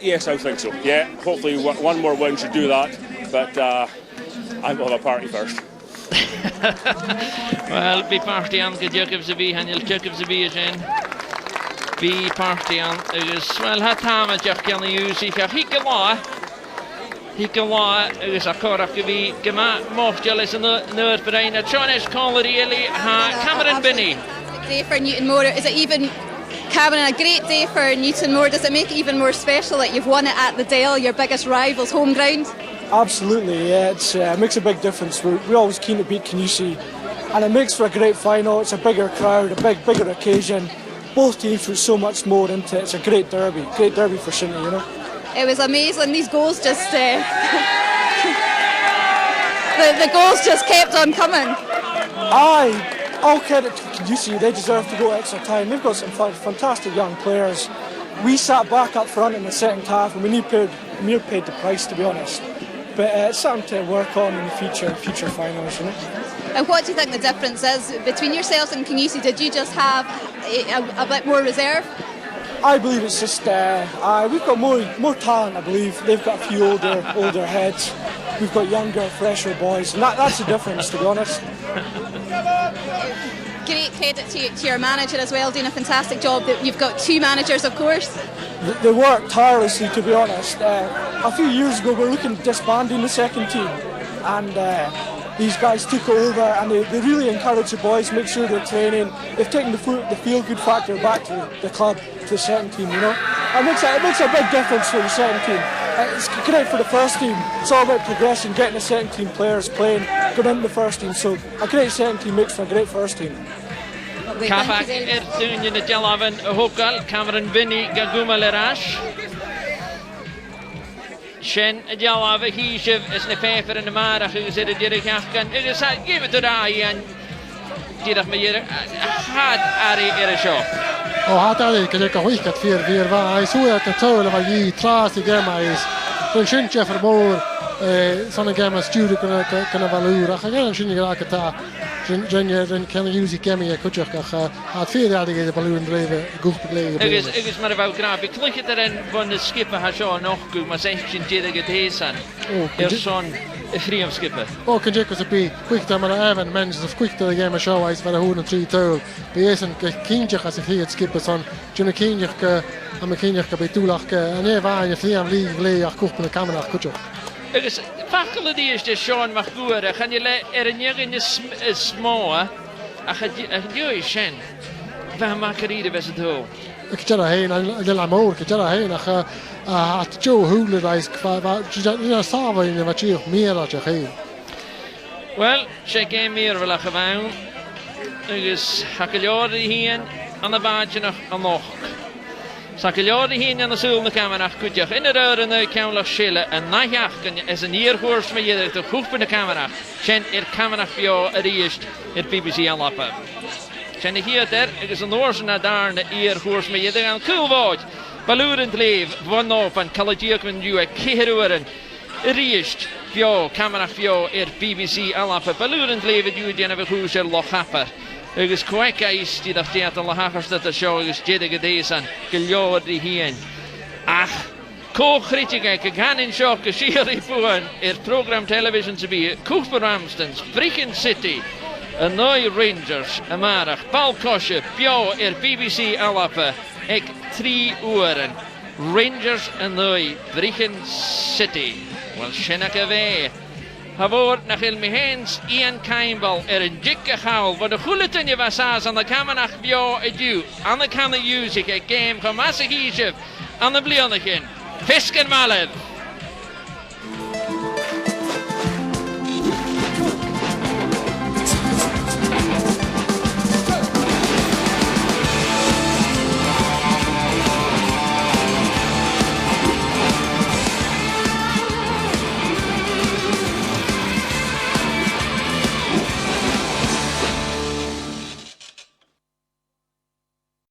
Yes, I think so. Yeah, hopefully one more win should do that. But I will have a party first. Well, be party on the Jacobs of B, and you'll Jacobs of B again. Be party on is well, Hatama Jack can use it. He can lie is a correct to be Gama Mochjelis and the Nerd Brain. A Chonish call really Cameron Binney. Day for Newtonmore. Is it even Cameron a great day for Newtonmore? Does it make it even more special that you've won it at the Dale, your biggest rival's home ground? Absolutely, yeah. It makes a big difference. We're always keen to beat Kingussie, and it makes for a great final. It's a bigger crowd, a bigger occasion. Both teams put so much more into it. It's a great derby for Shinty, you know. It was amazing. These goals just the goals just kept on coming. All credit to Kingussie. They deserve to go extra time. They've got some fantastic young players. We sat back up front in the second half, and we near paid the price, to be honest. But it's something to work on in the future finals, you know. And what do you think the difference is between yourselves and Kingussie? Did you just have a bit more reserve? I believe it's just we've got more talent. I believe they've got a few older heads. We've got younger, fresher boys, and that's the difference, to be honest. Great credit to your manager as well, doing a fantastic job. You've got two managers, of course. They work tirelessly, to be honest. A few years ago, we were looking at disbanding the second team, and these guys took it over, and they really encourage the boys, make sure they're training. They've taken the feel-good factor back to the club, to the second team, you know. It makes a big difference for the second team. It's great for the first team. It's all about progression, getting the second team players playing, going into the first team. So a great second team makes for a great first team. Kabak doing in the Jalavan Hokal, Cameron Binney, Gaguma Lerash. Shen Jalava Hishiv is the paper in the Mara who's at the Dirikakan. It is give it to Ryan. Dirk Meyer had Ari Erisho. Oh, had Ari, can you go with that fear? I saw at the toll of a ye, trust the game is. When Shinty for more, some game as Judy can have a lure. I can't see you like that. Then can use it, Kemi, a kutcher. Had fear out of the balloon driver, good play. It is maar about grab. Ik lig het erin van de skipper had zo nog goed, maar zijn Shinty get his aan. Zo'n free of skipper. Oh, can you just be quick to my Evan mentions of quick to the game of show ice for the 103 tool. Beesen Kingussie as if he had skippers on. June Kingussie, I'm a Kingussie by Tulach, and Eva, if he am league, I cook in the Camanachd kutcher. Het is vaak die is de Sean mag goed. Gaan jullie in je smoa? Je Shen. Waar maken die best het hoog? Ik zeg dat heen, ik wil hem ook. Ik zeg dat heen. Het Joe Hoelen is je samen in wat je meer dat je heen. Wel, check in meer wel gewoon. Dus hakkeljorden hier aan de baantje nog. Sakkeljorden hier aan de zoel kan we nog goed in de deuren kan we schillen en najachten is een hier hoors met je de goed bij de camera. Chen Camanachd bio eerst het BBC aanlappen. Chen hier daar is een oorzaak naar daar de hier hoors met je de aan cool woord. Balurend leef van op en collegiek met je keeruren. Eerst bio Camanachd bio BBC aanlappen. Balurend leef je die hebben goed zullen lochappen. Het is kwekkeis die dat theater lachers dat de show is jiddige deze geljoor die hier. Ach, kookrietje gaan in shock geschierig voeren. Het programma television te be Cooper Amstons, Brechin City, een nieuwe Rangers, een maandag, Balkosje, Pio BBC alappen. Ik 3 uren. Rangers een nieuwe Brechin City. Wel schinneke wee. Havoor nach Ilmihens Ian Campbell een dikke haal voor de goede was aan de Camanachd bio edu aan de Kingussie game van Massachusetts aan de Blionigen Fisken Mallet.